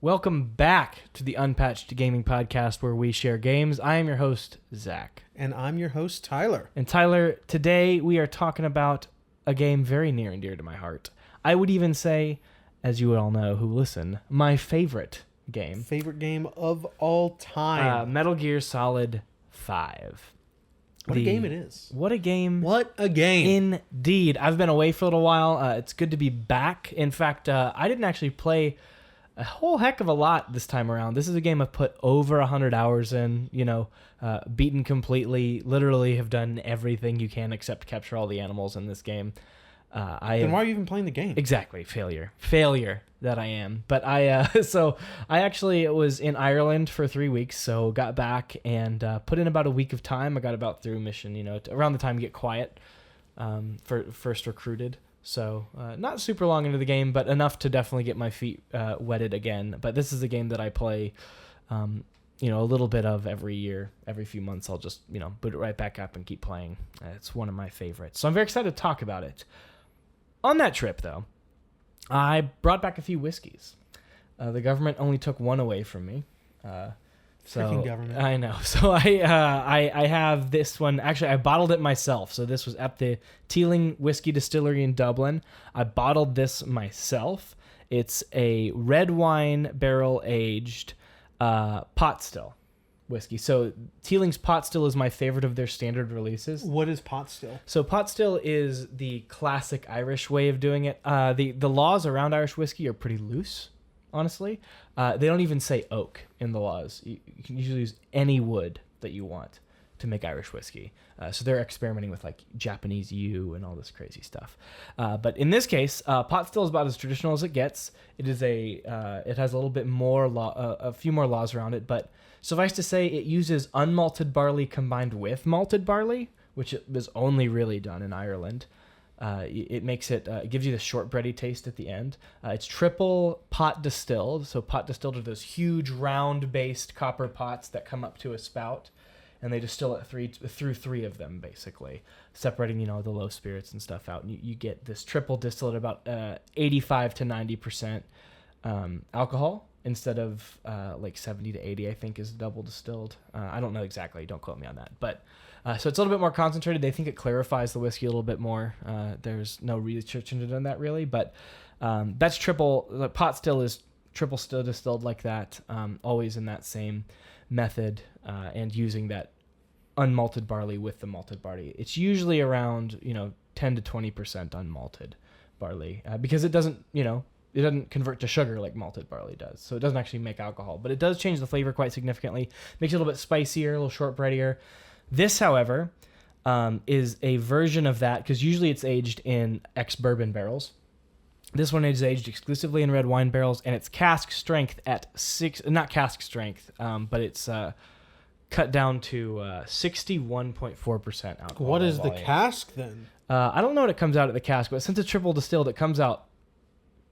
Welcome back to the Unpatched Gaming Podcast where we share games. I am your host, Zack. And I'm your host, Tyler. And Tyler, today we are talking about a game very near and dear to my heart. I would even say, as you all know who listen, my favorite game. Favorite game of all time. Metal Gear Solid 5. What a game it is. What a game. What a game. Indeed. I've been away for a little while. It's good to be back. In fact, I didn't actually play a whole heck of a lot this time around. This is a game I've put over 100 hours in, beaten completely, literally have done everything you can except capture all the animals in this game. Then why are you even playing the game? Exactly. Failure that I am. But I actually was in Ireland for 3 weeks, so got back and put in about a week of time. I got about through mission, around the time you get quiet, for first recruited. So not super long into the game, but enough to definitely get my feet wetted again. But this is a game that I play, a little bit of every year. Every few months, I'll just, boot it right back up and keep playing. It's one of my favorites. So I'm very excited to talk about it. On that trip, though, I brought back a few whiskeys. The government only took one away from me. Freaking government. I know. So I have this one. Actually, I bottled it myself. So this was at the Teeling Whiskey Distillery in Dublin. I bottled this myself. It's a red wine barrel aged pot still whiskey. So Teeling's pot still is my favorite of their standard releases. What is pot still? So pot still is the classic Irish way of doing it. The laws around Irish whiskey are pretty loose. Honestly, they don't even say oak in the laws. You can usually use any wood that you want to make Irish whiskey. So they're experimenting with like Japanese yew and all this crazy stuff. But in this case, pot still is about as traditional as it gets. It is it has a little bit more a few more laws around it. But suffice to say, it uses unmalted barley combined with malted barley, which is only really done in Ireland. It makes it gives you the shortbready taste at the end. It's triple pot distilled. So pot distilled are those huge round-based copper pots that come up to a spout, and they distill it through three of them, basically, separating the low spirits and stuff out. And you get this triple distillate about 85 to 90% alcohol instead of like 70 to 80, I think, is double distilled. I don't know exactly. Don't quote me on that, but. So it's a little bit more concentrated. They think it clarifies the whiskey a little bit more. There's no research into that really, but that's triple. The pot still is triple still distilled like that, always in that same method, and using that unmalted barley with the malted barley. It's usually around 10 to 20% unmalted barley because it doesn't it doesn't convert to sugar like malted barley does. So it doesn't actually make alcohol, but it does change the flavor quite significantly. Makes it a little bit spicier, a little shortbreadier. This, however, is a version of that because usually it's aged in ex-bourbon barrels. This one is aged exclusively in red wine barrels, and it's cask strength at not cask strength, but it's cut down to 61.4% alcohol. What is the cask then? I don't know what it comes out at the cask, but since it's triple distilled, it comes out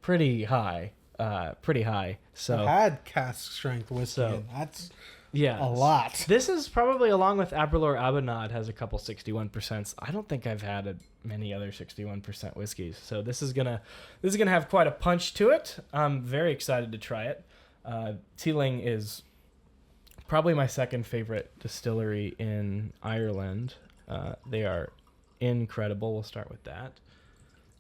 pretty high. So I've had cask strength whiskey. And that's a lot. This is probably, along with Aberlour Abanad, has a couple 61%. I don't think I've had many other 61% whiskeys. So this is gonna have quite a punch to it. I'm very excited to try it. Teeling is probably my second favorite distillery in Ireland. They are incredible. We'll start with that,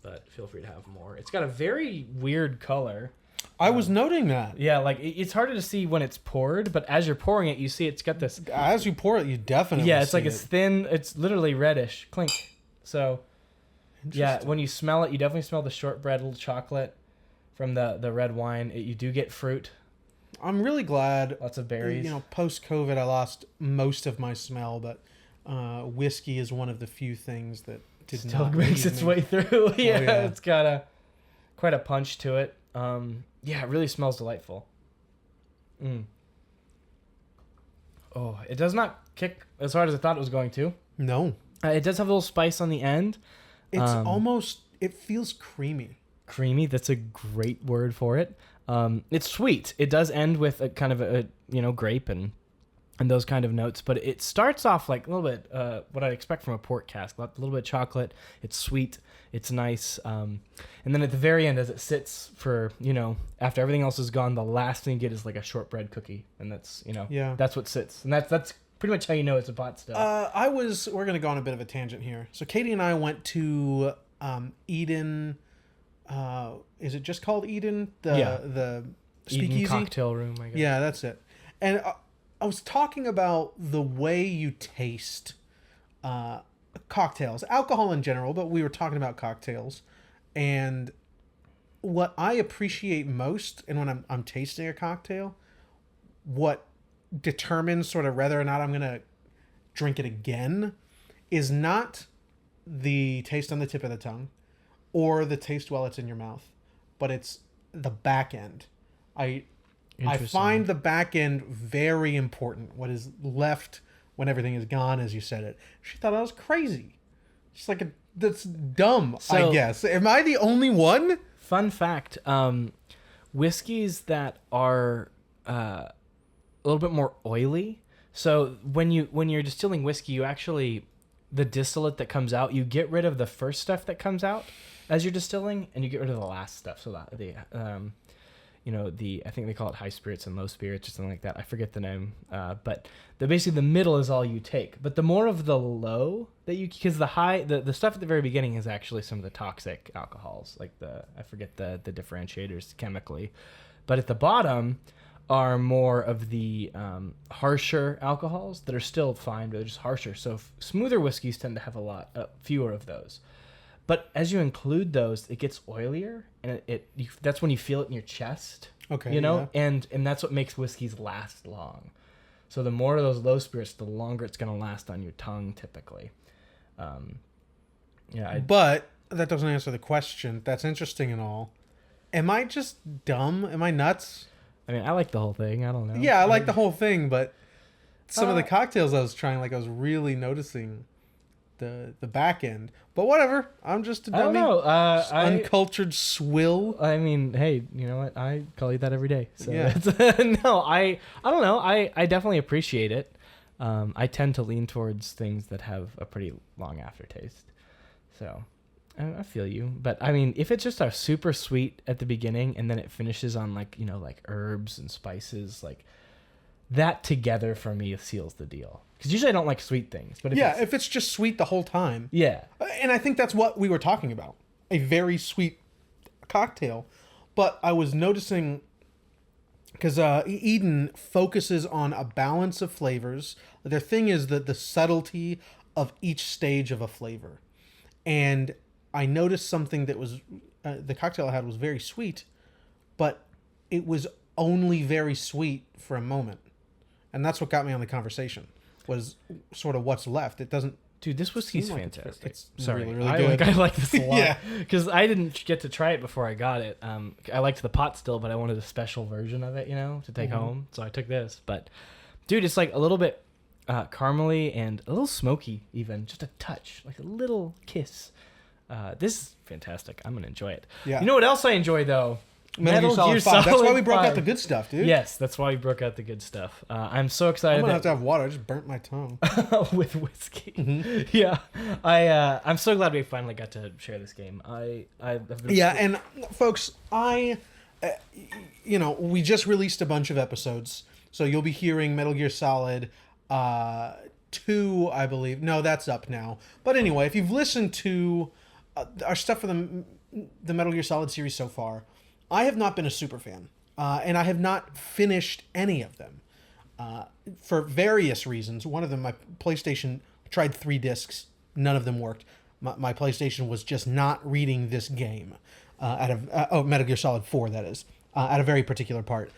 but feel free to have more. It's got a very weird color. I was noting that. Yeah, like it's harder to see when it's poured, but as you're pouring it, you see it's got this. As you pour it, you definitely. Yeah, it's like it's thin. It's literally reddish. Clink. So, yeah, when you smell it, you definitely smell the shortbread, little chocolate from the red wine. You do get fruit. I'm really glad. Lots of berries. Post-COVID, I lost most of my smell, but whiskey is one of the few things that still makes its way through. Yeah, it's got quite a punch to it. Yeah, it really smells delightful. Oh, it does not kick as hard as I thought it was going to. No. It does have a little spice on the end. It's it feels creamy. Creamy, that's a great word for it. It's sweet. It does end with a kind of a grape and and those kind of notes. But it starts off like a little bit what I expect from a port cask. A little bit of chocolate. It's sweet. It's nice. And then at the very end, as it sits for, after everything else is gone, the last thing you get is like a shortbread cookie. And that's, that's what sits. And that's pretty much how you know it's a pot still. We're going to go on a bit of a tangent here. So Katie and I went to Eden. Is it just called Eden? The speakeasy? Eden cocktail room, I guess. Yeah, that's it. And I was talking about the way you taste cocktails, alcohol in general, but we were talking about cocktails. And what I appreciate most, and when I'm tasting a cocktail, what determines sort of whether or not I'm going to drink it again is not the taste on the tip of the tongue or the taste while it's in your mouth, but it's the back end. I find the back end very important. What is left when everything is gone, as you said it. She thought I was crazy. She's like, that's dumb, I guess. Am I the only one? Fun fact, whiskeys that are a little bit more oily. So when you're distilling whiskey, you actually, the distillate that comes out, you get rid of the first stuff that comes out as you're distilling, and you get rid of the last stuff. So that I think they call it high spirits and low spirits or something like that. I forget the name. But basically the middle is all you take. But the more of the low that because the high, the stuff at the very beginning is actually some of the toxic alcohols, like I forget the differentiators chemically. But at the bottom are more of the harsher alcohols that are still fine, but they're just harsher. So smoother whiskeys tend to have fewer of those. But as you include those, it gets oilier, and that's when you feel it in your chest. Okay. Yeah. And that's what makes whiskeys last long. So the more of those low spirits, the longer it's going to last on your tongue, typically. But that doesn't answer the question. That's interesting and all. Am I just dumb? Am I nuts? I mean, I like the whole thing. I don't know. Yeah, I like the whole thing, but some of the cocktails I was trying, I was really noticing the back end. But whatever, I'm just a dummy. I don't know. Uncultured swill. I mean, hey, you know what? I call you that every day. So yeah. No, I don't know. I definitely appreciate it. I tend to lean towards things that have a pretty long aftertaste. So I feel you. But I mean, if it's just a super sweet at the beginning and then it finishes on like herbs and spices, like that together for me seals the deal. Because usually I don't like sweet things. But if it's just sweet the whole time. Yeah. And I think that's what we were talking about. A very sweet cocktail. But I was noticing, because Eden focuses on a balance of flavors. Their thing is the subtlety of each stage of a flavor. And I noticed something that was, the cocktail I had was very sweet, but it was only very sweet for a moment. And that's what got me on the conversation. Was sort of what's left. It doesn't. Dude, this whiskey's fantastic. It's Sorry, really, really good. I like this a lot. Yeah. Because I didn't get to try it before I got it. I liked the pot still, but I wanted a special version of it, to take home. So I took this. But, dude, it's like a little bit caramely and a little smoky even. Just a touch. Like a little kiss. This is fantastic. I'm going to enjoy it. Yeah. You know what else I enjoy, though? Metal Gear Solid 5. That's why we broke out the good stuff, dude. Yes, that's why we broke out the good stuff. I'm so excited. I'm gonna have to have water. I just burnt my tongue with whiskey. Mm-hmm. Yeah, I'm so glad we finally got to share this game. And folks, we just released a bunch of episodes, so you'll be hearing Metal Gear Solid 2, I believe. No, that's up now. But anyway, if you've listened to our stuff for the Metal Gear Solid series so far, I have not been a super fan, and I have not finished any of them for various reasons. One of them, my PlayStation tried 3 discs, none of them worked. My PlayStation was just not reading this game Metal Gear Solid 4, that is, at a very particular part.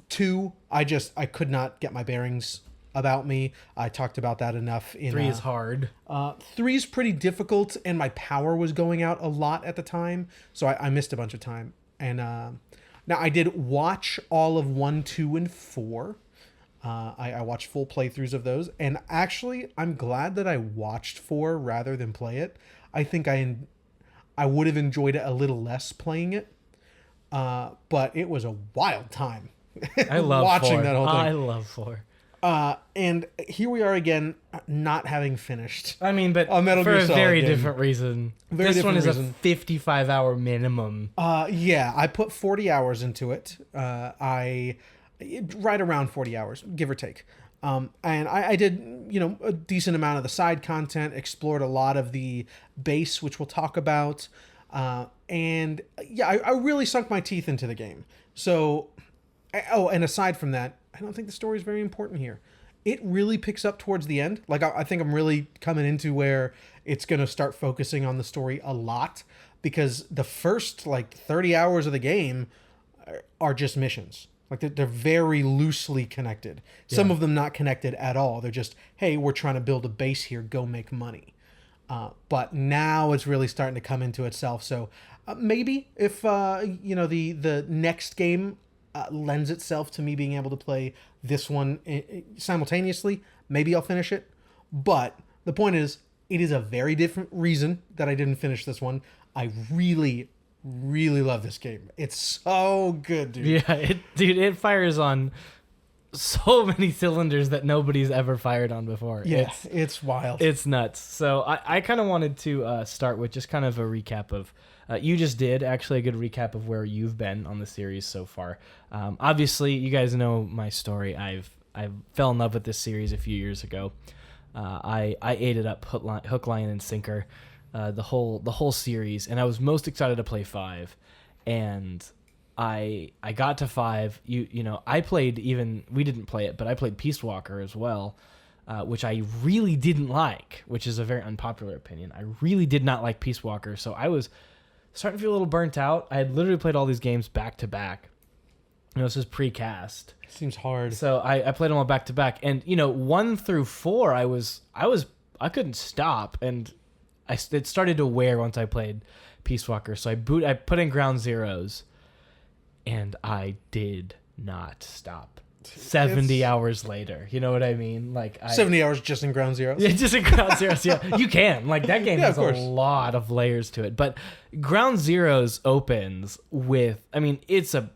2, I could not get my bearings about me. I talked about that enough. 3 is hard. 3 is pretty difficult, and my power was going out a lot at the time, so I missed a bunch of time. And now I did watch all of 1, 2, and 4. I watched full playthroughs of those. And actually, I'm glad that I watched 4 rather than play it. I think I would have enjoyed it a little less playing it. But it was a wild time. I love watching 4. that whole thing. I love 4. And here we are again, not having finished. I mean, but Metal for Gear a Solid very game. different reason. Very This different one is reason. a 55-hour minimum. Yeah, I put 40 hours into it. Right around 40 hours, give or take. And I did, a decent amount of the side content, explored a lot of the base, which we'll talk about. And yeah, I really sunk my teeth into the game. So, and aside from that, I don't think the story is very important here. It really picks up towards the end. Like, I think I'm really coming into where it's going to start focusing on the story a lot, because the first 30 hours of the game are just missions. Like, they're very loosely connected. Some of them not connected at all. They're just, hey, we're trying to build a base here. Go make money. But now it's really starting to come into itself. So maybe if, the next game lends itself to me being able to play this one simultaneously, maybe I'll finish it. But the point is, it is a very different reason that I didn't finish this one. I really love this game. It's so good, dude. Yeah, it fires on so many cylinders that nobody's ever fired on before. Yeah, it's wild. It's nuts. So I kind of wanted to start with just kind of a recap of, you just did actually a good recap of where you've been on the series so far. Obviously, you guys know my story. I fell in love with this series a few years ago. I ate it up hook, line, and sinker. The whole series, and I was most excited to play 5, and I got to 5. I played, even we didn't play it, but I played Peace Walker as well, which I really didn't like, which is a very unpopular opinion. I really did not like Peace Walker, so I was starting to feel a little burnt out. I had literally played all these games back to back. This is pre-cast. Seems hard. So I played them all back to back, and 1 through 4, I couldn't stop, and it started to wear once I played Peace Walker. So I put in Ground Zeroes, and I did not stop. 70 hours later, you know what I mean? 70 hours just in Ground Zeroes? Yeah, just in Ground Zeroes. Yeah, you can. That game has a course. lot of layers to it. But Ground Zeroes opens with, it's a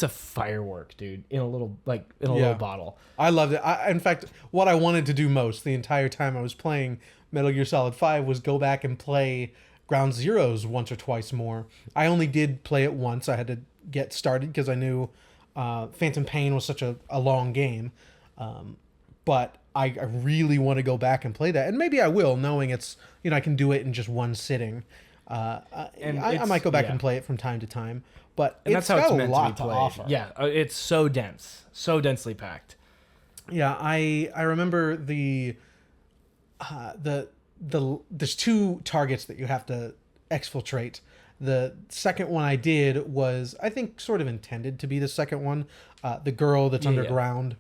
firework, dude, in a little little bottle. I loved it. In fact, what I wanted to do most the entire time I was playing Metal Gear Solid 5 was go back and play Ground Zeroes once or twice more. I only did play it once. I had to get started because I knew Phantom Pain was such a long game. But I really want to go back and play that. And maybe I will, knowing it's, I can do it in just one sitting. I might go back and play it from time to time. But and it's that's how got it's meant a lot to be to played. offer. Yeah, it's so dense, so densely packed. Yeah, I remember the there's 2 targets that you have to exfiltrate. The second one I did was, I think, sort of intended to be the second one, the girl that's underground.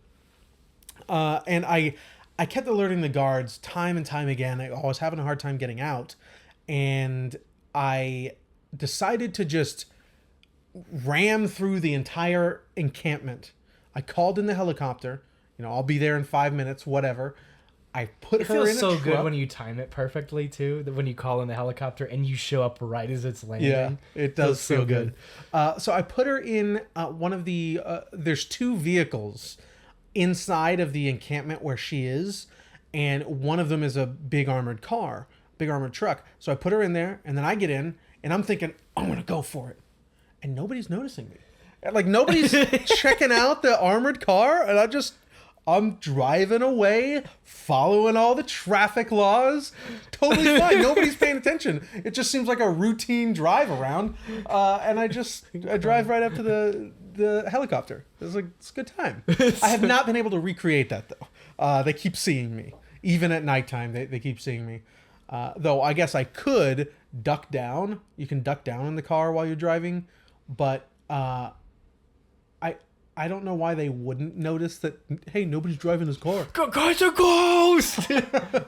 And I kept alerting the guards time and time again. I was having a hard time getting out, and I decided to just ram through the entire encampment. I called in the helicopter. I'll be there in 5 minutes, whatever. I put her in a truck. It feels so good when you time it perfectly, too, that when you call in the helicopter and you show up right as it's landing. Yeah, it does feel good. So I put her in one of the... there's 2 vehicles inside of the encampment where she is, and one of them is a big armored truck. So I put her in there, and then I get in, and I'm thinking, I'm going to go for it. And nobody's noticing me. Nobody's checking out the armored car, and I'm driving away, following all the traffic laws. Totally fine. Nobody's paying attention. It just seems like a routine drive around. And I drive right up to the helicopter. It's a good time. I have not been able to recreate that, though. They keep seeing me. Even at nighttime, they keep seeing me. Though I guess I could duck down. You can duck down in the car while you're driving. But I don't know why they wouldn't notice that, hey, nobody's driving his car. Guys are ghosts!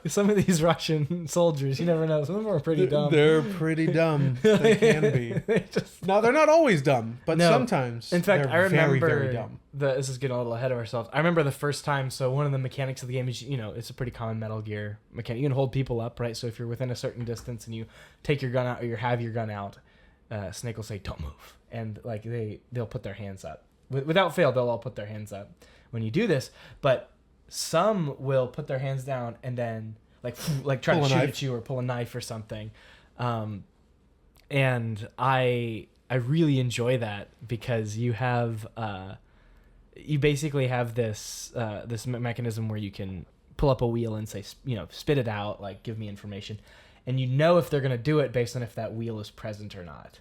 Some of these Russian soldiers, you never know. Some of them are pretty dumb. They're pretty dumb. They can be. No, they're not always dumb, but sometimes. In fact, I remember very, very dumb. This is getting a little ahead of ourselves. I remember the first time, so one of the mechanics of the game is, it's a pretty common Metal Gear mechanic. You can hold people up, right? So if you're within a certain distance and you take your gun out or you have your gun out, Snake will say, don't move. And they'll put their hands up. Without fail, they'll all put their hands up when you do this. But some will put their hands down and then like try Pull to a shoot knife. at you or pull a knife or something. And I really enjoy that because you have you basically have this this mechanism where you can pull up a wheel and say, spit it out, like give me information, and you know if they're gonna do it based on if that wheel is present or not.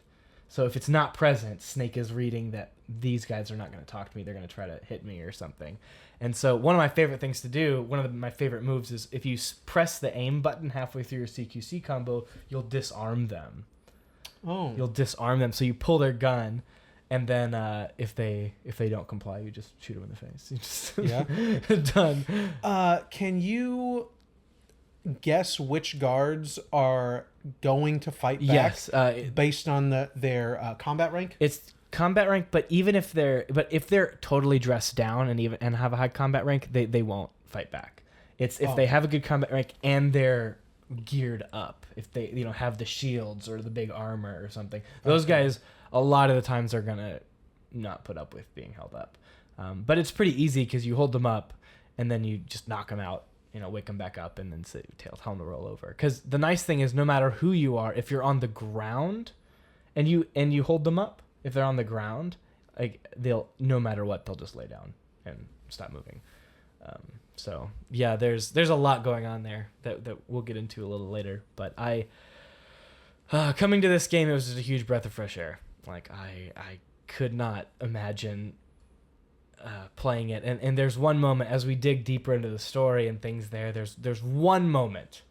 So if it's not present, Snake is reading that these guys are not going to talk to me. They're going to try to hit me or something. And so one of my favorite things to do, my favorite moves is if you press the aim button halfway through your CQC combo, you'll disarm them. Oh. You'll disarm them. So you pull their gun, and then if they don't comply, you just shoot them in the face. You just done. Can you guess which guards are going to fight back? Yes, based on their combat rank. It's combat rank, but if they're totally dressed down and have a high combat rank, they won't fight back. It's if they have a good combat rank and they're geared up. If they have the shields or the big armor or something, those guys a lot of the times are gonna not put up with being held up. But it's pretty easy because you hold them up and then you just knock them out. Wake them back up and then tell them to roll over. Because the nice thing is, no matter who you are, if you're on the ground, and you hold them up, if they're on the ground, like they'll no matter what, they'll just lay down and stop moving. So yeah, there's a lot going on there that we'll get into a little later. But coming to this game, it was just a huge breath of fresh air. Like I could not imagine playing it, and there's one moment as we dig deeper into the story and things there's one moment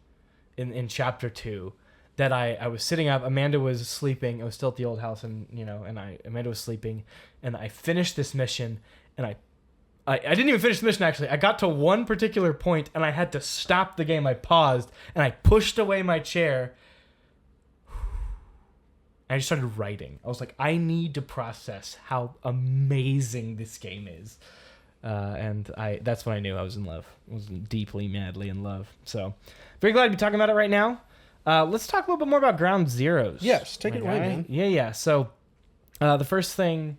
in chapter 2 that I was sitting up. Amanda was sleeping. I was still at the old house, and Amanda was sleeping, and I finished this mission, and I didn't even finish the mission actually. I got to one particular point and I had to stop the game. I paused and I pushed away my chair. I just started writing. I was like, I need to process how amazing this game is. And that's when I knew I was in love. I was deeply, madly in love. So very glad to be talking about it right now. Let's talk a little bit more about Ground Zeroes. Yes, take it away, man. Yeah. So the first thing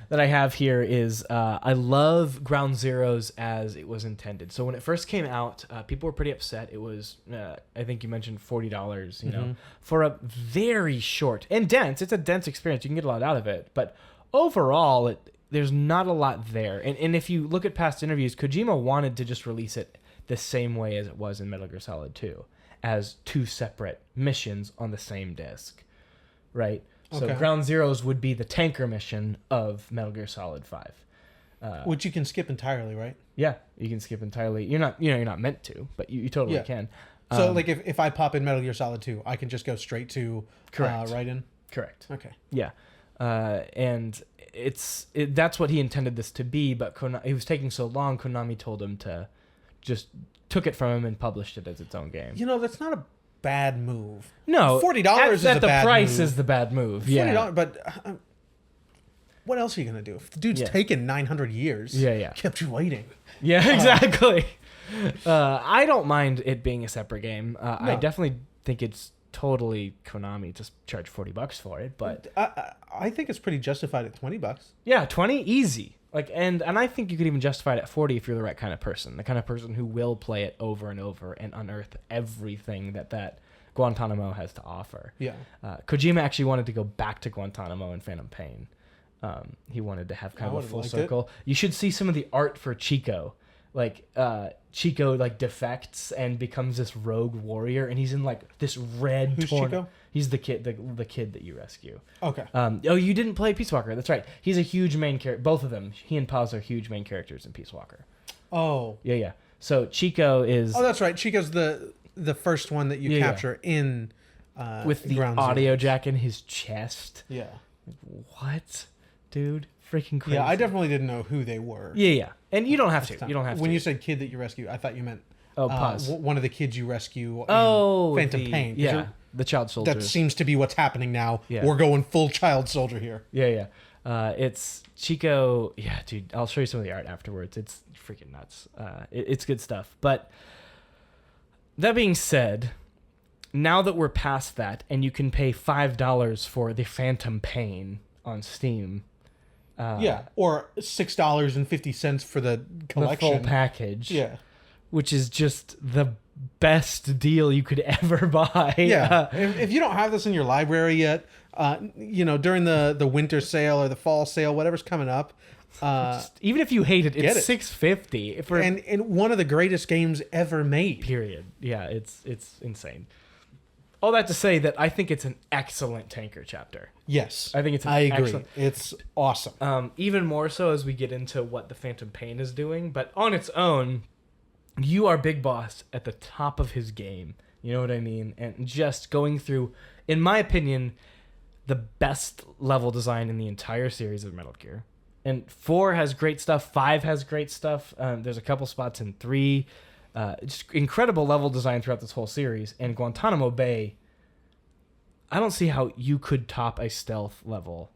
that I have here is I love Ground Zeroes as it was intended. So when it first came out, people were pretty upset. It was, I think you mentioned $40, know, for a very short and dense. It's a dense experience. You can get a lot out of it. But overall, there's not a lot there. And if you look at past interviews, Kojima wanted to just release it the same way as it was in Metal Gear Solid 2, as 2 separate missions on the same disc, right? So Okay. Ground Zeroes would be the tanker mission of Metal Gear Solid 5. Which you can skip entirely, right? Yeah, you can skip entirely. You're not meant to, but you totally Yeah. can. So, like, if I pop in Metal Gear Solid 2, I can just go straight to Correct. right in? Correct. Okay. Yeah. And that's what he intended this to be, but it was taking so long, Konami told him to just took it from him and published it as its own game. That's not a bad move. No, $40 is a at the bad price move. is the bad move. $40, Yeah. but what else are you going to do? If the dude's taken 900 years, kept you waiting. Yeah, exactly. I don't mind it being a separate game. I definitely think it's totally Konami to charge $40 for it, but I think it's pretty justified at $20. yeah, 20 easy. And I think you could even justify it at 40 if you're the right kind of person, the kind of person who will play it over and over and unearth everything that Guantanamo has to offer. Yeah. Kojima actually wanted to go back to Guantanamo in Phantom Pain. He wanted to have kind of a full circle. You should see some of the art for Chico. Chico defects and becomes this rogue warrior, and he's in this red. Who's Chico? He's the kid that you rescue. Okay. You didn't play Peace Walker. That's right. He's a huge main character. Both of them, he and Paz, are huge main characters in Peace Walker. Oh. Yeah. So Chico is. Oh, that's right. Chico's the first one that you capture in. With the Ground audio Zeroes. jack in his chest. Yeah. What, dude? Freaking crazy. Yeah, I definitely didn't know who they were. Yeah. And you don't have to. You don't have to. When you said kid that you rescue, I thought you meant Paz. one of the kids you rescue in Phantom Pain. Yeah. The child soldiers. That seems to be what's happening now. Yeah. We're going full child soldier here. Yeah. It's Chico. Yeah, dude. I'll show you some of the art afterwards. It's freaking nuts. It's good stuff. But that being said, now that we're past that and you can pay $5 for the Phantom Pain on Steam, or $6.50 for the collection. The full package. Yeah. Which is just the best deal you could ever buy. Yeah. If you don't have this in your library yet, during the winter sale or the fall sale, whatever's coming up, even if you hate it, it's $6.50 and one of the greatest games ever made. Period. Yeah, it's insane. All that to say that I think it's an excellent tanker chapter. Yes, I think it's. I agree. Excellent. It's awesome. Even more so as we get into what the Phantom Pain is doing, but on its own, you are Big Boss at the top of his game. You know what I mean? And just going through, in my opinion, the best level design in the entire series of Metal Gear. And 4 has great stuff. 5 has great stuff. There's a couple spots in 3. Just incredible level design throughout this whole series. And Guantanamo Bay, I don't see how you could top a stealth level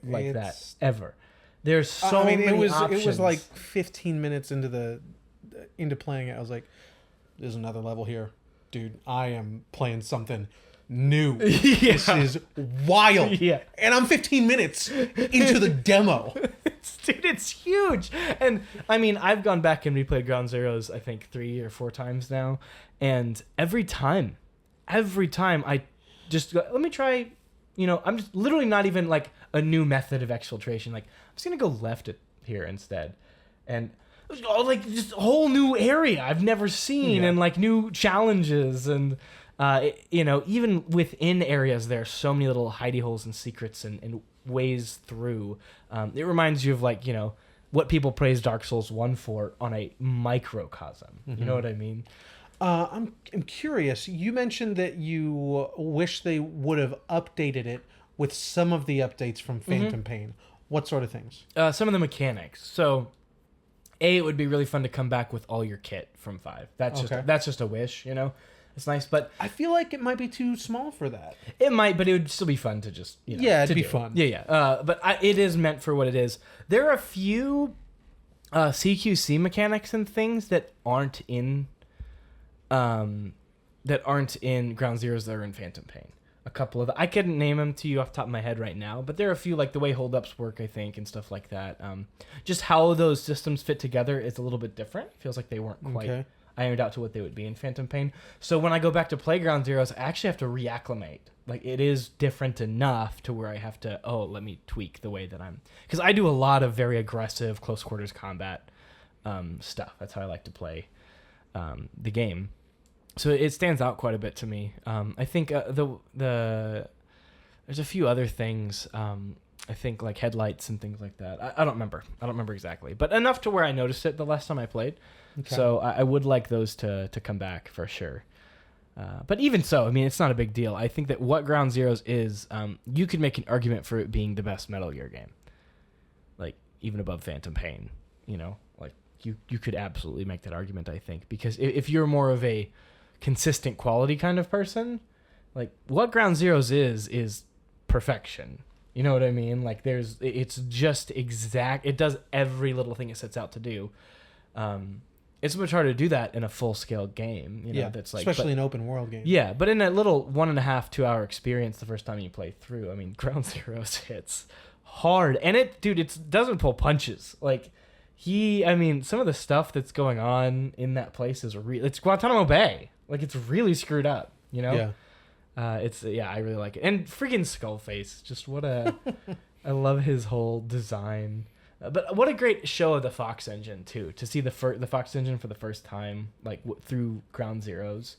like that ever. There's so many options. It was like 15 minutes into playing it. I was like, there's another level here. Dude, I am playing something new. This is wild. Yeah. And I'm 15 minutes into the demo. Dude, it's huge. And I mean, I've gone back and replayed Ground Zeroes, I think 3 or 4 times now. And every time I just go, let me try, I'm just literally not even like a new method of exfiltration. Like, I'm just going to go left here instead. And like just a whole new area I've never seen and like new challenges. And, even within areas, there are so many little hidey holes and secrets and ways through. It reminds you of like, what people praise Dark Souls 1 for on a microcosm. Mm-hmm. You know what I mean? I'm curious. You mentioned that you wish they would have updated it with some of the updates from Phantom Pain. What sort of things? Some of the mechanics. So, it would be really fun to come back with all your kit from 5. That's just a wish, It's nice, but I feel like it might be too small for that. It might, but it would still be fun to just it'd be fun. Yeah. But it is meant for what it is. There are a few CQC mechanics and things that aren't in Ground Zeroes that are in Phantom Pain. A couple of I couldn't name them to you off the top of my head right now, but there are a few, like the way holdups work, I think, and stuff like that. Just how those systems fit together is a little bit different. Feels like they weren't quite ironed out to what they would be in Phantom Pain. So when I go back to play Ground Zeroes, I actually have to reacclimate. Like, it is different enough to where I have to, let me tweak the way that I'm... Because I do a lot of very aggressive close quarters combat stuff. That's how I like to play the game. So it stands out quite a bit to me. I think there's a few other things. I think like headlights and things like that. I don't remember. I don't remember exactly, but enough to where I noticed it the last time I played. Okay. So I would like those to come back for sure. But even so, I mean, it's not a big deal. I think that what Ground Zeroes is, you could make an argument for it being the best Metal Gear game, like even above Phantom Pain. Like you could absolutely make that argument. I think because if you're more of a consistent quality kind of person, like what Ground Zeroes is perfection. You know what I mean? Like it's just exact. It does every little thing it sets out to do. It's much harder to do that in a full scale game. That's like especially an open world game. Yeah, but in a little 1.5 2 hour experience, the first time you play through, I mean, Ground Zeroes hits hard, and it doesn't pull punches. Like some of the stuff that's going on in that place is it's Guantanamo Bay. Like, it's really screwed up, Yeah. I really like it. And freaking Skullface, just I love his whole design. But what a great show of the Fox engine, too, to see the Fox engine for the first time, like, through Ground Zeroes.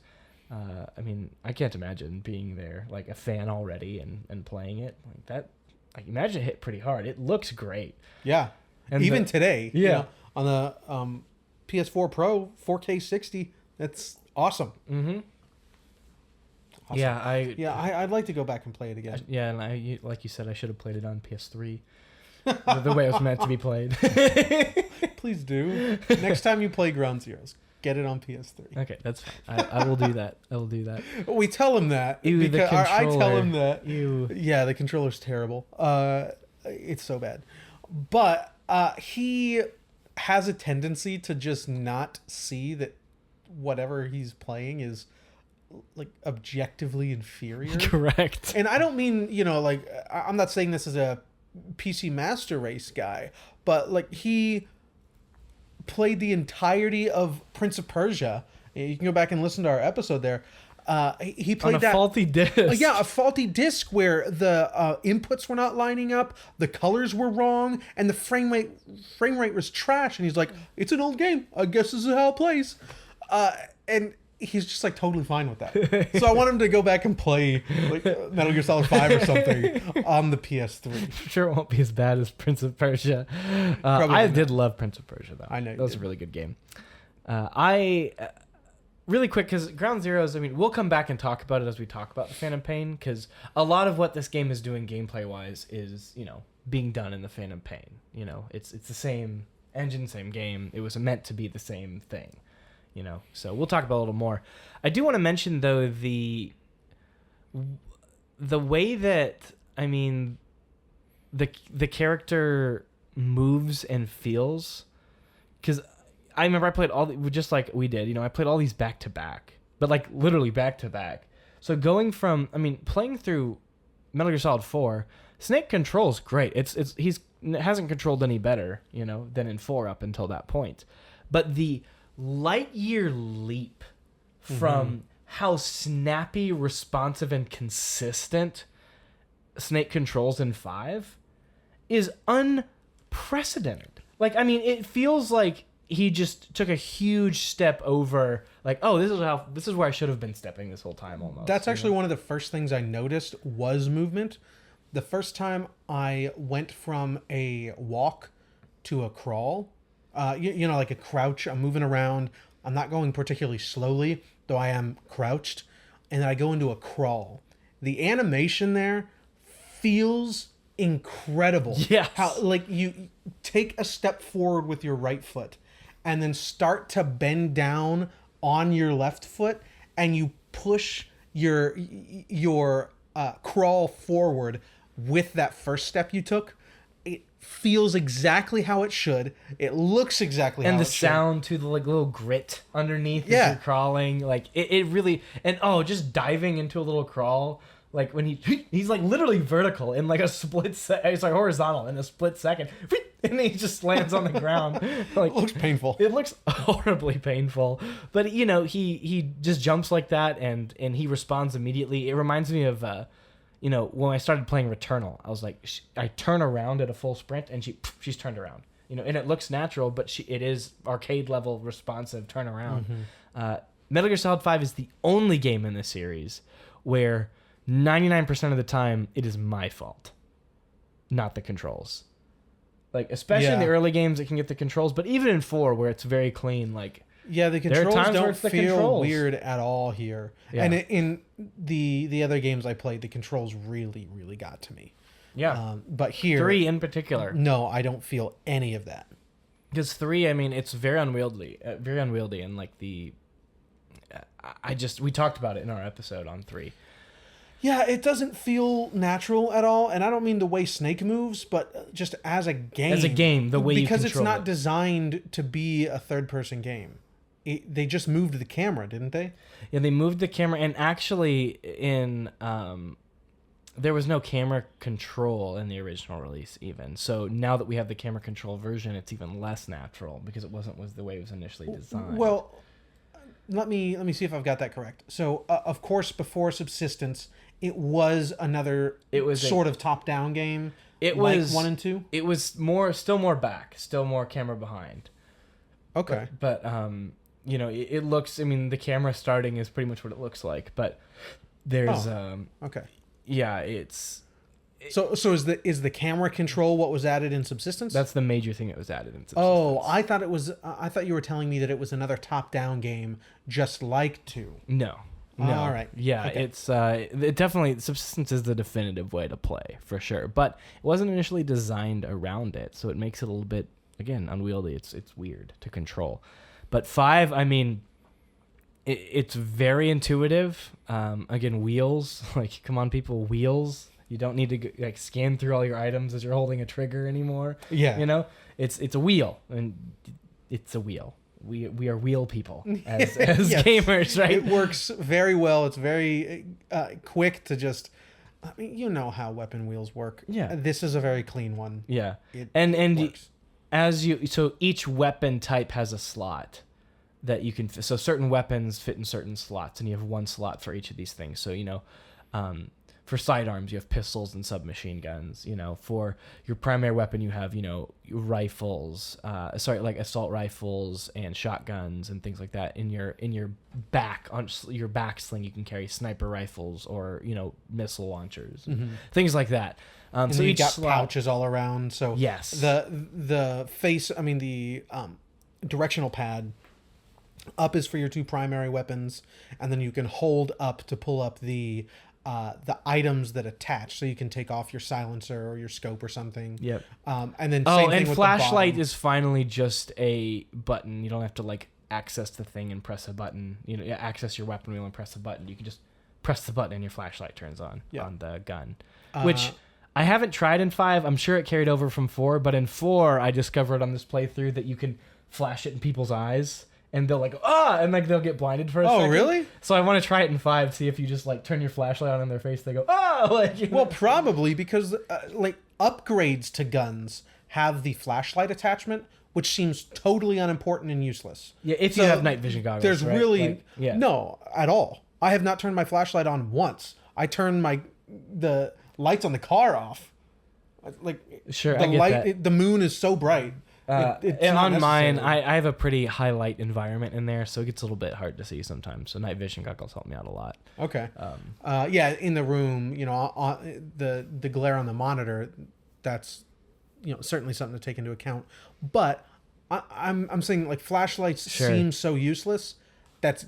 I mean, I can't imagine being there, like, a fan already and playing it. Like, that, I imagine it hit pretty hard. It looks great. Yeah. And even today, on the PS4 Pro, 4K 60, that's awesome. Mm-hmm. Awesome. Yeah, I'd like to go back and play it again. And like you said, I should have played it on PS3, the way it was meant to be played. Please do. Next time you play Ground Zeroes, get it on PS3. Okay, that's fine. I will do that. We tell him that. Ew, because I tell him that. Ew. Yeah, the controller's terrible. It's so bad. But he has a tendency to just not see that whatever he's playing is like objectively inferior. Correct. And I don't mean, like, I'm not saying this as a PC Master Race guy, but like he played the entirety of Prince of Persia. You can go back and listen to our episode there. He played on a faulty disc. Yeah, a faulty disc where the inputs were not lining up, the colors were wrong, and the frame rate was trash. And he's like, "It's an old game. I guess this is how it plays." And he's just like totally fine with that. So I want him to go back and play like Metal Gear Solid 5 or something on the PS3. I'm sure it won't be as bad as Prince of Persia. I did love Prince of Persia though. I know that was a really good game. Really quick, because Ground Zeroes, I mean, we'll come back and talk about it as we talk about the Phantom Pain, because a lot of what this game is doing gameplay-wise is, being done in the Phantom Pain. It's the same engine, same game. It was meant to be the same thing, So we'll talk about it a little more. I do want to mention, though, the way that, I mean, the character moves and feels, because I remember I played just like we did, I played all these back to back, but like literally back to back. So going from, playing through Metal Gear Solid 4, Snake controls great. He hasn't controlled any better, than in 4 up until that point. But the light year leap from how snappy, responsive, and consistent Snake controls in 5 is unprecedented. Like, it feels like he just took a huge step over, like, oh, this is where I should have been stepping this whole time almost. That's actually one of the first things I noticed was movement. The first time I went from a walk to a crawl, like a crouch, I'm moving around. I'm not going particularly slowly, though I am crouched. And then I go into a crawl. The animation there feels incredible. Yes. How, like, you take a step forward with your right foot and then start to bend down on your left foot, and you push your crawl forward with that first step you took. It feels exactly how it should. It looks exactly how it should. And the sound to the like little grit underneath as you're crawling. Like it really, and just diving into a little crawl. Like when he's like literally vertical in like a split second. It's like horizontal in a split second. And he just lands on the ground. Like, it looks painful. It looks horribly painful. But he just jumps like that and he responds immediately. It reminds me of when I started playing Returnal. I was like, I turn around at a full sprint and she's turned around. And it looks natural, but it is arcade level responsive turnaround. Metal Gear Solid 5 is the only game in this series where 99% of the time it is my fault, not the controls. Like, especially in the early games, it can get the controls, but even in 4, where it's very clean, like, the controls don't feel controls. Weird at all here. Yeah. And in the other games I played, the controls really, really got to me. Yeah. But here, 3 in particular, no, I don't feel any of that. Because 3, it's very unwieldy, and like we talked about it in our episode on 3. Yeah, it doesn't feel natural at all, and I don't mean the way Snake moves, but just as a game. As a game, the way you control it. Because it's not designed to be a third-person game. They just moved the camera, didn't they? Yeah, they moved the camera, and actually in there was no camera control in the original release even. So now that we have the camera control version, it's even less natural because it was the way it was initially designed. Well, let me see if I've got that correct. So, of course, before Subsistence, it was sort of top-down game. It like was 1 and 2. It was still more back, still more camera behind. Okay, but it looks. The camera starting is pretty much what it looks like, but there's okay. Yeah, it's. So is the camera control what was added in Subsistence? That's the major thing that was added in Subsistence. Oh, I thought it was. I thought you were telling me that it was another top-down game, just like 2. No. All right. Yeah, okay. It's it definitely Subsistence is the definitive way to play for sure, but it wasn't initially designed around it, so it makes it a little bit again unwieldy. It's weird to control. But 5, it's very intuitive. Again, wheels, like come on, people, wheels. You don't need to scan through all your items as you're holding a trigger anymore. Yeah, it's a wheel, and it's a wheel. We are wheel people as yes. gamers, right? It works very well. It's very quick to just I mean, you know how weapon wheels work. Yeah. This is a very clean one. Yeah. It And works. so each weapon type has a slot that you can, so certain weapons fit in certain slots, and you have one slot for each of these things. So, for sidearms, you have pistols and submachine guns. For your primary weapon, you have, rifles, like assault rifles and shotguns and things like that. In your back, on your back sling, you can carry sniper rifles or, missile launchers, things like that. And So you each got slot, pouches all around. So yes, the directional pad up is for your two primary weapons, and then you can hold up to pull up the items that attach, so you can take off your silencer or your scope or something. Yep. And then Oh, same thing and with flashlight the bottom. is finally just a button. You don't have to access the thing and press a button. Access your weapon wheel and press a button. You can just press the button and your flashlight turns on on the gun, which I haven't tried in 5. I'm sure it carried over from 4, but in 4 I discovered on this playthrough that you can flash it in people's eyes. And they'll and they'll get blinded for a second. Oh, really? So I want to try it in 5, see if you just turn your flashlight on in their face, they go, Well, probably because upgrades to guns have the flashlight attachment, which seems totally unimportant and useless. Yeah, if you have night vision goggles. There's right? really no at all. I have not turned my flashlight on once. I turned the lights on the car off. Sure, the I get light, that. the moon is so bright. It's and not on mine, necessary. I have a pretty high light environment in there, so it gets a little bit hard to see sometimes. So night vision goggles help me out a lot. Okay. In the room, the glare on the monitor, that's certainly something to take into account. But I'm saying flashlights seem so useless. That's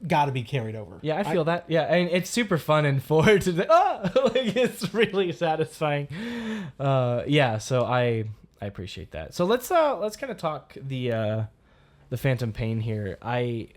got to be carried over. Yeah, I feel that. Yeah, and it's super fun and forward to it's really satisfying. So I appreciate that. So let's kind of talk the Phantom Pain here. I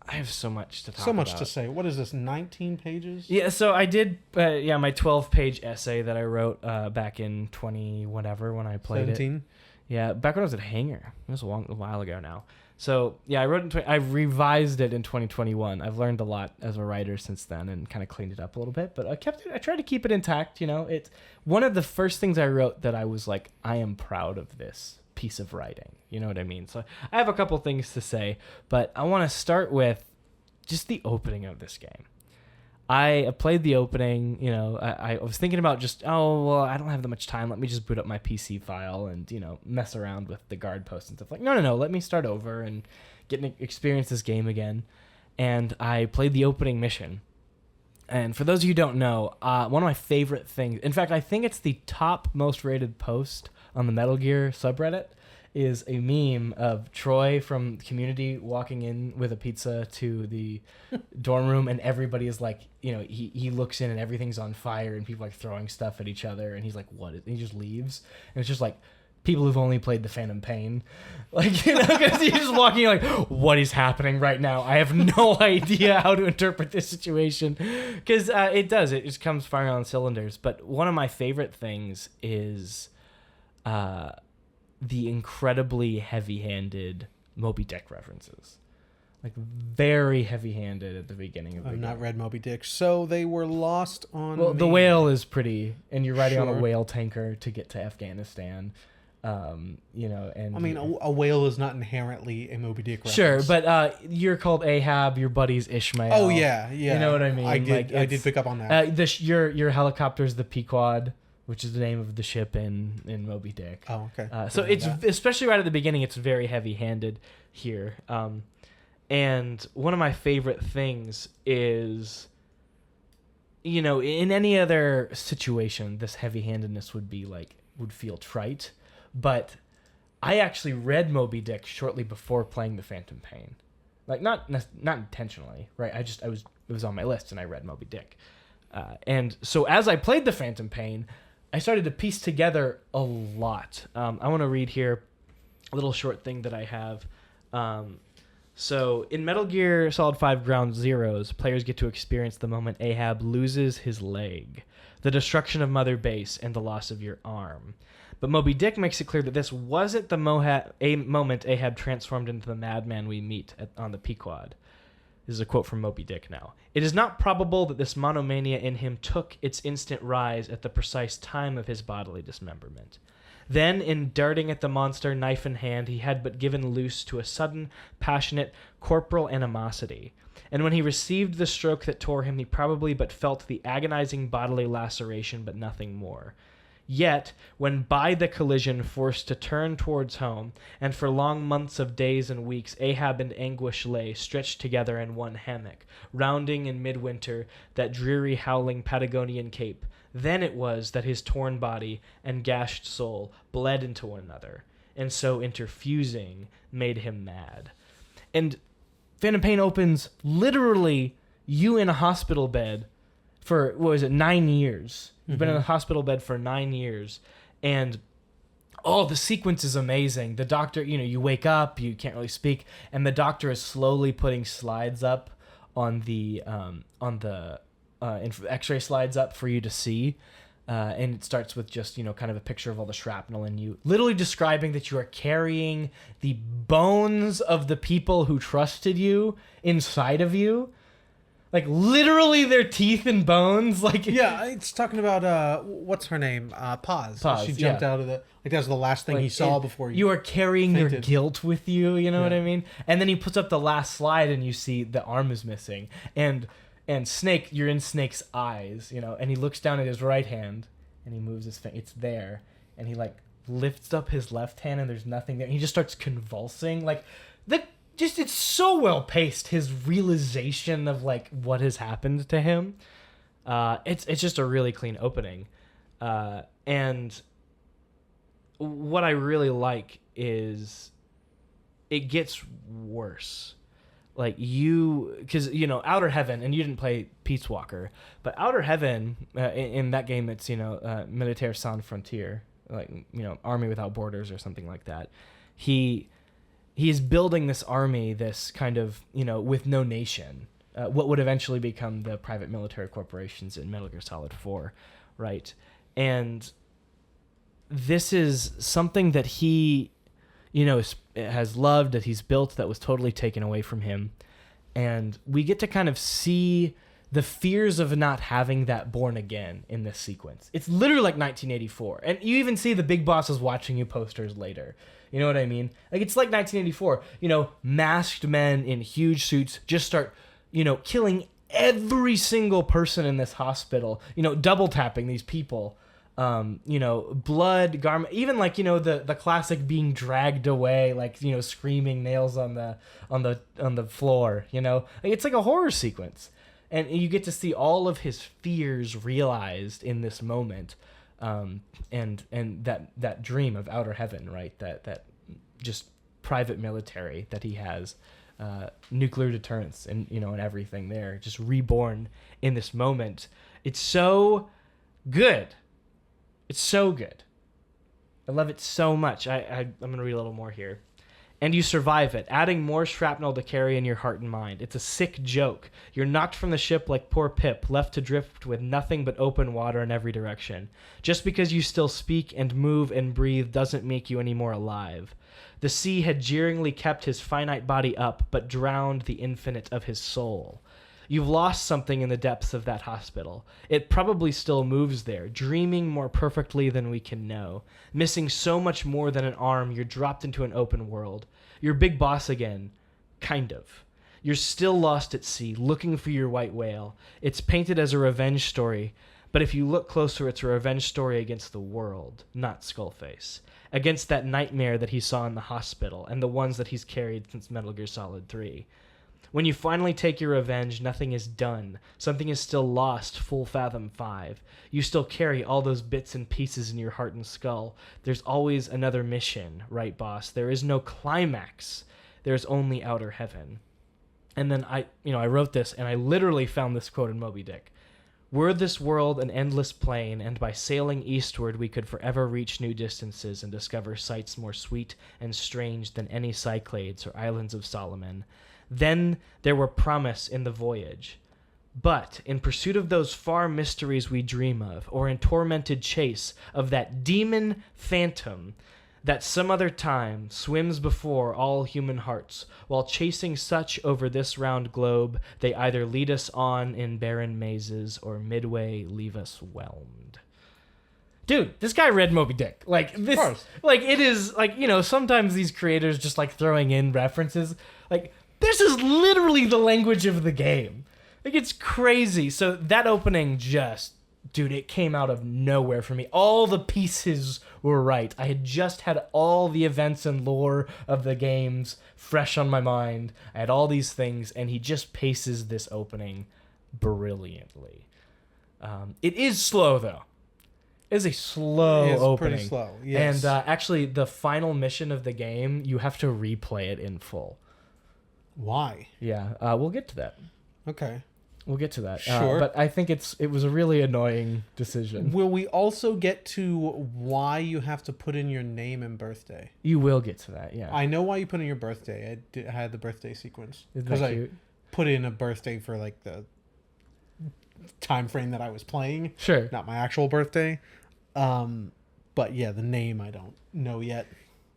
have so much to talk about. So much to say. What is this, 19 pages? Yeah, so I did my 12-page essay that I wrote back in 20 whatever when I played 17? it. Yeah, back when I was at Hangar. It was a while ago now. So, yeah, I revised it in 2021. I've learned a lot as a writer since then and kind of cleaned it up a little bit, but I tried to keep it intact, It's one of the first things I wrote that I was like, I am proud of this piece of writing. You know what I mean? So I have a couple things to say, but I want to start with just the opening of this game. I played the opening, I was thinking about I don't have that much time. Let me just boot up my PC file and, mess around with the guard posts and stuff. No, let me start over and experience this game again. And I played the opening mission. And for those of you who don't know, one of my favorite things, in fact, I think it's the top most rated post on the Metal Gear subreddit, is a meme of Troy from Community walking in with a pizza to the dorm room, and everybody is he looks in and everything's on fire and people throwing stuff at each other, and he's like, what? And he just leaves, and it's just people who've only played the Phantom Pain, because he's just walking what is happening right now? I have no idea how to interpret this situation, because it just comes firing on cylinders. But one of my favorite things is the incredibly heavy-handed Moby Dick references. Very heavy-handed at the beginning of the game. I've not read Moby Dick, so they were lost on me. The whale is pretty, and you're riding on a Sure. whale tanker to get to Afghanistan. And a whale is not inherently a Moby Dick reference. sure, but you're called Ahab, your buddy's Ishmael. Oh yeah. You know what I mean? I did pick up on that. Your helicopter's the Pequod, which is the name of the ship in Moby Dick. Oh, okay. So it's especially right at the beginning, it's very heavy-handed here. And one of my favorite things is, in any other situation, this heavy-handedness would feel trite, but I actually read Moby Dick shortly before playing the Phantom Pain, not intentionally, right? It was on my list and I read Moby Dick, and so as I played the Phantom Pain, I started to piece together a lot. I want to read here a little short thing that I have. So in Metal Gear Solid 5 Ground Zeroes, players get to experience the moment Ahab loses his leg, the destruction of Mother Base, and the loss of your arm. But Moby Dick makes it clear that this wasn't the moment Ahab transformed into the madman we meet on the Pequod. This is a quote from Moby Dick now. It is not probable that this monomania in him took its instant rise at the precise time of his bodily dismemberment. Then, in darting at the monster, knife in hand, he had but given loose to a sudden, passionate, corporal animosity. And when he received the stroke that tore him, he probably but felt the agonizing bodily laceration, but nothing more. Yet, when by the collision forced to turn towards home, and for long months of days and weeks Ahab and Anguish lay, stretched together in one hammock, rounding in midwinter that dreary howling Patagonian cape, then it was that his torn body and gashed soul bled into one another, and so interfusing made him mad. And Phantom Pain opens literally you in a hospital bed for, what was it, 9 years. You've been in a hospital bed for 9 years, and the sequence is amazing. The doctor, you wake up, you can't really speak, and the doctor is slowly putting slides up on the X-ray slides up for you to see, and it starts with just kind of a picture of all the shrapnel, and you literally describing that you are carrying the bones of the people who trusted you inside of you. Like, literally their teeth and bones. Like, yeah, it's talking about, what's her name? Paz. She jumped out of the... Like, that was the last thing he saw before you are carrying your fainted. guilt with you, you know what I mean? And then he puts up the last slide, and you see the arm is missing. And Snake, you're in Snake's eyes, and he looks down at his right hand, and he moves his finger. It's there. And he, lifts up his left hand, and there's nothing there. And he just starts convulsing. It's so well paced, his realization of what has happened to him. It's just a really clean opening. And what I really like is it gets worse. Because Outer Heaven, and you didn't play Peace Walker, but Outer Heaven, in that game, it's Militaire Sans Frontières, Army Without Borders or something like that. He is building this army, this kind of, with no nation, what would eventually become the private military corporations in Metal Gear Solid 4, right? And this is something that he, has loved, that he's built, that was totally taken away from him. And we get to kind of see the fears of not having that born again in this sequence. It's literally like 1984. And you even see the big bosses watching you posters later. You know what I mean? It's like 1984. Masked men in huge suits just start, killing every single person in this hospital, double tapping these people. Blood, garment, even the classic being dragged away, screaming, nails on the floor, it's like a horror sequence. And you get to see all of his fears realized in this moment. And that dream of Outer Heaven, right? That just private military that he has, nuclear deterrence, and and everything there, just reborn in this moment. It's so good. It's so good. I love it so much. I'm gonna read a little more here. And you survive it, adding more shrapnel to carry in your heart and mind. It's a sick joke. You're knocked from the ship like poor Pip, left to drift with nothing but open water in every direction. Just because you still speak and move and breathe doesn't make you any more alive. The sea had jeeringly kept his finite body up, but drowned the infinite of his soul. You've lost something in the depths of that hospital. It probably still moves there, dreaming more perfectly than we can know. Missing so much more than an arm, you're dropped into an open world. You're Big Boss again. Kind of. You're still lost at sea, looking for your white whale. It's painted as a revenge story, but if you look closer, it's a revenge story against the world, not Skullface. Against that nightmare that he saw in the hospital, and the ones that he's carried since Metal Gear Solid 3. When you finally take your revenge, nothing is done. Something is still lost, full Fathom 5. You still carry all those bits and pieces in your heart and skull. There's always another mission, right, boss? There is no climax. There's only Outer Heaven. And then I wrote this, and I literally found this quote in Moby Dick. Were this world an endless plain, and by sailing eastward we could forever reach new distances and discover sights more sweet and strange than any Cyclades or Islands of Solomon, then there were promise in the voyage. But in pursuit of those far mysteries we dream of, or in tormented chase of that demon phantom, that some other time swims before all human hearts, while chasing such over this round globe, they either lead us on in barren mazes or midway leave us whelmed. Dude, this guy read Moby Dick. Like this, Of course. like it is like, you know, sometimes these creators just like throwing in references. Like this is literally the language of the game. Like it's crazy. So that opening just, dude, it came out of nowhere for me. All the pieces were right. I had just had all the events and lore of the games fresh on my mind. I had all these things, and he just paces this opening brilliantly. It is slow, though. It is a slow opening. Pretty slow, yes. And actually, the final mission of the game, you have to replay it in full. Why? Yeah, we'll get to that. Okay. We'll get to that. Sure. But I think it was a really annoying decision. Will we also get to why you have to put in your name and birthday? You will get to that, yeah. I know why you put in your birthday. I had the birthday sequence. Isn't Because that I cute? put in a birthday for like the time frame that I was playing. Sure. Not my actual birthday. But yeah, the name I don't know yet.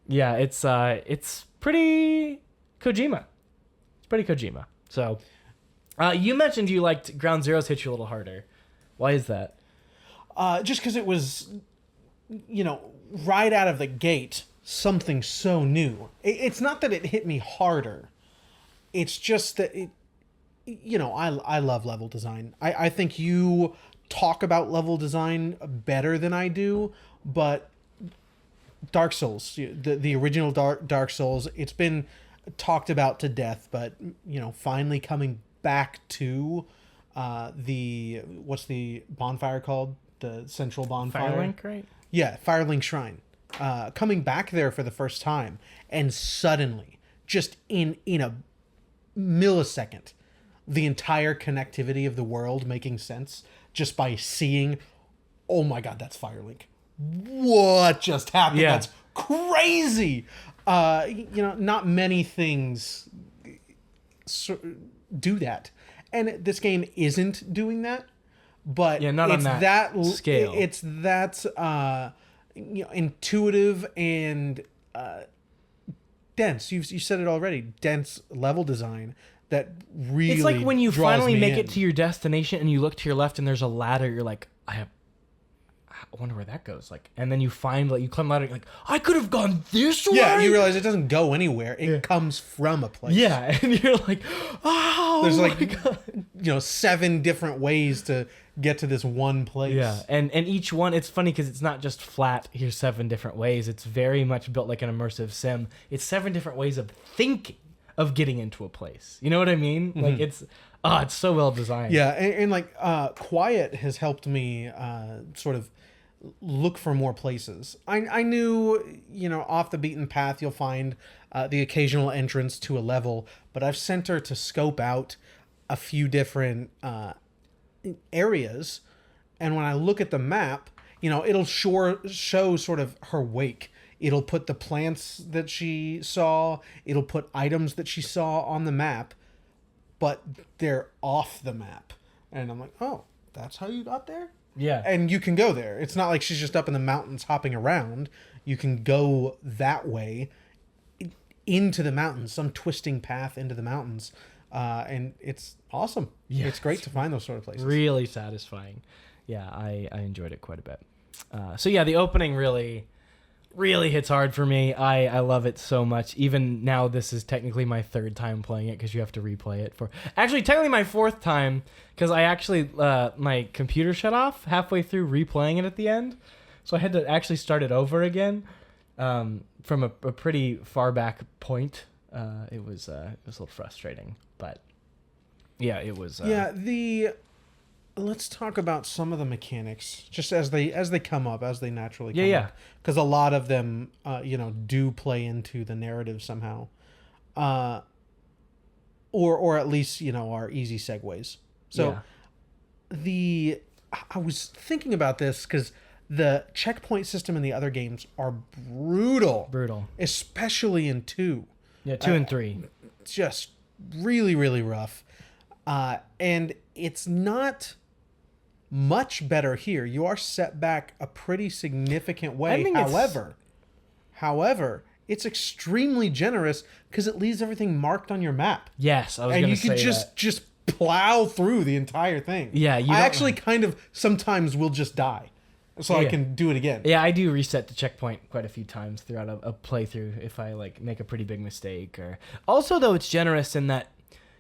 Yeah, it's pretty Kojima. It's pretty Kojima. So, you mentioned you liked Ground Zeroes hit you a little harder. Why is that? Just because it was, right out of the gate, something so new. It's not that it hit me harder. It's just that I love level design. I think you talk about level design better than I do, but Dark Souls, the original Dark Souls, it's been talked about to death, but finally coming back to what's the bonfire called? The central bonfire. Firelink, right? Yeah, Firelink Shrine. Coming back there for the first time, and suddenly, just in a millisecond, the entire connectivity of the world making sense just by seeing, oh my god, that's Firelink. What just happened? Yeah. That's crazy. Not many things do that, and this game isn't doing that. But Yeah, not on that scale. It's that intuitive and dense. You said it already. Dense level design that really. It's like when you draws finally me make in. it to your destination and you look to your left and there's a ladder. You're like, I wonder where that goes. Like, and then you find you climb the ladder. You're like, I could have gone this way. Yeah, you realize it doesn't go anywhere. It comes from a place. Yeah, and you're like, oh, There's my God. 7 different ways to get to this one place. Yeah, and each one, it's funny because it's not just flat, here's 7 different ways. It's very much built like an immersive sim. It's 7 different ways of thinking of getting into a place. You know what I mean? Mm-hmm. Like, it's so well designed. Yeah, and Quiet has helped me sort of look for more places. I knew, off the beaten path you'll find the occasional entrance to a level, but I've sent her to scope out a few different areas, and when I look at the map, it'll show sort of her wake. It'll put the plants that she saw, it'll put items that she saw on the map, but they're off the map. And I'm like, oh, that's how you got there? Yeah. And you can go there. It's not like she's just up in the mountains hopping around. You can go that way into the mountains, some twisting path into the mountains. And it's awesome. Yeah, it's great to find those sort of places. Really satisfying. Yeah, I enjoyed it quite a bit. So yeah, the opening really hits hard for me. I love it so much. Even now, this is technically my 3rd time playing it because you have to replay it actually technically my 4th time because I actually my computer shut off halfway through replaying it at the end, so I had to actually start it over again from a pretty far back point. It was a little frustrating, but yeah, it was. Let's talk about some of the mechanics just as they come up, as they naturally come Yeah. up. Because a lot of them, do play into the narrative somehow, or at least are easy segues. So, I was thinking about this because the checkpoint system in the other games are brutal, especially in 2. Yeah, 2 and 3. Just really, really rough. And it's not much better here. You are set back a pretty significant way. However, it's extremely generous because it leaves everything marked on your map. Yes, I was going to say And you can just plow through the entire thing. Yeah, I actually kind of sometimes will just die. So I can do it again. Yeah, I do reset the checkpoint quite a few times throughout a playthrough if I like make a pretty big mistake. Or also, though, it's generous in that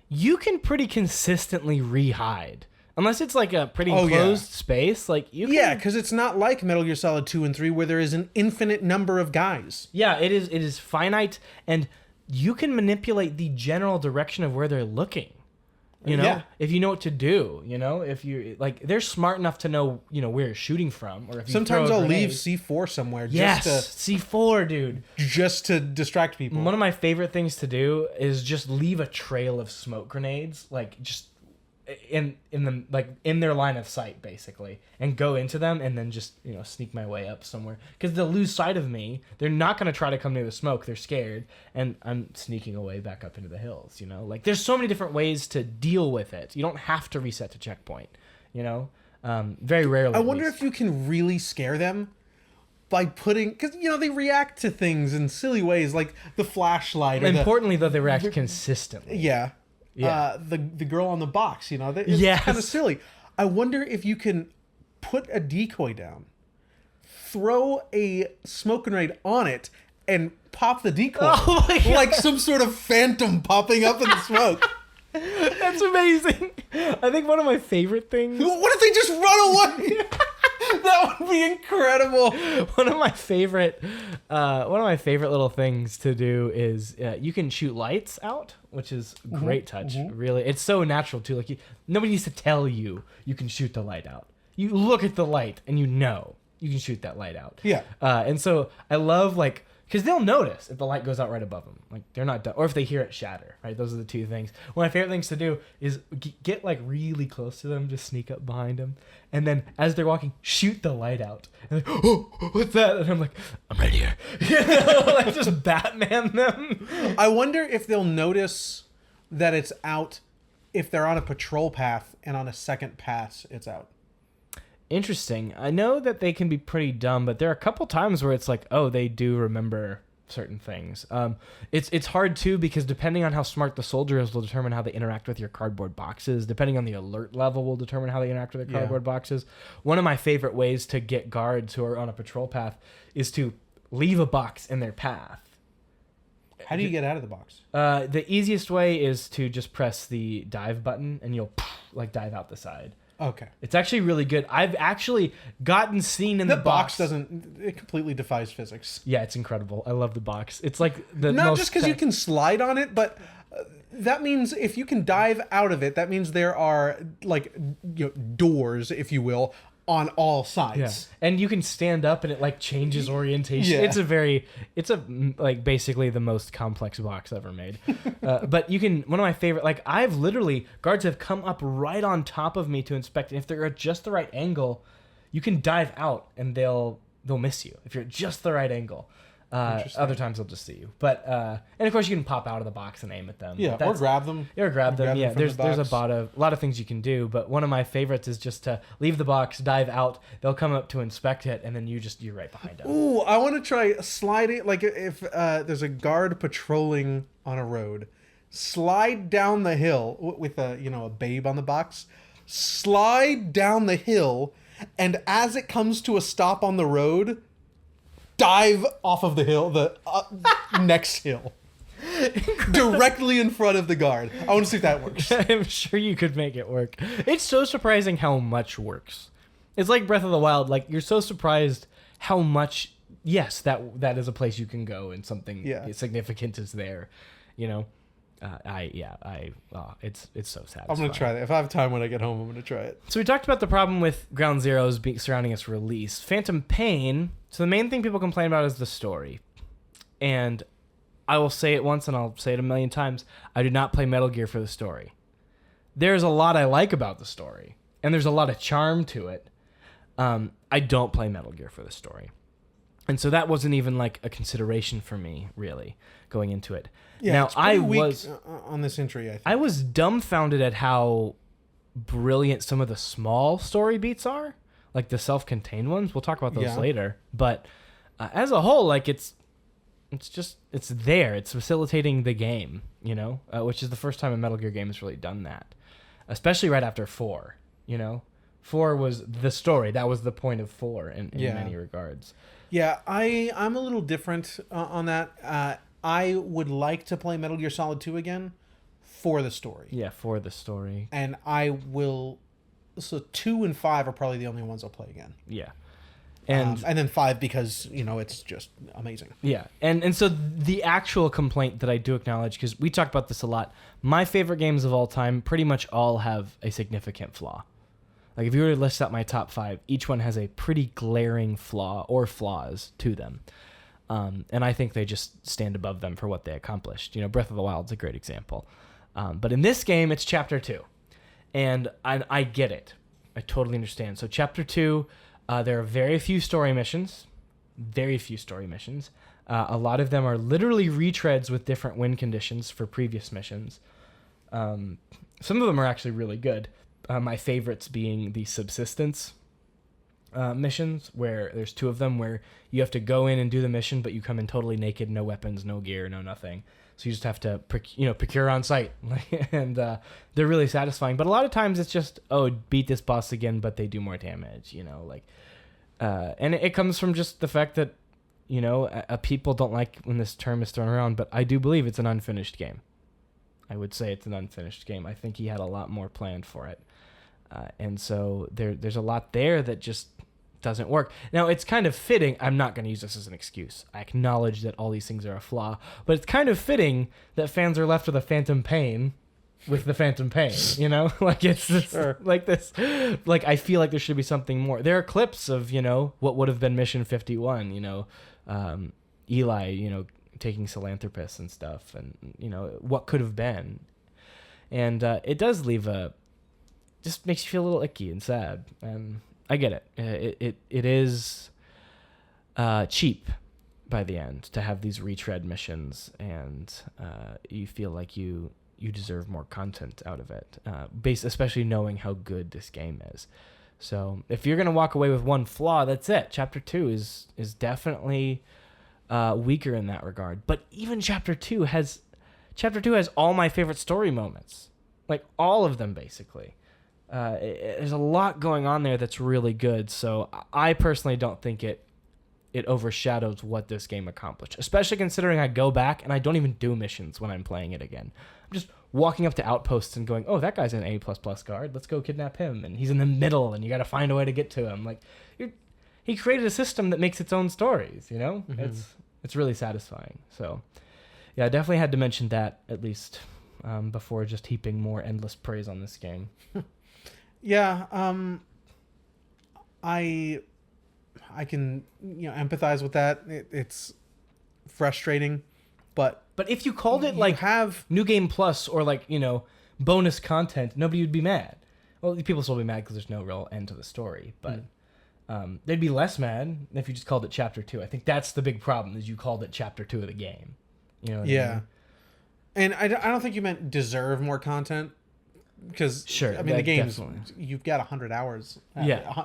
you can pretty consistently re-hide. Unless it's like a pretty enclosed space, like you can... Yeah, because it's not like Metal Gear Solid 2 and 3 where there is an infinite number of guys. Yeah, it is finite, and you can manipulate the general direction of where they're looking. You know, if you know what to do, you know, if you like, they're smart enough to know, you know, where you're shooting from. Or if you sometimes I'll leave C4 somewhere. Yes, C4, dude. Just to distract people. One of my favorite things to do is just leave a trail of smoke grenades, like just in their line of sight, basically, and go into them, and then just, you know, sneak my way up somewhere, because they'll lose sight of me. They're not going to try to come near the smoke. They're scared, and I'm sneaking away back up into the hills. You know, like there's so many different ways to deal with it. You don't have to reset to checkpoint. You know, very rarely. I wonder if you can really scare them by putting, because, you know, they react to things in silly ways, like the flashlight. Or importantly, though, they react consistently. Yeah. Yeah. The girl on the box, you know, it's kind of silly. I wonder if you can put a decoy down, throw a smoke grenade on it, and pop the decoy. Oh my God. Like some sort of phantom popping up in the smoke. That's amazing. I think one of my favorite things... What if they just run away? That would be incredible. One of my favorite little things to do is you can shoot lights out, which is a great touch. Really, it's so natural too. Like nobody needs to tell you can shoot the light out. You look at the light and you know you can shoot that light out. Yeah. And so I love because they'll notice if the light goes out right above them. Like they're not done, or if they hear it shatter. Right, those are the two things. One of my favorite things to do is get like really close to them, just sneak up behind them, and then as they're walking, shoot the light out. And like, oh, what's that? And I'm like, I'm right here. You know, like just Batman them. I wonder if they'll notice that it's out if they're on a patrol path and on a second pass it's out. Interesting. I know that they can be pretty dumb, but there are a couple times where it's like, oh, they do remember certain things. It's hard too, because depending on how smart the soldier is will determine how they interact with your cardboard boxes. Depending on the alert level will determine how they interact with their cardboard boxes. One of my favorite ways to get guards who are on a patrol path is to leave a box in their path. How do you get out of the box? The easiest way is to just press the dive button and you'll like dive out the side. Okay. It's actually really good. I've actually gotten seen in the box. It completely defies physics. Yeah, it's incredible. I love the box. It's like the Not just because you can slide on it, but that means if you can dive out of it, that means there are like, you know, doors, if you will, on all sides. Yeah. And you can stand up and it like changes orientation. Yeah. It's like basically the most complex box ever made. But you can, one of my favorite, like I've literally, guards have come up right on top of me to inspect. And if they're at just the right angle, you can dive out and they'll miss you if you're at just the right angle. Other times they'll just see you. But and of course you can pop out of the box and aim at them. Yeah, or grab them. Yeah, there's a lot of things you can do, but one of my favorites is just to leave the box, dive out. They'll come up to inspect it, and then you're right behind them. Ooh, I want to try sliding. Like if there's a guard patrolling on a road, slide down the hill with a babe on the box. Slide down the hill, and as it comes to a stop on the road, dive off of the hill, the next hill, directly in front of the guard. I want to see if that works. I'm sure you could make it work. It's so surprising how much works. It's like Breath of the Wild. Like you're so surprised how much. Yes, that is a place you can go and something significant is there. You know, it's so satisfying. I'm gonna try that if I have time when I get home. I'm gonna try it. So we talked about the problem with Ground Zeroes surrounding its release. Phantom Pain. So the main thing people complain about is the story, and I will say it once and I'll say it a million times. I do not play Metal Gear for the story. There's a lot I like about the story, and there's a lot of charm to it. I don't play Metal Gear for the story. And so that wasn't even like a consideration for me, really, going into it. Yeah, now, it's pretty weak on this entry, I think. I was dumbfounded at how brilliant some of the small story beats are, like the self-contained ones. We'll talk about those later. But as a whole, like it's it's there. It's facilitating the game, which is the first time a Metal Gear game has really done that, especially right after 4. 4 was the story. That was the point of 4 in many regards. Yeah, I'm a little different on that. I would like to play Metal Gear Solid 2 again for the story. Yeah, for the story. And I will. So 2 and 5 are probably the only ones I'll play again. Yeah. And then 5 because, it's just amazing. Yeah. And so the actual complaint that I do acknowledge, because we talk about this a lot, my favorite games of all time pretty much all have a significant flaw. Like if you were to list out my top 5, each one has a pretty glaring flaw or flaws to them. And I think they just stand above them for what they accomplished. Breath of the Wild is a great example. But in this game, it's Chapter 2. And I get it. I totally understand. So Chapter 2, there are very few story missions. Very few story missions. A lot of them are literally retreads with different win conditions for previous missions. Some of them are actually really good. My favorites being the subsistence missions, where there's 2 of them where you have to go in and do the mission, but you come in totally naked, no weapons, no gear, no nothing. So you just have to, procure on site, and they're really satisfying. But a lot of times it's just, beat this boss again, but they do more damage, and it comes from just the fact that, people don't like when this term is thrown around, but I do believe it's an unfinished game. I would say it's an unfinished game. I think he had a lot more planned for it. And so there's a lot there that just doesn't work. Now, it's kind of fitting. I'm not going to use this as an excuse. I acknowledge that all these things are a flaw, but it's kind of fitting that fans are left with a phantom pain with the phantom pain, Like it's Sure. like this. Like I feel like there should be something more. There are clips of, what would have been Mission 51, Eli, taking Philanthropist and stuff, and, what could have been. And it does leave just makes you feel a little icky and sad. And I get it. It is cheap by the end to have these retread missions, and you feel like you deserve more content out of it, especially knowing how good this game is. So if you're going to walk away with one flaw, that's it. Chapter 2 is definitely weaker in that regard. But even Chapter 2 has all my favorite story moments. Like all of them, basically. There's a lot going on there that's really good. So I personally don't think it overshadows what this game accomplished, especially considering I go back and I don't even do missions when I'm playing it again. I'm just walking up to outposts and going, oh, that guy's an A++ guard. Let's go kidnap him. And he's in the middle and you got to find a way to get to him. Like he created a system that makes its own stories, Mm-hmm. It's really satisfying. So yeah, I definitely had to mention that at least before just heaping more endless praise on this game. Yeah, I can empathize with that. It's frustrating, but if you called it New Game Plus or bonus content, nobody would be mad. Well, people still be mad because there's no real end to the story, but they'd be less mad if you just called it Chapter 2. I think that's the big problem, is you called it Chapter 2 of the game. You know what I mean? And I don't think you meant deserve more content. Because sure, I mean the game's definitely. You've got 100 hours,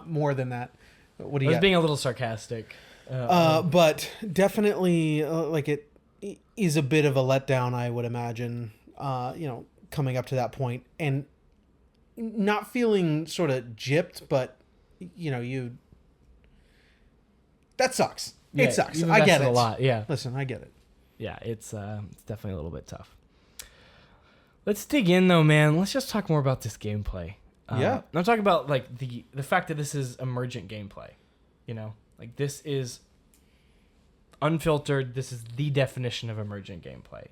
more than that. What do you? I was being a little sarcastic, but definitely it is a bit of a letdown, I would imagine. Coming up to that point and not feeling sort of gypped, but that sucks. Yeah, it sucks. You I get it a lot. Yeah, listen, I get it. Yeah, it's definitely a little bit tough. Let's dig in though, man. Let's just talk more about this gameplay. I'm talking about the fact that this is emergent gameplay. This is unfiltered. This is the definition of emergent gameplay.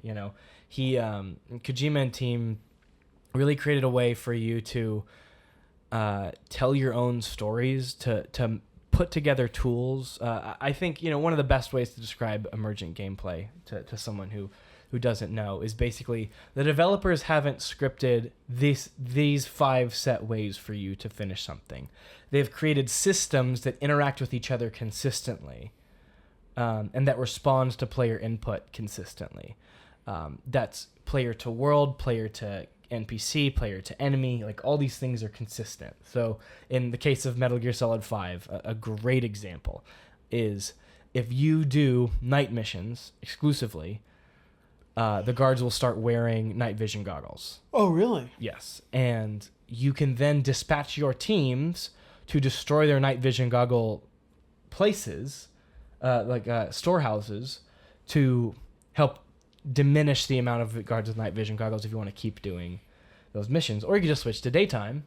Kojima and team really created a way for you to tell your own stories, to put together tools. I think one of the best ways to describe emergent gameplay to someone who doesn't know is basically the developers haven't scripted these 5 set ways for you to finish something. They've created systems that interact with each other consistently, and that responds to player input consistently. That's player to world, player to NPC, player to enemy, all these things are consistent. So in the case of Metal Gear Solid 5, a great example is if you do night missions exclusively, the guards will start wearing night vision goggles. Oh, really? Yes. And you can then dispatch your teams to destroy their night vision goggle places, storehouses, to help diminish the amount of guards with night vision goggles if you want to keep doing those missions. Or you can just switch to daytime.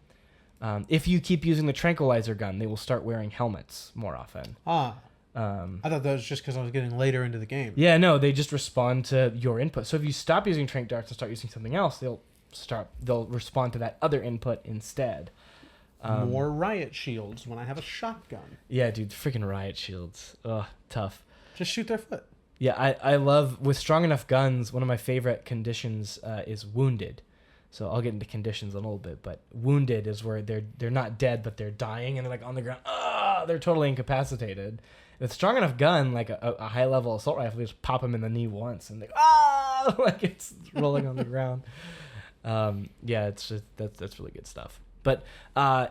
If you keep using the tranquilizer gun, they will start wearing helmets more often. I thought that was just because I was getting later into the game. Yeah, no, they just respond to your input. So if you stop using tranq darts and start using something else, they'll respond to that other input instead. More riot shields when I have a shotgun. Yeah, dude, freaking riot shields. Ugh, tough. Just shoot their foot. Yeah, I love, with strong enough guns, one of my favorite conditions is wounded. So I'll get into conditions in a little bit, but wounded is where they're not dead, but they're dying and they're like on the ground. They're totally incapacitated. With strong enough gun, like a high level assault rifle, you just pop them in the knee once and they like it's rolling on the ground. Yeah, it's just that's really good stuff. But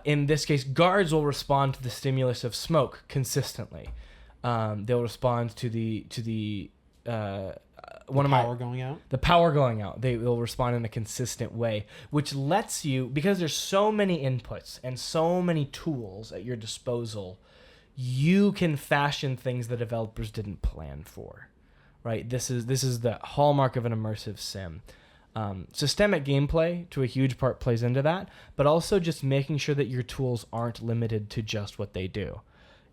in this case, guards will respond to the stimulus of smoke consistently. They'll respond to the power going out. The power going out. They will respond in a consistent way, which lets you, because there's so many inputs and so many tools at your disposal, you can fashion things the developers didn't plan for. Right? This is the hallmark of an immersive sim. Systemic gameplay, to a huge part, plays into that, but also just making sure that your tools aren't limited to just what they do.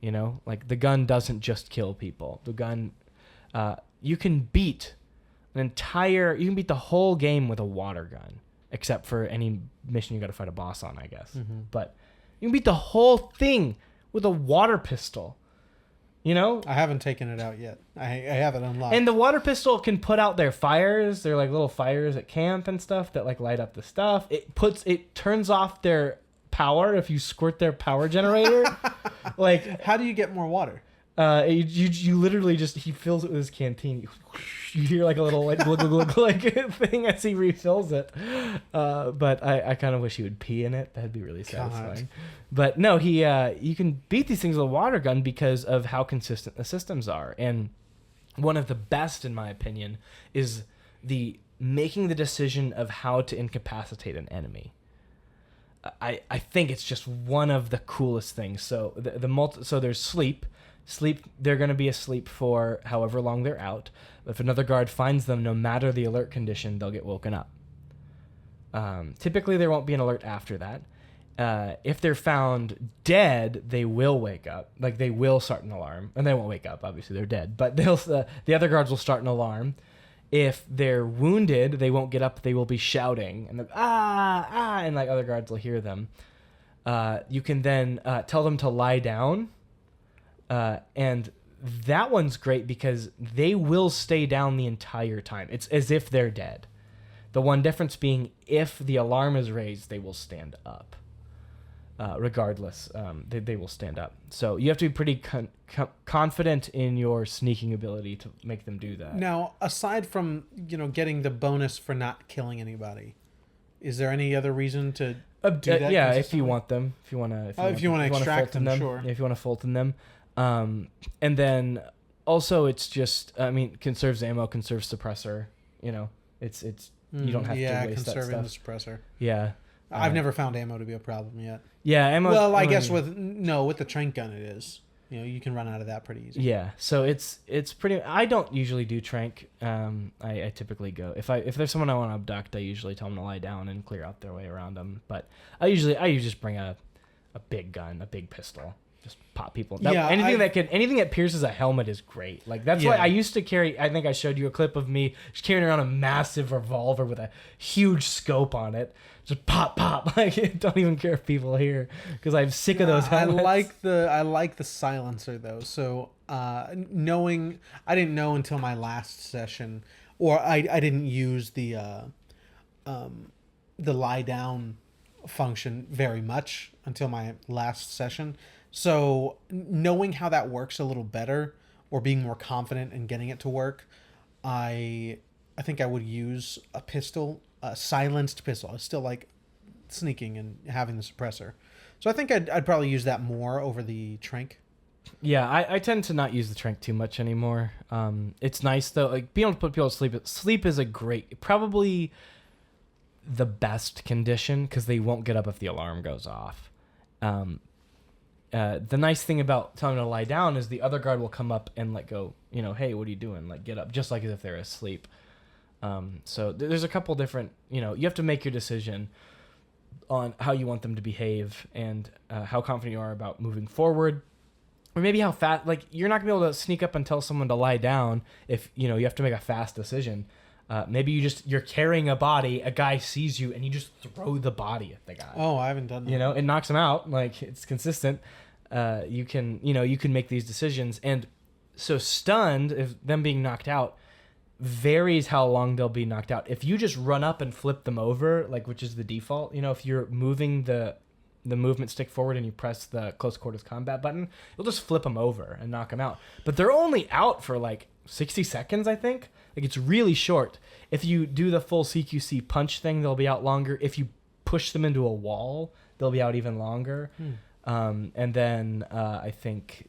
You know, like the gun doesn't just kill people. The gun, you can beat the whole game with a water gun, except for any mission you got to fight a boss on, I guess. Mm-hmm. But you can beat the whole thing with a water pistol. You know? I haven't taken it out yet. I have it unlocked. And the water pistol can put out their fires. They're like little fires at camp and stuff that like light up the stuff. It turns off their power if you squirt their power generator. Like, how do you get more water? You literally just, he fills it with his canteen. You hear like a little like glug glug glug like thing as he refills it. But I kind of wish he would pee in it. That'd be really satisfying. God. But no, you can beat these things with a water gun because of how consistent the systems are. And one of the best, in my opinion, is making the decision of how to incapacitate an enemy. I think it's just one of the coolest things. So so there's sleep. Sleep, they're going to be asleep for however long they're out. If another guard finds them, no matter the alert condition, they'll get woken up. Typically, there won't be an alert after that. If they're found dead, they will wake up. Like, they will start an alarm. And they won't wake up, obviously, they're dead. But the other guards will start an alarm. If they're wounded, they won't get up. They will be shouting. And and like other guards will hear them. You can then tell them to lie down. And that one's great because they will stay down the entire time. It's as if they're dead. The one difference being, if the alarm is raised, they will stand up. Regardless, they will stand up. So you have to be pretty confident in your sneaking ability to make them do that. Now, aside from getting the bonus for not killing anybody, is there any other reason to do that? Yeah, if you want them, if you want to extract them, sure. If you want to Fulton them. And then also it's just, conserves ammo, conserves suppressor, it's you don't have to waste that stuff. Conserving the suppressor. Yeah. I've never found ammo to be a problem yet. Yeah. Ammo. Well, I guess with the tranq gun it is, you can run out of that pretty easy. Yeah. So it's pretty, I don't usually do tranq. I typically go, if there's someone I want to abduct, I usually tell them to lie down and clear out their way around them. But I usually just bring a big gun, a big pistol. Just pop people. Anything that pierces a helmet is great. Like that's why I used to carry. I think I showed you a clip of me just carrying around a massive revolver with a huge scope on it. Just pop. Like I don't even care if people hear because I'm sick of those helmets. I like the silencer though. So I didn't know until my last session, or I didn't use the lie down function very much until my last session. So knowing how that works a little better, or being more confident in getting it to work, I think I would use a pistol, a silenced pistol. I still like sneaking and having the suppressor. So I think I'd probably use that more over the tranq. Yeah, I tend to not use the trank too much anymore. It's nice though, like being able to put people to sleep. Sleep is a great, probably the best condition because they won't get up if the alarm goes off. The nice thing about telling them to lie down is the other guard will come up and like go, hey, what are you doing? Like get up, just like as if they're asleep. So there's a couple different, you have to make your decision on how you want them to behave and how confident you are about moving forward. Or maybe how fast, like you're not gonna be able to sneak up and tell someone to lie down if, you have to make a fast decision. Maybe you're carrying a body, a guy sees you and you just throw the body at the guy. Oh, I haven't done that. It knocks him out. Like it's consistent. You can make these decisions. And so stunned, if them being knocked out, varies how long they'll be knocked out. If you just run up and flip them over, like which is the default, if you're moving the movement stick forward and you press the close quarters combat button, you'll just flip them over and knock them out. But they're only out for like 60 seconds, I think. Like it's really short. If you do the full CQC punch thing, they'll be out longer. If you push them into a wall, they'll be out even longer. And then I think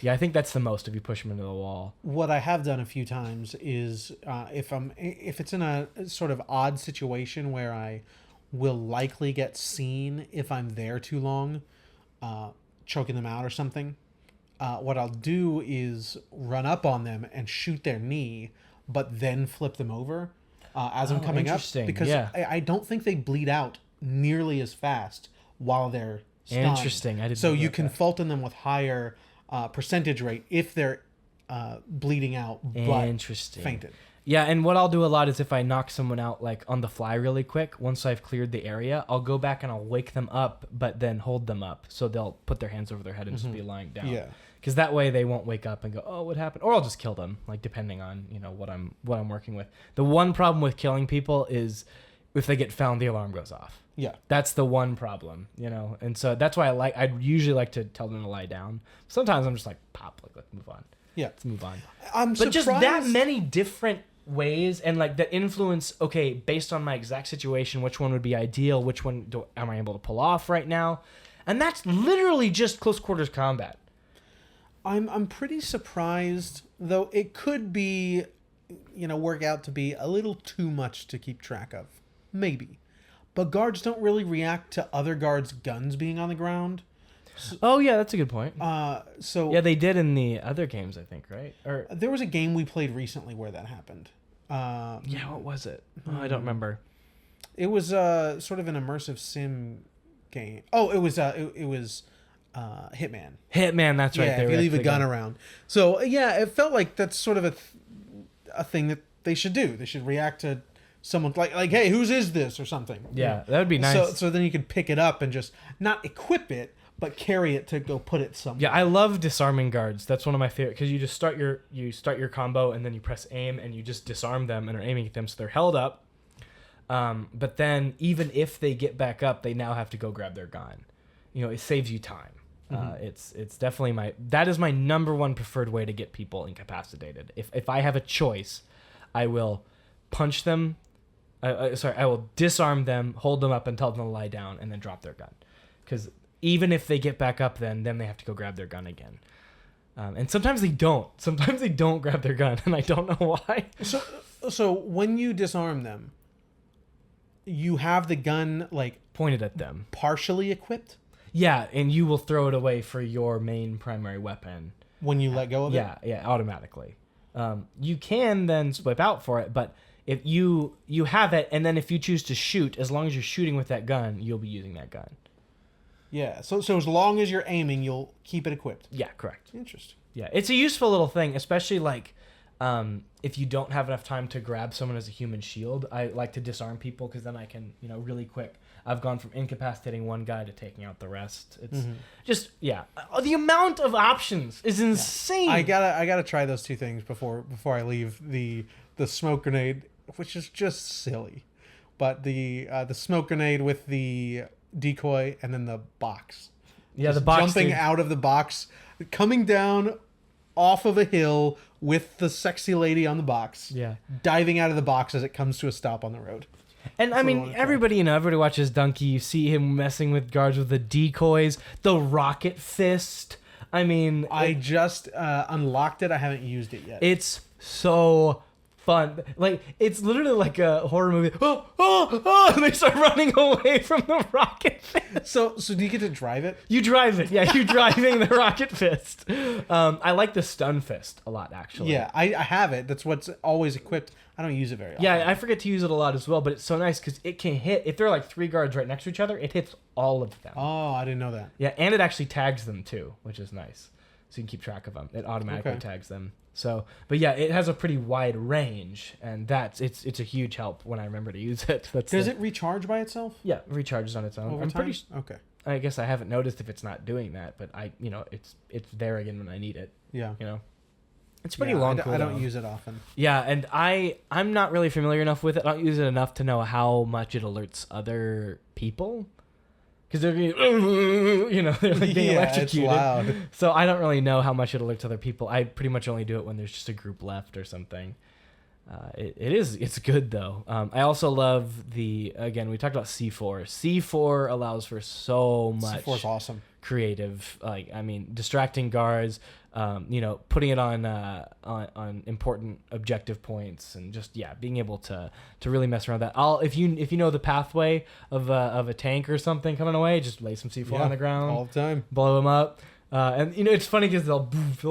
I think that's the most if you push them into the wall. What I have done a few times is if it's in a sort of odd situation where I will likely get seen if I'm there too long, choking them out or something. What I'll do is run up on them and shoot their knee, but then flip them over as I'm coming up. Because I don't think they bleed out nearly as fast while they're stunned. Interesting. I didn't so know you about can that. fault in them with higher percentage rate if they're bleeding out but Interesting. fainted. Yeah, and what I'll do a lot is if I knock someone out like on the fly really quick, once I've cleared the area, I'll go back and I'll wake them up, but then hold them up. So they'll put their hands over their head and just be lying down. Yeah. Because that way they won't wake up and go, oh, what happened? Or I'll just kill them, like depending on, what I'm working with. The one problem with killing people is if they get found, the alarm goes off. Yeah. That's the one problem, And so that's why I'd usually like to tell them to lie down. Sometimes I'm just like, pop, like, let's move on. Yeah. Let's move on. I'm But surprised. just that many different ways and like that influence, okay, based on my exact situation, which one would be ideal, which one am I able to pull off right now? And that's literally just close quarters combat. I'm pretty surprised, though it could be, work out to be a little too much to keep track of. Maybe. But guards don't really react to other guards' guns being on the ground. Oh yeah, that's a good point. So Yeah, they did in the other games, I think, right? Or there was a game we played recently where that happened. yeah, what was it? Oh, I don't remember. It was sort of an immersive sim game. Oh, it was Hitman. Hitman, that's right. Yeah, if you leave a gun around. So yeah, it felt like that's sort of a thing that they should do. They should react to someone like hey, whose is this or something. Yeah, that would be nice. So then you could pick it up and just not equip it, but carry it to go put it somewhere. Yeah, I love disarming guards. That's one of my favorite because you just start your combo and then you press aim and you just disarm them and are aiming at them so they're held up. But then even if they get back up, they now have to go grab their gun. It saves you time. It's definitely that is my number one preferred way to get people incapacitated. If I have a choice, I will punch them. I will disarm them, hold them up, and tell them to lie down, and then drop their gun. Because even if they get back up, then they have to go grab their gun again. And sometimes they don't. Sometimes they don't grab their gun, and I don't know why. So when you disarm them, you have the gun like Pointed at them. partially equipped Yeah, and you will throw it away for your main primary weapon. when you let go of it. Yeah, automatically. You can then swipe out for it, but if you have it, and then if you choose to shoot, as long as you're shooting with that gun, you'll be using that gun. Yeah. So as long as you're aiming, you'll keep it equipped. Yeah, correct. Interesting. Yeah, it's a useful little thing, especially like if you don't have enough time to grab someone as a human shield. I like to disarm people because then I can, really quick. I've gone from incapacitating one guy to taking out the rest. It's just the amount of options is insane. I gotta try those two things before I leave. The smoke grenade, which is just silly, but the smoke grenade with the decoy and then the box. Yeah, Just the box jumping dude. out of the box, coming down off of a hill with the sexy lady on the box. Yeah. Diving out of the box as it comes to a stop on the road. And I mean, everybody watches Donkey. You see him messing with guards with the decoys, the rocket fist. I mean, I just unlocked it. I haven't used it yet. it's so fun. Like, it's literally like a horror movie. Oh, and they start running away from the rocket fist. So do you get to drive it? You drive it. Yeah, you're driving the rocket fist. I like the stun fist a lot, actually. Yeah, I have it. That's what's always equipped. I don't use it very often. Yeah, I forget to use it a lot as well, but it's so nice because it can hit. If there are like 3 guards right next to each other, it hits all of them. Oh, I didn't know that. Yeah, and it actually tags them too, which is nice. So you can keep track of them. It automatically Okay. tags them. So, but yeah, it has a pretty wide range, and it's a huge help when I remember to use it. Does it recharge by itself? Yeah, recharges on its own. Over I'm time? pretty. Okay. I guess I haven't noticed if it's not doing that, but it's there again when I need it. Yeah. It's pretty Yeah, long. I don't cooldown. use it often. Yeah, and I'm not really familiar enough with it. I don't use it enough to know how much it alerts other people. Because they're being, they're like being electrocuted. It's loud. So I don't really know how much it alerts other people. I pretty much only do it when there's just a group left or something. It's good though. I also love again, we talked about C4. C4 allows for so much C4 is awesome. creative, distracting guards, putting it on important objective points, and just being able to really mess around that. If you know the pathway of a tank or something coming away, just lay some C4 on the ground all the time. blow them up. And it's funny because they'll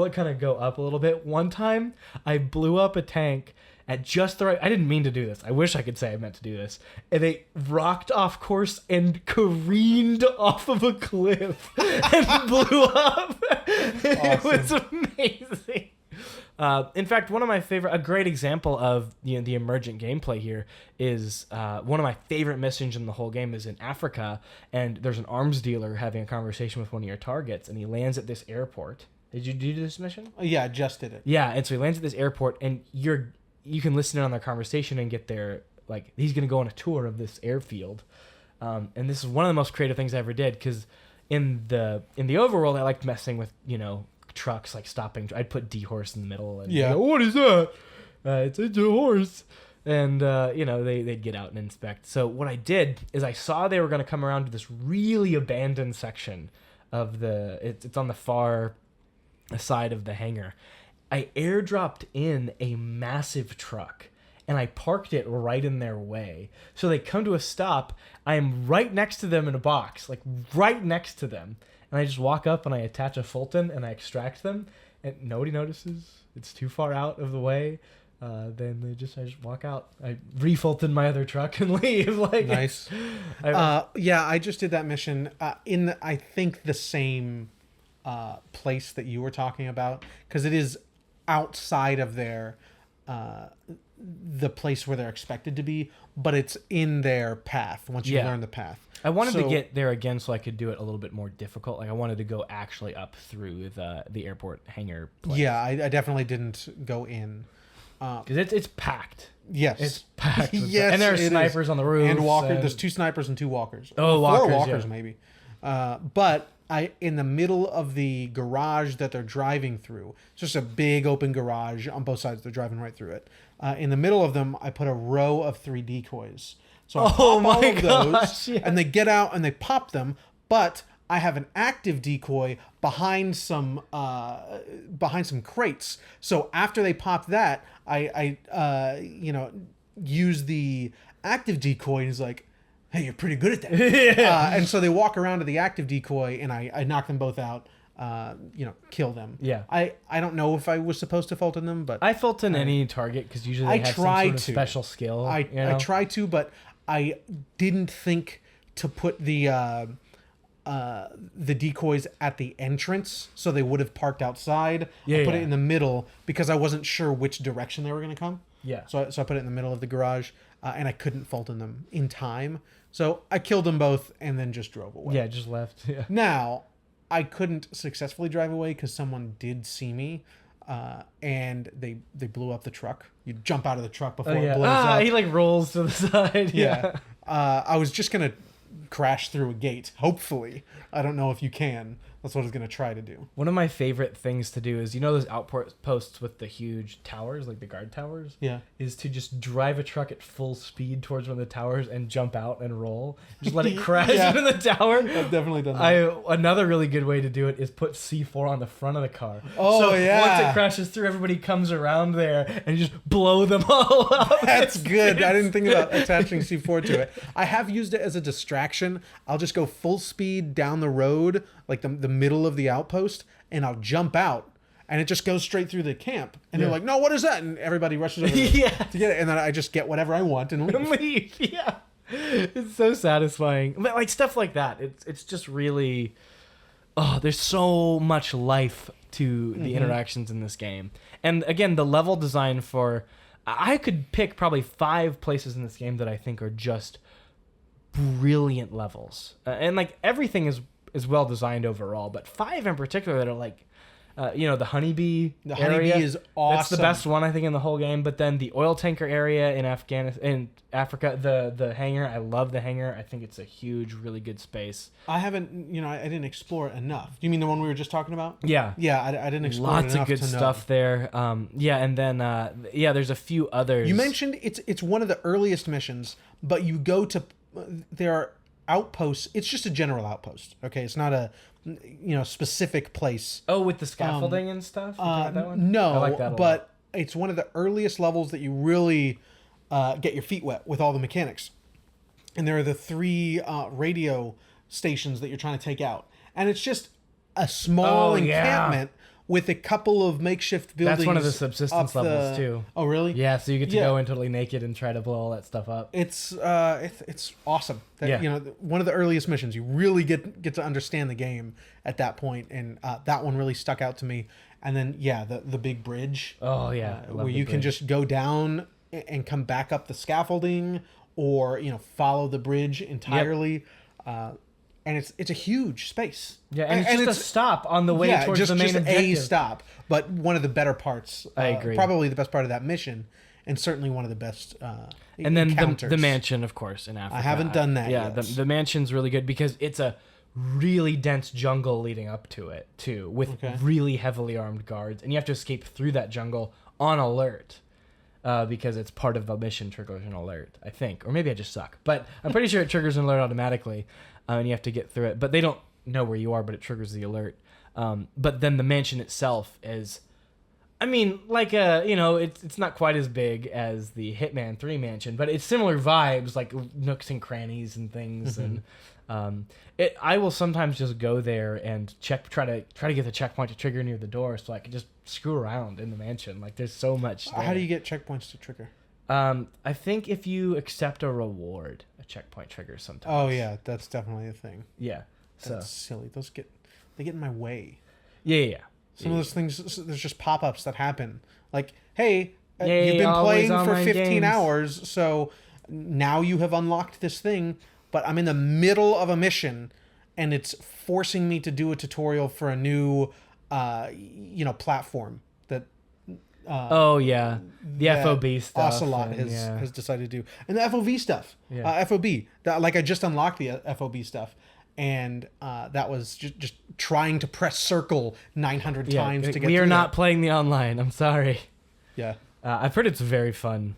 kind of go up a little bit. One time I blew up a tank at just the right. I didn't mean to do this. I wish I could say I meant to do this. And they rocked off course and careened off of a cliff and blew up. It was amazing. In fact, a great example of the emergent gameplay here is one of my favorite missions in the whole game is in Africa, and there's an arms dealer having a conversation with one of your targets, and he lands at this airport. Did you do this mission? Yeah, I just did it. Yeah, and so he lands at this airport, and you can listen in on their conversation and get their he's gonna go on a tour of this airfield, and this is one of the most creative things I ever did because in the overworld I liked messing with trucks, like stopping. I'd put D-horse in the middle and what is that? It's a horse. And they'd get out and inspect. So what I did is I saw they were going to come around to this really abandoned section of it's on the far side of the hangar. I airdropped in a massive truck and I parked it right in their way. So they come to a stop. I am right next to them in a box, like right next to them. And I just walk up and I attach a Fulton and I extract them, and nobody notices. It's too far out of the way. Then I just walk out. I re-Fulton my other truck and leave. Nice. I just did that mission in I think the same place that you were talking about, because it is outside of their the place where they're expected to be, but it's in their path once you learn the path. I wanted to get there again so I could do it a little bit more difficult. Like I wanted to go actually up through the airport hangar place. Yeah, I definitely didn't go in. Because it's packed. Yes. It's packed. Yes, and there are snipers on the roof. And walkers. There's 2 snipers and 2 walkers. Oh, 4 walkers, walkers maybe. But in the middle of the garage that they're driving through, it's just a big open garage on both sides. They're driving right through it. In the middle of them, I put a row of 3 decoys. So I pop all of those, and they get out and they pop them, but I have an active decoy behind some crates. So after they pop that, I use the active decoy, and he's like, "Hey, you're pretty good at that." And so they walk around to the active decoy, and I knock them both out. Kill them. Yeah. I don't know if I was supposed to Fulton them, but I Fulton any target because usually they have some sort of special skill. I try to, but I didn't think to put the decoys at the entrance, so they would have parked outside. I put it in the middle because I wasn't sure which direction they were going to come. Yeah. So I put it in the middle of the garage, and I couldn't Fulton them in time. So I killed them both and then just drove away. Yeah, just left. Yeah. Now, I couldn't successfully drive away because someone did see me, and they blew up the truck. You jump out of the truck before it blows up. He rolls to the side. Yeah. I was just gonna crash through a gate. Hopefully. I don't know if you can. That's what it's going to try to do. One of my favorite things to do is, those outposts with the huge towers, like the guard towers? Yeah. Is to just drive a truck at full speed towards one of the towers and jump out and roll. Just let it crash into the tower. I've definitely done that. Another really good way to do it is put C4 on the front of the car. Oh, so yeah. once it crashes through, everybody comes around there and you just blow them all up. That's good. I didn't think about attaching C4 to it. I have used it as a distraction. I'll just go full speed down the road, like the middle of the outpost, and I'll jump out, and it just goes straight through the camp. And they're like, "No, what is that?" And everybody rushes over to get it, and then I just get whatever I want and leave. Yeah, it's so satisfying. But like stuff like that, it's just really, there's so much life to the interactions in this game. And again, the level design I could pick probably 5 places in this game that I think are just brilliant levels, and like everything is well designed overall, but 5 in particular that are like, the honeybee The area. honeybee is awesome. That's the best one I think in the whole game. But then the oil tanker area in Africa, the hangar. I love the hangar. I think it's a huge, really good space. I haven't, I didn't explore it enough. You mean the one we were just talking about? Yeah. Yeah, I didn't explore it enough. Lots of good stuff there. And then there's a few others. You mentioned it's one of the earliest missions, but you go to there are outposts. It's just a general outpost. Okay, it's not a specific place. Oh, with the scaffolding and stuff. That one? No, I like that but it's one of the earliest levels that you really get your feet wet with all the mechanics. And there are the 3 radio stations that you're trying to take out, and it's just a small encampment with a couple of makeshift buildings. That's one of the subsistence levels too. Oh, really? Yeah, so you get to go in totally naked and try to blow all that stuff up. It's awesome. One of the earliest missions. You really get to understand the game at that point, and that one really stuck out to me. And then the big bridge. Oh yeah, where you can just go down and come back up the scaffolding, or follow the bridge entirely. Yep. And it's a huge space. Yeah, and it's just a stop on the way towards the main objective. A stop, but one of the better parts. I agree. Probably the best part of that mission, and certainly one of the best and then encounters. the mansion, of course, in Africa. I haven't done that yet. Yeah, the mansion's really good because it's a really dense jungle leading up to it, too, with really heavily armed guards. And you have to escape through that jungle on alert. Because it's part of the mission triggers an alert, I think. Or maybe I just suck. But I'm pretty sure it triggers an alert automatically. And you have to get through it. But they don't know where you are, but it triggers the alert. But then the mansion itself is... it's not quite as big as the Hitman 3 mansion, but it's similar vibes, like nooks and crannies and things. And I will sometimes just go there and try to get the checkpoint to trigger near the door, so I can just screw around in the mansion. Like there's so much there. How do you get checkpoints to trigger? I think if you accept a reward, a checkpoint triggers sometimes. Oh yeah, that's definitely a thing. Yeah, that's silly. They get in my way. Yeah. Some of those things, there's just pop-ups that happen. Like, hey, you've been playing for 15 hours, so now you have unlocked this thing, but I'm in the middle of a mission, and it's forcing me to do a tutorial for a new, platform that... the FOB stuff. Ocelot has decided to do. And the FOV stuff. FOB. I just unlocked the FOB stuff. And that was just trying to press circle 900 times to get. We are not playing the online. I'm sorry. Yeah, I've heard it's very fun,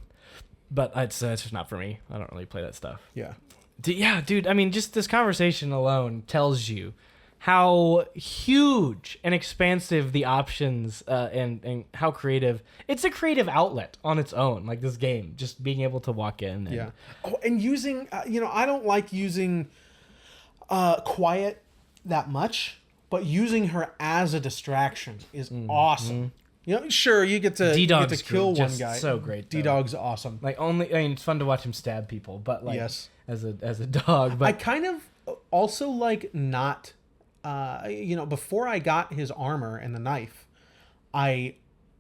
but it's just not for me. I don't really play that stuff. Yeah, dude. I mean, just this conversation alone tells you how huge and expansive the options and how creative. It's a creative outlet on its own. Like this game, just being able to walk in. And, and using. I don't like using. Quiet that much, but using her as a distraction is awesome. Sure, you get to kill one guy. So great. D-Dog's awesome. It's fun to watch him stab people, but as a dog. But I kind of also like not, before I got his armor and the knife, I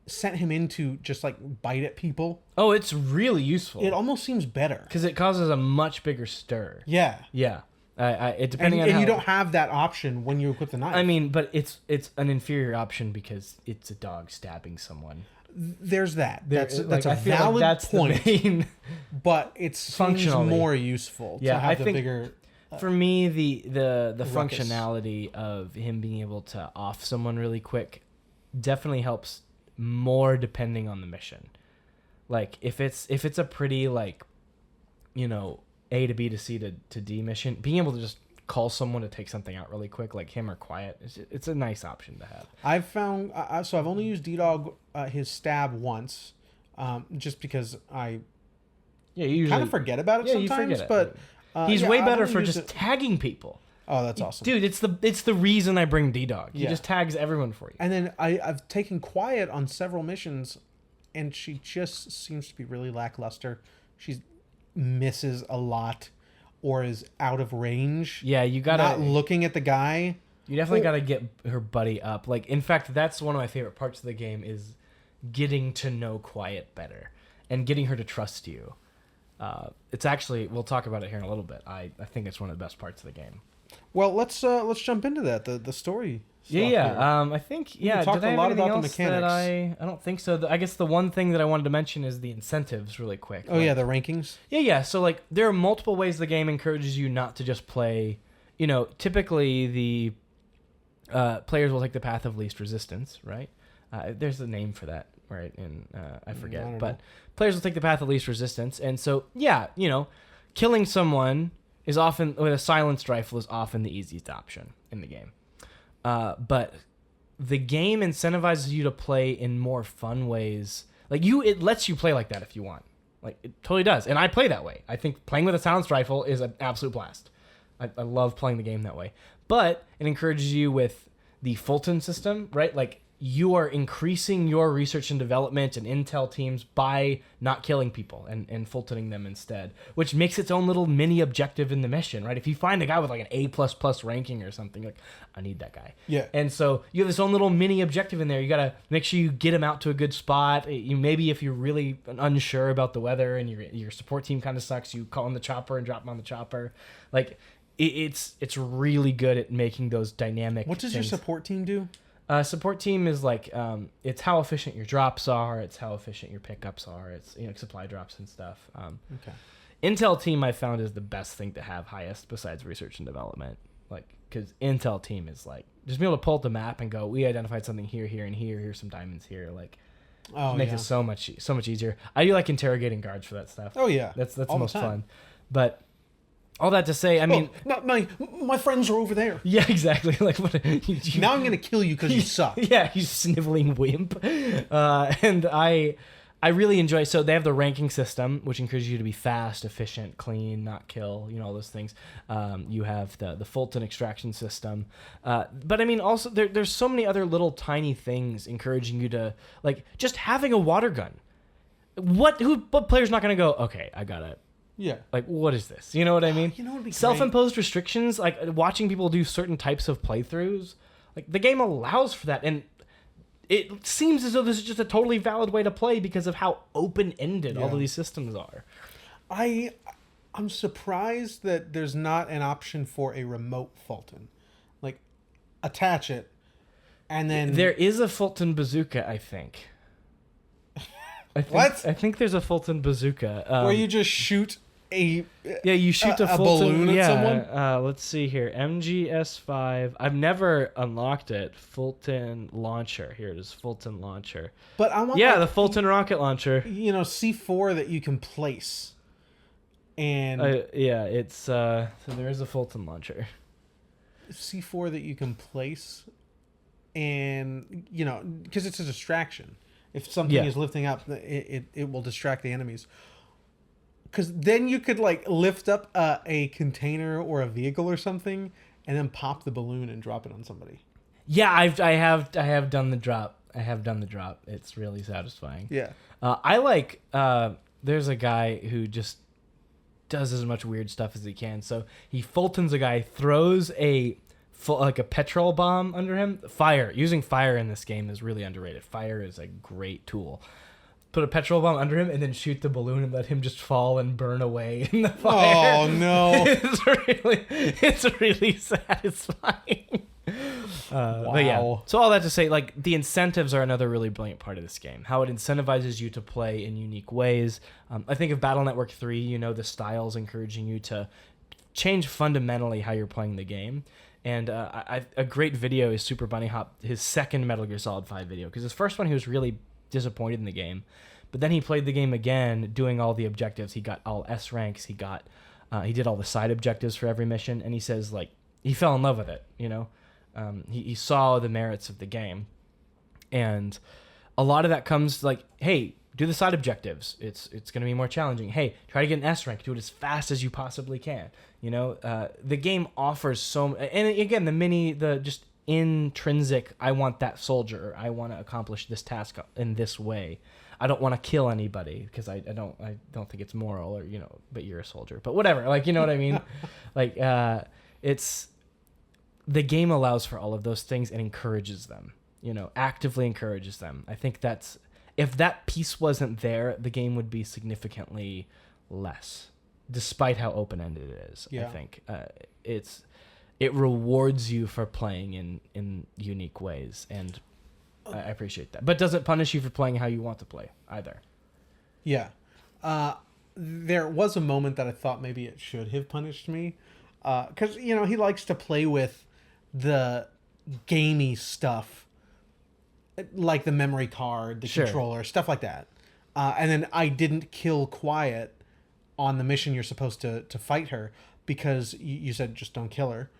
sent him in to just bite at people. Oh, it's really useful. It almost seems better because it causes a much bigger stir. Yeah. Depending on how, you don't have that option when you equip the knife. I mean, but it's an inferior option because it's a dog stabbing someone. There's that. That's a I feel valid that's point. The main but it seems more useful to have the bigger. For me, the ruckus. functionality of him being able to off someone really quick definitely helps more depending on the mission. Like if it's a pretty like, you know, A to B to C to D mission, being able to just call someone to take something out really quick, like him or Quiet, it's a nice option to have. I've found so I've only used D-Dog his stab once, just because I usually kind of forget about it sometimes. You forget it. But he's yeah, way I've better only for used just it- tagging people. Oh, that's awesome, Dude, it's the reason I bring D-Dog. He Yeah. just tags everyone for you. And then I've taken Quiet on several missions, and she just seems to be really lackluster. She misses a lot, or is out of range. Yeah, you gotta not looking at the guy. You definitely got to get her buddy up. Like, in fact, that's one of my favorite parts of the game is getting to know Quiet better and getting her to trust you. It's actually, we'll talk about it here in a little bit. I think it's one of the best parts of the game. Well, let's jump into that. The story. Yeah. I think, yeah. talked did I a have lot anything about the else that mechanics. I don't think so. I guess the one thing that I wanted to mention is the incentives really quick. Oh, yeah, the rankings. Yeah. So, like, there are multiple ways the game encourages you not to just play. You know, typically the players will take the path of least resistance, right? There's a name for that, right? And I forget. I don't But know. players will take the path of least resistance. And so, yeah, you know, killing someone is often, with a silenced rifle, is often the easiest option in the game. But the game incentivizes you to play in more fun ways. Like, it lets you play like that if you want. Like, it totally does. And I play that way. I think playing with a silenced rifle is an absolute blast. I love playing the game that way. But it encourages you with the Fulton system, right? Like, you are increasing your research and development and intel teams by not killing people and Fultoning them instead, which makes its own little mini objective in the mission, right? If you find a guy with like an A++ ranking or something, like, I need that guy. Yeah. And so you have this own little mini objective in there. You got to make sure you get him out to a good spot. Maybe if you're really unsure about the weather and your support team kind of sucks, you call in the chopper and drop him on the chopper. Like, it's really good at making those dynamic What does your things. support team do? Support team is like it's how efficient your drops are, it's how efficient your pickups are, it's, you know, supply drops and stuff. Okay. Intel team I found is the best thing to have highest besides research and development, like, because Intel team is like just be able to pull up the map and go, we identified something here, here, and here. Here's some diamonds here. Like, Oh, makes yeah. it so much easier. I do like interrogating guards for that stuff. Oh, yeah. That's All the the most time. fun. But all that to say, I mean, my friends are over there. yeah, exactly. Like, what? You, Now I'm gonna kill you because you suck. Yeah, you sniveling wimp. And I really enjoy. So they have the ranking system, which encourages you to be fast, efficient, clean, not kill. You know, all those things. You have the Fulton extraction system. But I mean, also there's so many other little tiny things encouraging you to, like, just having a water gun. What player's not gonna go? Okay, I gotta. Yeah. Like, what is this? You know what I mean? You know what'd be Self-imposed restrictions, like watching people do certain types of playthroughs, like the game allows for that, and it seems as though this is just a totally valid way to play because of how open-ended all Yeah. of these systems are. I'm surprised that there's not an option for a remote Fulton. Like, attach it, and then There is a Fulton bazooka, I think. What? I think there's a Fulton bazooka. where you just shoot a Yeah, you shoot a a Fulton balloon at someone? Let's see here. MGS5. I've never unlocked it. Fulton launcher. Here it is. Fulton launcher. But I want Yeah, like, the Fulton rocket launcher. C4 that you can place, and Yeah, it's so there is a Fulton launcher. C4 that you can place, and because it's a distraction. If something Yeah. is lifting up, it will distract the enemies. Because then you could like lift up a container or a vehicle or something, and then pop the balloon and drop it on somebody. Yeah, I have done the drop. I have done the drop. It's really satisfying. Yeah. I like. There's a guy who just does as much weird stuff as he can. So he Fultons a guy, throws like a petrol bomb under him. Using fire in this game is really underrated. Fire is a great tool. Put a petrol bomb under him and then shoot the balloon and let him just fall and burn away in the fire. Oh no! It's really satisfying. But yeah, Wow. so all that to say, like, the incentives are another really brilliant part of this game. How it incentivizes you to play in unique ways. I think of Battle Network 3, the styles encouraging you to change fundamentally how you're playing the game. And a great video is Super Bunny Hop, his second Metal Gear Solid 5 video, because his first one he was really disappointed in the game, but then he played the game again, doing all the objectives. He got all S ranks. He did all the side objectives for every mission, and he says like he fell in love with it. You know, he saw the merits of the game, and a lot of that comes like, hey, do the side objectives. It's going to be more challenging. Hey, try to get an S rank. Do it as fast as you possibly can. You know, the game offers so, and again, the just intrinsic, I want that soldier. I want to accomplish this task in this way. I don't want to kill anybody because I don't think it's moral, or, you know, but you're a soldier. But whatever, like, you know what I mean? Like, it's, the game allows for all of those things and encourages them, you know, actively encourages them. I think that's, if that piece wasn't there, the game would be significantly less, despite how open-ended it is. Yeah. I think it rewards you for playing in unique ways, and I appreciate that. But doesn't punish you for playing how you want to play either. Yeah. There was a moment that I thought maybe it should have punished me, because, you know, he likes to play with the gamey stuff, like the memory card, the controller, stuff like that. And then I didn't kill Quiet on the mission you're supposed to fight her, because you said just don't kill her.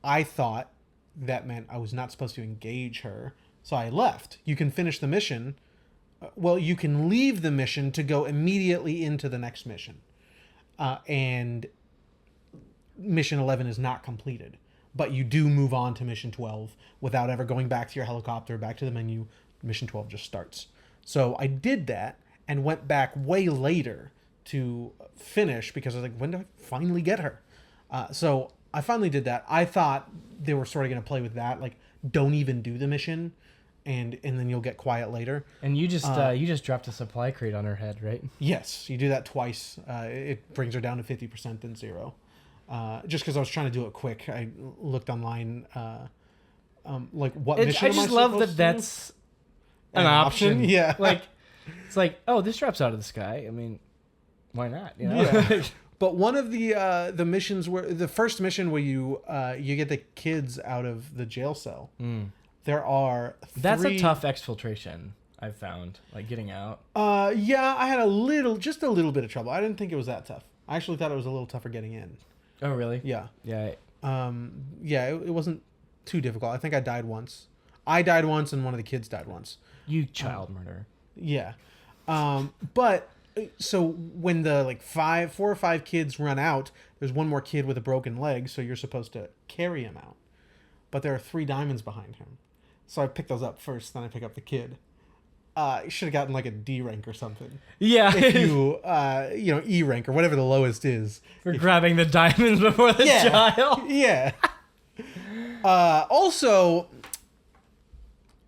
I thought that meant I was not supposed to engage her, so I left. You can finish the mission. Well, you can leave the mission to go immediately into the next mission. And mission 11 is not completed. But you do move on to mission 12 without ever going back to your helicopter, back to the menu. Mission 12 just starts. So I did that and went back way later to finish, because I was like, when do I finally get her? So I finally did that. I thought they were sort of going to play with that, like, don't even do the mission, and then you'll get Quiet later. And you just dropped a supply crate on her head, right? Yes, you do that twice. It brings her down to 50% then 0. Just because I was trying to do it quick, I looked online, like what mission. I just love that that's an option. Yeah, like it's like, oh, this drops out of the sky. I mean, why not? You know? Yeah. But one of the missions, where the first mission where you get the kids out of the jail cell, there are 3... That's a tough exfiltration, I've found, like getting out. Yeah, I had just a little bit of trouble. I didn't think it was that tough. I actually thought it was a little tougher getting in. Oh, really? Yeah. Yeah. Yeah, it wasn't too difficult. I think I died once. I died once, and one of the kids died once. You child murderer. Yeah. But so when the 4 or 5 kids run out, there's one more kid with a broken leg, so you're supposed to carry him out. But there are 3 diamonds behind him. So I pick those up first, then I pick up the kid. You should have gotten like a D rank or something. Yeah. If you, E rank or whatever the lowest is. For grabbing the diamonds before the child. Yeah. Also,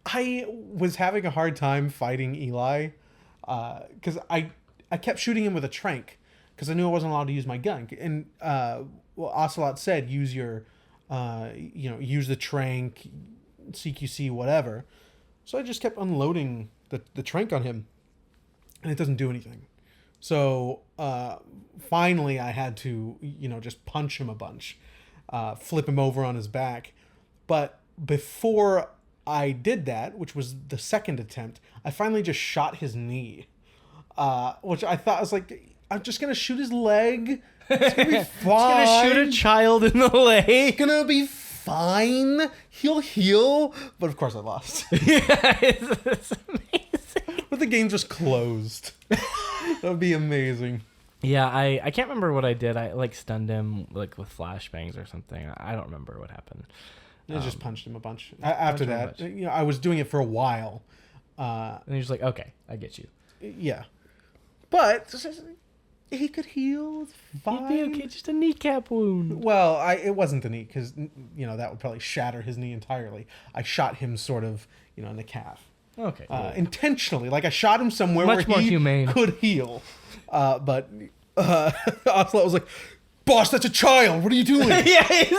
I was having a hard time fighting Eli, because I kept shooting him with a trank, because I knew I wasn't allowed to use my gun. And Ocelot said use your, use the trank, CQC, whatever. So I just kept unloading the trank on him, and it doesn't do anything. So finally I had to, just punch him a bunch, flip him over on his back. But before I did that, which was the second attempt, I finally just shot his knee, which I thought, I was like, I'm just going to shoot his leg. It's going to be fine. Just going to shoot a child in the leg. It's going to be fine. He'll heal. But of course I lost. Yeah, it's amazing. But the game just closed. That would be amazing. Yeah, I can't remember what I did. I stunned him with flashbangs or something. I don't remember what happened. I just punched him a bunch. After that, I was doing it for a while. And you're just like, okay, I get you. Yeah. But he could heal fine. He'd be okay, just a kneecap wound. Well, it wasn't the knee, because, that would probably shatter his knee entirely. I shot him sort of, in the calf. Okay. Intentionally. Like, I shot him somewhere Much where more he humane. Could heal. But Ocelot was like, boss, that's a child. What are you doing? Yeah,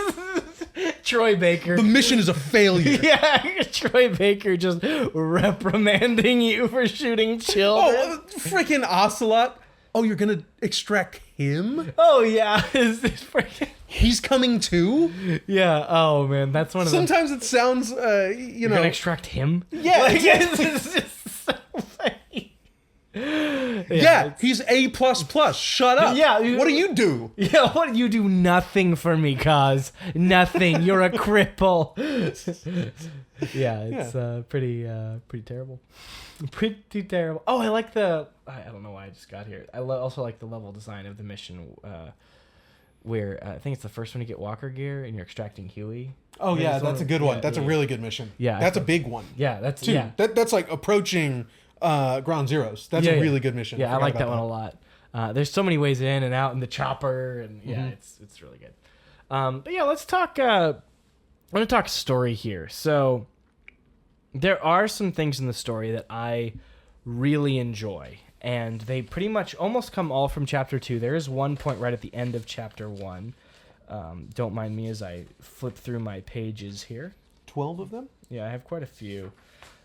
Troy Baker. The mission is a failure. Yeah, Troy Baker just reprimanding you for shooting children. Oh, freaking Ocelot. Oh, you're gonna extract him? Oh yeah, it's freaking. He's coming too? Yeah. Oh man, that's one of Sometimes it sounds, You're gonna extract him? Yeah. Like, it's just so funny. Yeah, he's A++. Shut up. Yeah. What do you do? Yeah, what? You do nothing for me, Kaz. Nothing. You're a cripple. Yeah, it's pretty terrible. Pretty terrible. Oh, I like the... I don't know why I just got here. I also like the level design of the mission where I think it's the first one you get Walker gear and you're extracting Huey. Oh, yeah, that's a good one. That's a yeah. really good mission. Yeah. That's a big one. Yeah, that's... Too. Yeah. That's like approaching Ground Zeroes. That's a really good mission. Yeah, I like that one a lot. There's so many ways in and out in the chopper, and yeah, it's really good. But yeah, let's talk... I'm going to talk story here. So... There are some things in the story that I really enjoy, and they pretty much almost come all from Chapter 2. There is one point right at the end of Chapter 1. Don't mind me as I flip through my pages here. 12 of them? Yeah, I have quite a few.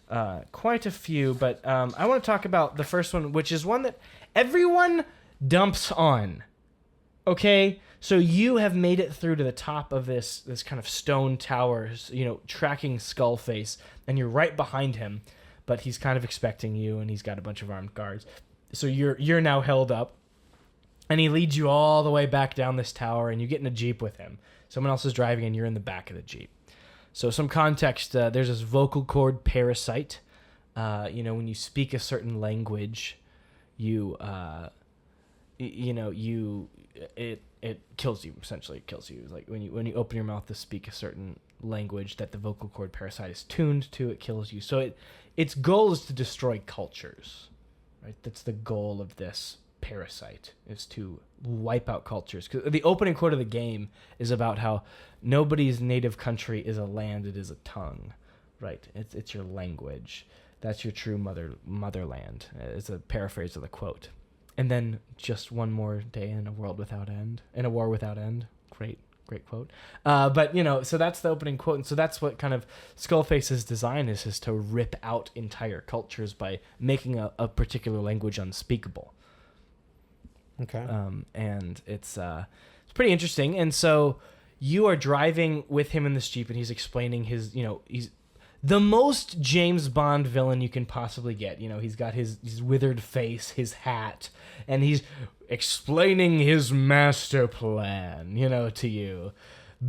But I want to talk about the first one, which is one that everyone dumps on. Okay? So you have made it through to the top of this kind of stone tower, tracking Skullface, and you're right behind him, but he's kind of expecting you, and he's got a bunch of armed guards. So you're now held up, and he leads you all the way back down this tower, and you get in a Jeep with him. Someone else is driving, and you're in the back of the Jeep. So some context, there's this vocal cord parasite. When you speak a certain language, it kills you, essentially. It kills you. Like when you open your mouth to speak a certain language that the vocal cord parasite is tuned to, it kills you. So its goal is to destroy cultures, right? That's the goal of this parasite, is to wipe out cultures. 'Cause the opening quote of the game is about how nobody's native country is a land, it is a tongue, right? It's your language. That's your true motherland. It's a paraphrase of the quote. And then just one more day in a world without end, in a war without end. Great quote. So that's the opening quote. And so that's what kind of Skullface's design is to rip out entire cultures by making a particular language unspeakable. Okay. And it's pretty interesting. And so you are driving with him in this Jeep, and he's explaining he's the most James Bond villain you can possibly get. He's got his withered face, his hat, and he's explaining his master plan, to you.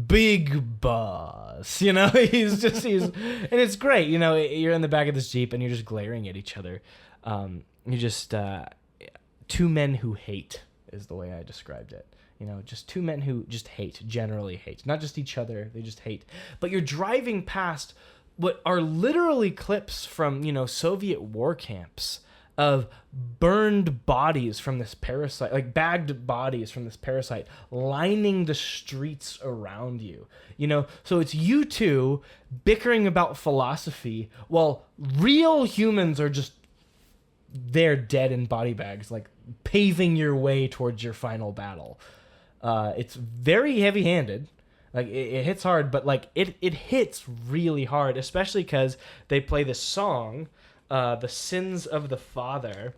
Big boss, and it's great. You're in the back of this Jeep and you're just glaring at each other. You're just two men who hate is the way I described it. Just two men who just generally hate. Not just each other, they just hate. But you're driving past what are literally clips from, Soviet war camps of burned bodies from this parasite, like bagged bodies from this parasite, lining the streets around you. So it's you two bickering about philosophy while real humans are just there dead in body bags, like paving your way towards your final battle. It's very heavy-handed. Like it hits hard, but like it hits really hard, especially because they play this song, "The Sins of the Father,"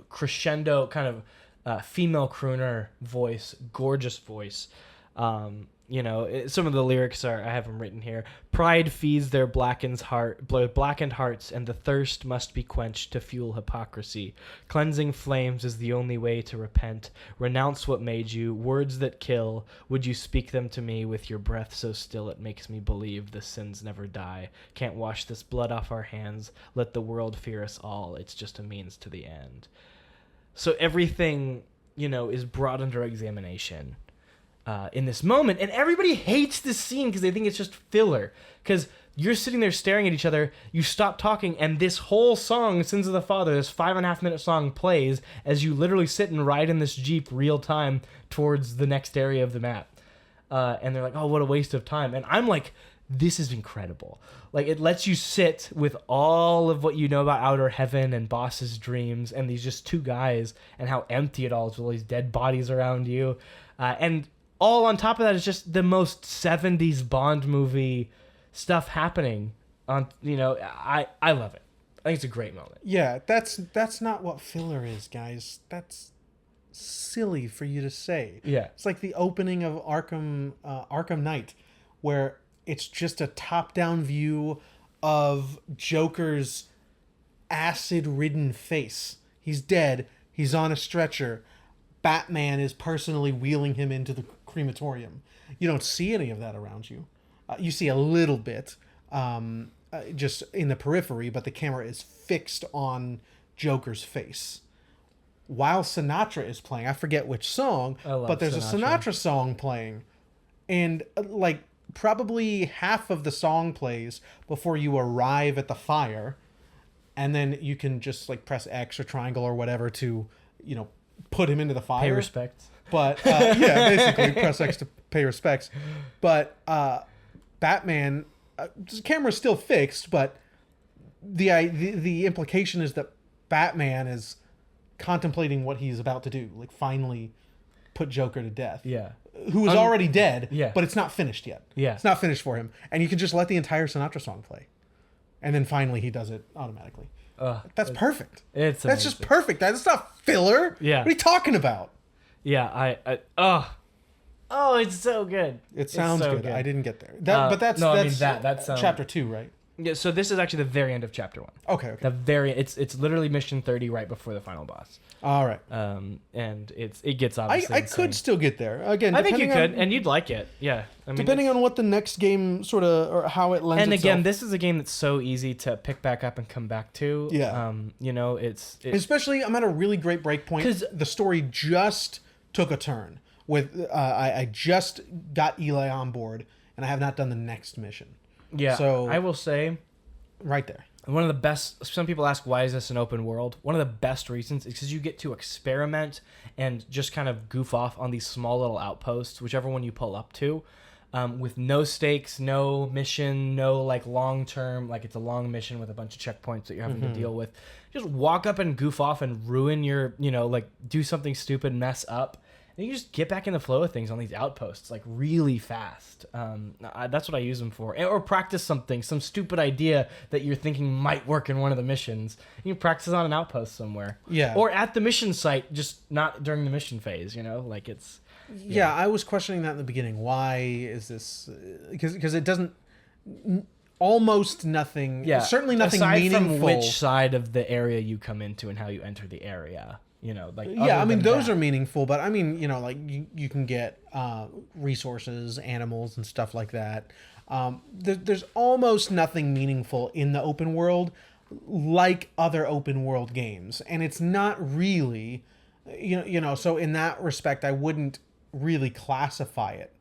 crescendo kind of female crooner voice, gorgeous voice. Some of the lyrics I have them written here. Pride feeds their blackened hearts, and the thirst must be quenched to fuel hypocrisy. Cleansing flames is the only way to repent. Renounce what made you, words that kill. Would you speak them to me with your breath so still it makes me believe the sins never die? Can't wash this blood off our hands. Let the world fear us all. It's just a means to the end. So everything, is brought under examination. In this moment, and everybody hates this scene because they think it's just filler, because you're sitting there staring at each other, you stop talking, and this whole song, Sins of the Father, this 5.5-minute song plays as you literally sit and ride in this Jeep real time towards the next area of the map. And they're like, oh, what a waste of time. And I'm like, this is incredible. Like, it lets you sit with all of what you know about Outer Heaven and Boss's dreams and these just two guys and how empty it all is with all these dead bodies around you. And all on top of that is just the most 70s Bond movie stuff happening. I love it. I think it's a great moment. Yeah, that's not what filler is, guys. That's silly for you to say. Yeah. It's like the opening of Arkham Knight, where it's just a top-down view of Joker's acid-ridden face. He's dead. He's on a stretcher. Batman is personally wheeling him into the crematorium. You don't see any of that around you. You see a little bit, just in the periphery, but the camera is fixed on Joker's face. While Sinatra is playing, I forget which song, but there's a Sinatra song playing. And like probably half of the song plays before you arrive at the fire. And then you can just like press X or triangle or whatever to, put him into the fire. Pay respects. But yeah, basically press X to pay respects. But Batman, the camera's still fixed, but the implication is that Batman is contemplating what he's about to do, like finally put Joker to death. Yeah. Who is already dead, yeah. but it's not finished yet. Yeah. It's not finished for him. And you can just let the entire Sinatra song play. And then finally he does it automatically. That's perfect. That's just perfect. That's not filler. Yeah. What are you talking about? Yeah, it's so good. It sounds so good. I didn't get there. That's sounds chapter 2, right? Yeah, so this is actually the very end of chapter 1. Okay. It's literally mission 30 right before the final boss. All right. And it gets obviously I could still get there. Again, I think you could, and you'd like it. Yeah. I mean, depending on what the next game sort of, or how it lends and itself. again, this is a game that's so easy to pick back up and come back to. Yeah. It's especially I'm at a really great break point because the story just took a turn. With I just got Eli on board, and I have not done the next mission. Yeah. So I will say, right there. One of the best. Some people ask, why is this an open world? One of the best reasons is because you get to experiment and just kind of goof off on these small little outposts, whichever one you pull up to, with no stakes, no mission, no like long term. Like it's a long mission with a bunch of checkpoints that you're having to deal with. Just walk up and goof off and ruin your, like do something stupid, mess up. And you just get back in the flow of things on these outposts like really fast. That's what I use them for. Or practice something, some stupid idea that you're thinking might work in one of the missions. You practice on an outpost somewhere. Yeah. Or at the mission site, just not during the mission phase, like it's... Yeah, I was questioning that in the beginning. Why is this... Because it doesn't... Almost nothing... Yeah. Certainly nothing aside meaningful. From which side of the area you come into and how you enter the area. I mean, those are meaningful, but I mean, like you can get resources, animals, and stuff like that. There's almost nothing meaningful in the open world like other open world games, and it's not really, so in that respect, I wouldn't really classify it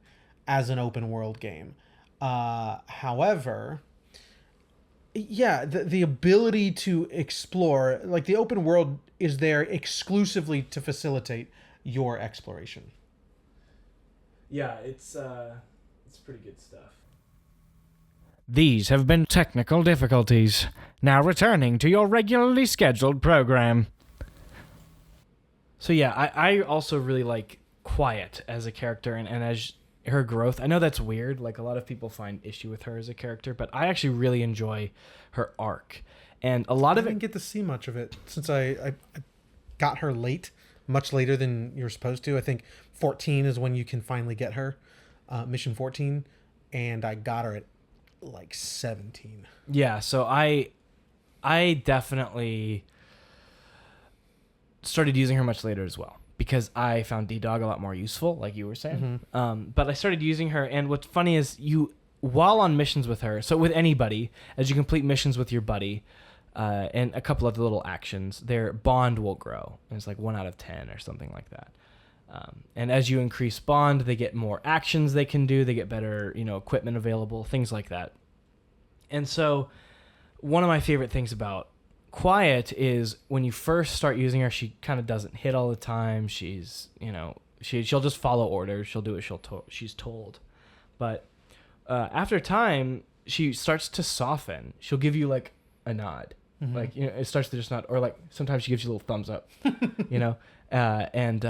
as an open world game. However, yeah, the ability to explore, like the open world is there exclusively to facilitate your exploration. Yeah, it's pretty good stuff. These have been technical difficulties. Now returning to your regularly scheduled program. So yeah, I also really like Quiet as a character and as her growth. I know that's weird. Like a lot of people find issue with her as a character, but I actually really enjoy her arc. And a lot of it... I didn't get to see much of it since I got her late, much later than you're supposed to. I think 14 is when you can finally get her, mission 14, and I got her at like 17. Yeah, so I definitely started using her much later as well because I found D-Dog a lot more useful, like you were saying. But I started using her, and what's funny is while on missions with her, so with anybody, as you complete missions with your buddy, and a couple of little actions, their bond will grow. And it's like 1 out of 10 or something like that. And as you increase bond, they get more actions they can do. They get better, equipment available, things like that. And so one of my favorite things about Quiet is when you first start using her, she kind of doesn't hit all the time. She's, she'll just follow orders. She'll do what she's told. But after time, she starts to soften. She'll give you like a nod. Like, it starts to just nod, or like sometimes she gives you a little thumbs up, and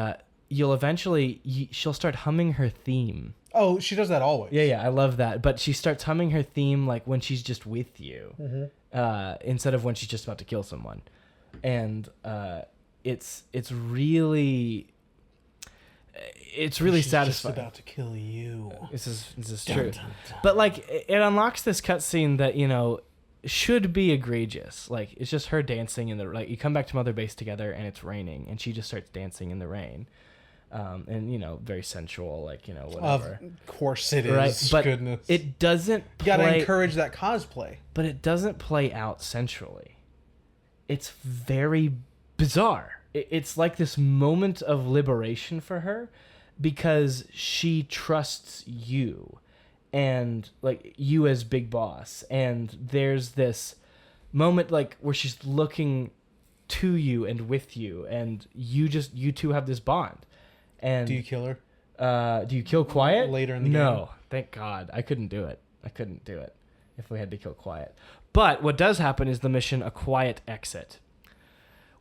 you'll eventually, she'll start humming her theme. Oh, she does that always. Yeah, I love that. But she starts humming her theme like when she's just with you. instead of when she's just about to kill someone. And it's really She's satisfying. Just about to kill you. This is Dun, true. dun, dun. But like it unlocks this cutscene that should be egregious. Like it's just her dancing in the like. You come back to Mother Base together and it's raining, and she just starts dancing in the rain, and very sensual, like whatever. Of course it is. Right, but Goodness. it doesn't. You gotta encourage that cosplay. But it doesn't play out sensually. It's very bizarre. It's like this moment of liberation for her because she trusts you and like you as big boss. And there's this moment like where she's looking to you and with you, and you two have this bond. And Do you kill her? do you kill Quiet? Later in the game? No, thank God. I couldn't do it if we had to kill Quiet. But what does happen is the mission A Quiet Exit,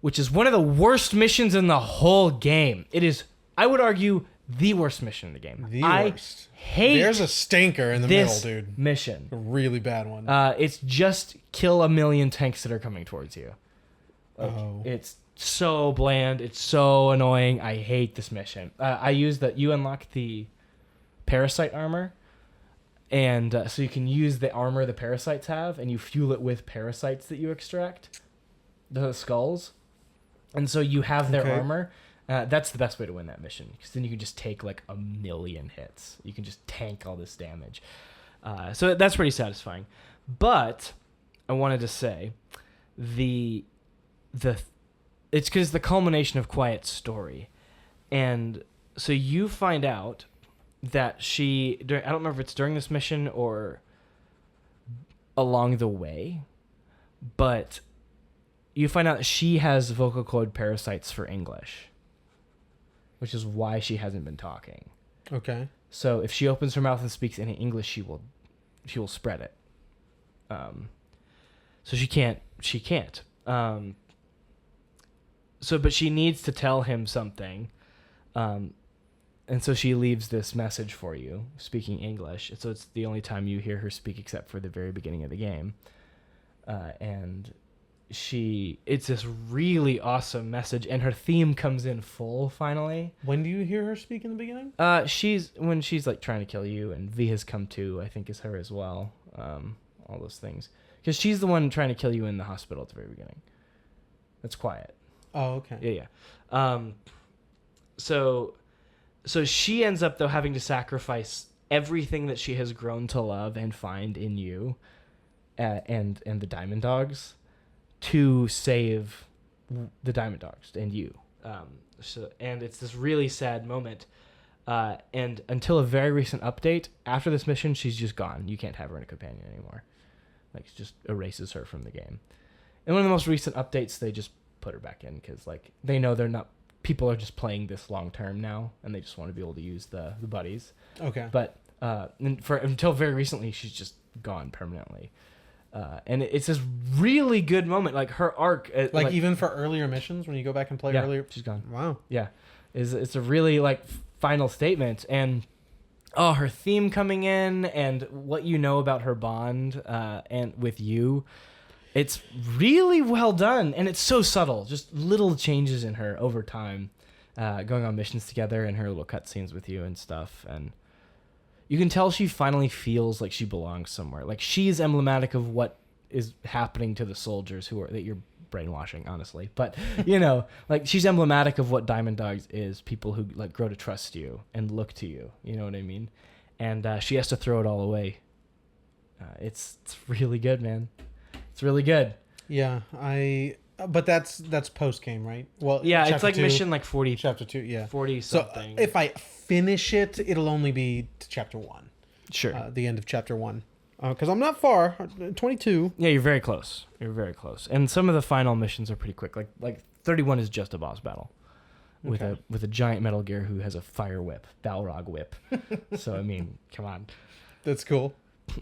which is one of the worst missions in the whole game. It is, I would argue, the worst mission in the game. The worst. Hate There's a stinker in the middle, dude. Mission. A really bad one. It's just kill a million tanks that are coming towards you. Like, It's so bland. It's so annoying. I hate this mission. I use that. You unlock the parasite armor. And so you can use the armor the parasites have, and you fuel it with parasites that you extract, the skulls. And so you have their armor. That's the best way to win that mission, because then you can just take like a million hits. You can just tank all this damage. So that's pretty satisfying. But I wanted to say it's because the culmination of Quiet's story. And so you find out that I don't remember if it's during this mission or along the way, but you find out that she has vocal cord parasites for English, which is why she hasn't been talking. Okay. So if she opens her mouth and speaks any English, she will spread it. So she can't. But she needs to tell him something. And so she leaves this message for you, speaking English. So it's the only time you hear her speak except for the very beginning of the game. And it's this really awesome message, and her theme comes in full finally. When do you hear her speak in the beginning? When she's like trying to kill you, and V has come to, I think, is her as well. All those things. Because she's the one trying to kill you in the hospital at the very beginning. That's Quiet. Oh, okay. Yeah. So she ends up, though, having to sacrifice everything that she has grown to love and find in you and the Diamond Dogs to save the Diamond Dogs and you. And it's this really sad moment. And until a very recent update, after this mission, she's just gone. You can't have her in a companion anymore. Like, it just erases her from the game. And one of the most recent updates, they just put her back in because, like, they know they're not... People are just playing this long term now, and they just want to be able to use the buddies. Okay. But until very recently, she's just gone permanently. And it's this really good moment, like her arc. Like even for earlier missions, when you go back and play earlier, she's gone. Wow. Yeah, it's a really like final statement, and her theme coming in, and what you know about her bond and with you. It's really well done, and it's so subtle. Just little changes in her over time, going on missions together and her little cutscenes with you and stuff. And you can tell she finally feels like she belongs somewhere. Like, she's emblematic of what is happening to the soldiers that you're brainwashing, honestly. But, like, she's emblematic of what Diamond Dogs is. People who, like, grow to trust you and look to you. You know what I mean? And she has to throw it all away. It's really good, man. It's really good. Yeah, but that's post game, right? Well, yeah, it's like 2, mission like 40. Chapter 2, yeah, 40 something. So if I finish it, it'll only be to chapter 1. Sure. The end of chapter 1, because I'm not far. 22. Yeah, you're very close. You're very close. And some of the final missions are pretty quick. Like 31 is just a boss battle with a giant Metal Gear who has a fire whip, Balrog whip. So I mean, come on. That's cool.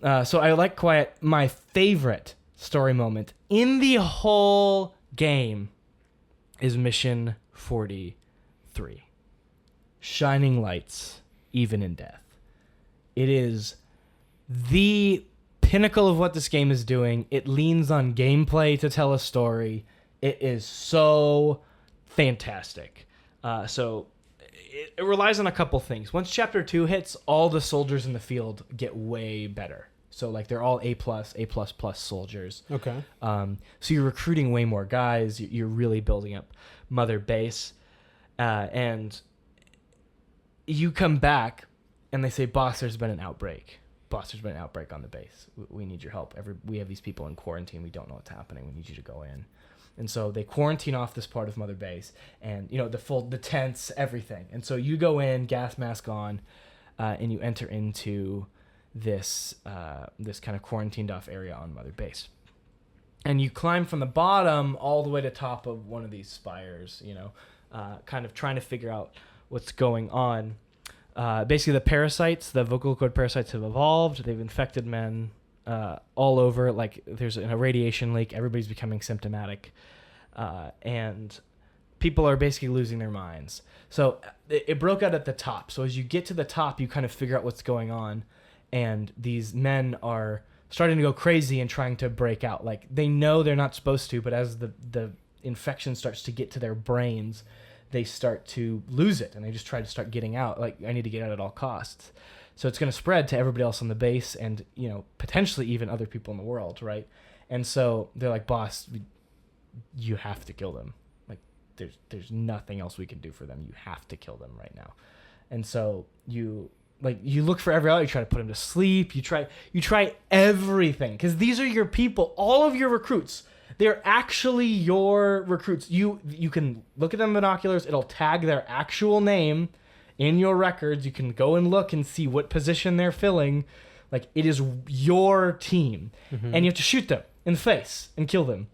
So I like Quiet. My favorite story moment in the whole game is mission 43. Shining lights, even in death. It is the pinnacle of what this game is doing. It leans on gameplay to tell a story. It is so fantastic. So it relies on a couple things. Once Chapter 2 hits, all the soldiers in the field get way better. So like they're all A+, A++ soldiers. Okay. So you're recruiting way more guys. You're really building up Mother Base. And you come back and they say, boss, there's been an outbreak. Boss, there's been an outbreak on the base. We need your help. We have these people in quarantine. We don't know what's happening. We need you to go in. And so they quarantine off this part of Mother Base, and the tents, everything. And so you go in, gas mask on, and you enter into this kind of quarantined off area on Mother Base. And you climb from the bottom all the way to top of one of these spires, kind of trying to figure out what's going on. Basically, the parasites, the vocal cord parasites, have evolved. They've infected men all over. Like, there's a radiation leak. Everybody's becoming symptomatic. And people are basically losing their minds. So it broke out at the top. So as you get to the top, you kind of figure out what's going on. And these men are starting to go crazy and trying to break out. Like, they know they're not supposed to, but as the infection starts to get to their brains, they start to lose it, and they just try to start getting out. Like, I need to get out at all costs. So it's going to spread to everybody else on the base and, potentially even other people in the world, right? And so they're like, boss, you have to kill them. Like, there's nothing else we can do for them. You have to kill them right now. And so you look for every outlet. You try to put them to sleep. You try everything, because these are your people. All of your recruits, they're actually your recruits. You can look at them in binoculars. It'll tag their actual name in your records. You can go and look and see what position they're filling. Like, it is your team. Mm-hmm. And you have to shoot them in the face and kill them.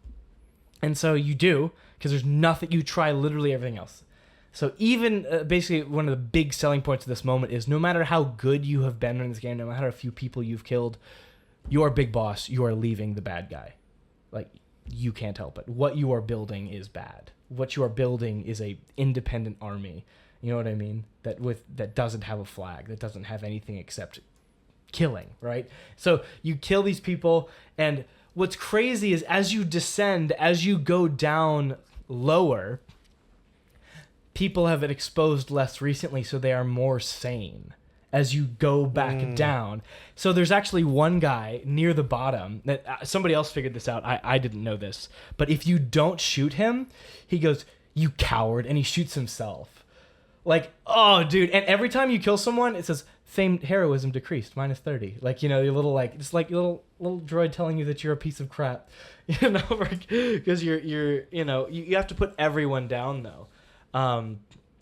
And so you do, because there's nothing. You try literally everything else. So even basically one of the big selling points of this moment is, no matter how good you have been in this game, no matter how few people you've killed, you are big boss. You are leaving the bad guy. Like, you can't help it. What you are building is bad. What you are building is a independent army. You know what I mean? That doesn't have a flag. That doesn't have anything except killing, right? So you kill these people, and what's crazy is as you descend, as you go down lower, people have been exposed less recently, so they are more sane as you go back down. So there's actually one guy near the bottom that somebody else figured this out. I didn't know this. But if you don't shoot him, he goes, "You coward," and he shoots himself. Like, oh, dude. And every time you kill someone, it says, famed heroism decreased, -30. Like, your little, just like little droid telling you that you're a piece of crap. Because you have to put everyone down, though.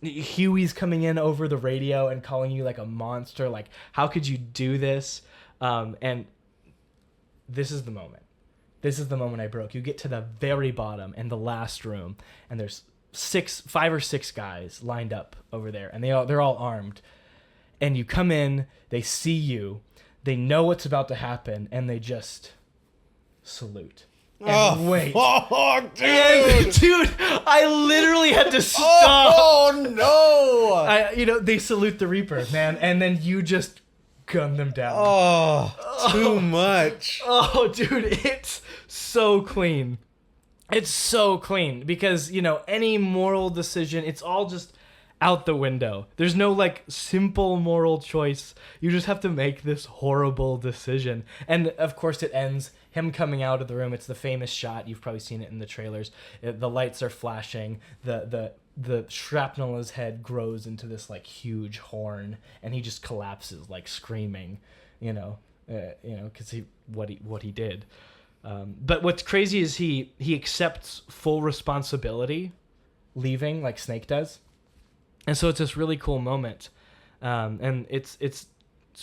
Huey's coming in over the radio and calling you like a monster. Like, how could you do this? And this is the moment. This is the moment I broke. You get to the very bottom and the last room, and there's 5 or 6 guys lined up over there, and they're all armed. And you come in, they see you, they know what's about to happen, and they just salute. And wait. Oh, dude. And, dude, I literally had to stop. Oh, no. They salute the Reaper, man, and then you just gun them down. Too much. Oh, dude, it's so clean. It's so clean because, any moral decision, it's all just out the window. There's no, simple moral choice. You just have to make this horrible decision. And, of course, it ends him coming out of the room. It's the famous shot. You've probably seen it in the trailers. The lights are flashing. The shrapnel in his head grows into this, huge horn, and he just collapses, screaming, because what he did. But what's crazy is he accepts full responsibility leaving, like Snake does. And so it's this really cool moment. And it's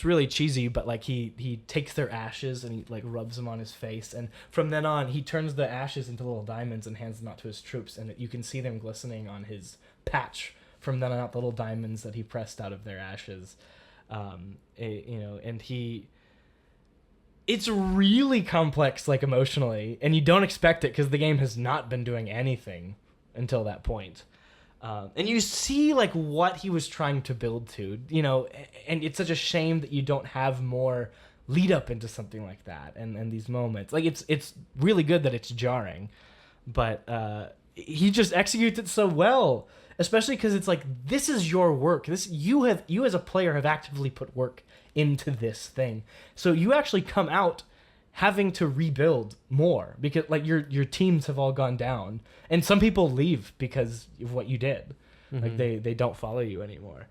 really cheesy, but he takes their ashes and he rubs them on his face, and from then on he turns the ashes into little diamonds and hands them out to his troops, and you can see them glistening on his patch from then on out, the little diamonds that he pressed out of their ashes. And it's really complex, emotionally, and you don't expect it because the game has not been doing anything until that point. And you see what he was trying to build to, and it's such a shame that you don't have more lead up into something like that, and these moments. Like it's really good that it's jarring, but he just executes it so well. Especially because it's like, this is your work. You as a player have actively put work into this thing. So you actually come out having to rebuild more because like your teams have all gone down, and some people leave because of what you did. Like they don't follow you anymore.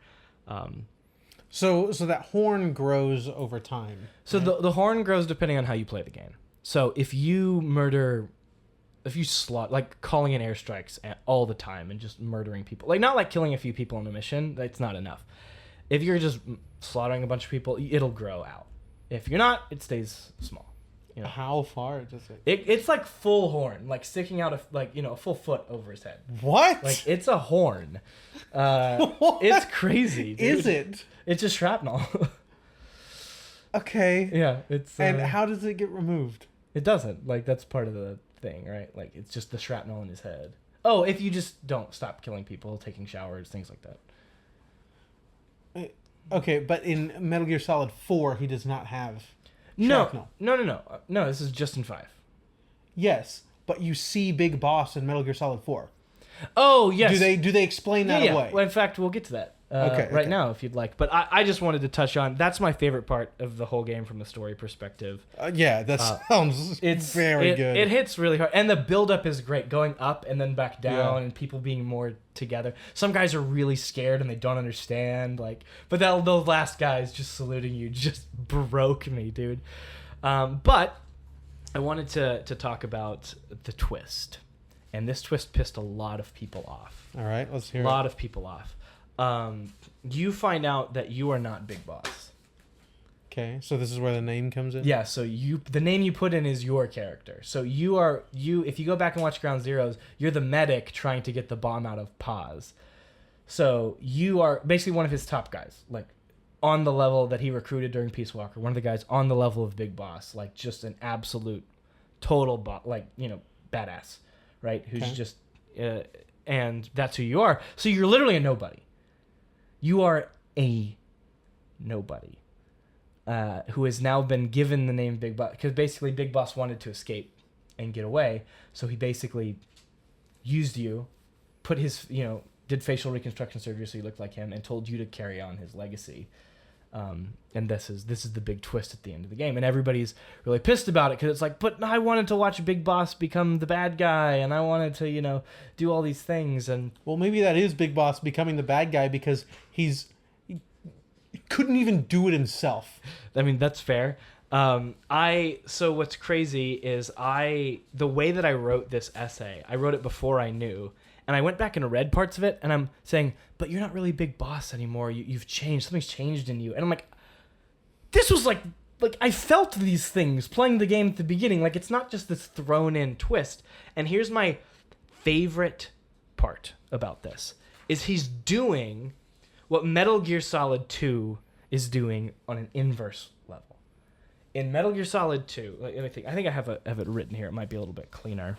So that horn grows over time. So right? the horn grows depending on how you play the game. So if you slot, like calling in airstrikes all the time and just murdering people, like not like killing a few people on a mission, that's not enough. If you're just slaughtering a bunch of people, it'll grow out. If you're not, it stays small. You know? How far does it? It's like full horn, like sticking out a full foot over his head. What? Like it's a horn. It's crazy. Dude. Is it? It's just shrapnel. Okay. Yeah, it's. And how does it get removed? It doesn't. Like that's part of the thing, right? Like it's just the shrapnel in his head. Oh, if you just don't stop killing people, taking showers, things like that. Okay, but in Metal Gear Solid 4, he does not have shrapnel. No, this is just in 5. Yes, but you see Big Boss in Metal Gear Solid 4. Oh, yes. Do they explain that away? Well, in fact, we'll get to that right now if you'd like. But I just wanted to touch on, that's my favorite part of the whole game from the story perspective. Yeah, that sounds very good. It hits really hard. And the build-up is great, going up and then back down and people being more together. Some guys are really scared and they don't understand. But those last guys just saluting you just broke me, dude. But I wanted to talk about the twist. And this twist pissed a lot of people off. All right, let's hear it. A lot of people off. You find out that you are not Big Boss. Okay, so this is where the name comes in? Yeah, so the name you put in is your character. So if you go back and watch Ground Zeroes, you're the medic trying to get the bomb out of Paz. So you are basically one of his top guys, like on the level that he recruited during Peace Walker, one of the guys on the level of Big Boss, like just an absolute total badass. Right? Who's just, and that's who you are. So you're literally a nobody. You are a nobody who has now been given the name Big Boss, because basically Big Boss wanted to escape and get away. So he basically used you, put his, did facial reconstruction surgery so you looked like him, and told you to carry on his legacy. And this is the big twist at the end of the game, and everybody's really pissed about it because it's like, but I wanted to watch Big Boss become the bad guy, and I wanted to do all these things. And well, maybe that is Big Boss becoming the bad guy because he couldn't even do it himself. I mean, that's fair. So what's crazy is the way that I wrote this essay, I wrote it before I knew. And I went back and read parts of it, and I'm saying, but you're not really Big Boss anymore. You've changed. Something's changed in you. And I'm like, this was like I felt these things playing the game at the beginning. Like, it's not just this thrown-in twist. And here's my favorite part about this, is he's doing what Metal Gear Solid 2 is doing on an inverse level. In Metal Gear Solid 2, let me think. I think I have it written here. It might be a little bit cleaner.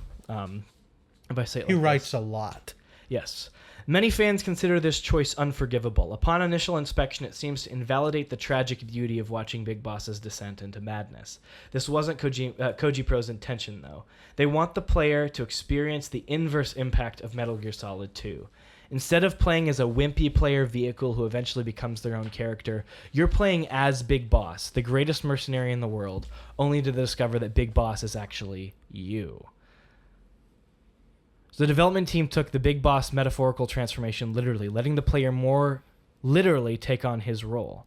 If I say it like he writes this. a lot. Yes. Many fans consider this choice unforgivable. Upon initial inspection, it seems to invalidate the tragic beauty of watching Big Boss's descent into madness. This wasn't Koji Pro's intention, though. They want the player to experience the inverse impact of Metal Gear Solid 2. Instead of playing as a wimpy player vehicle who eventually becomes their own character, you're playing as Big Boss, the greatest mercenary in the world, only to discover that Big Boss is actually you. The development team took the Big Boss metaphorical transformation literally, letting the player more literally take on his role.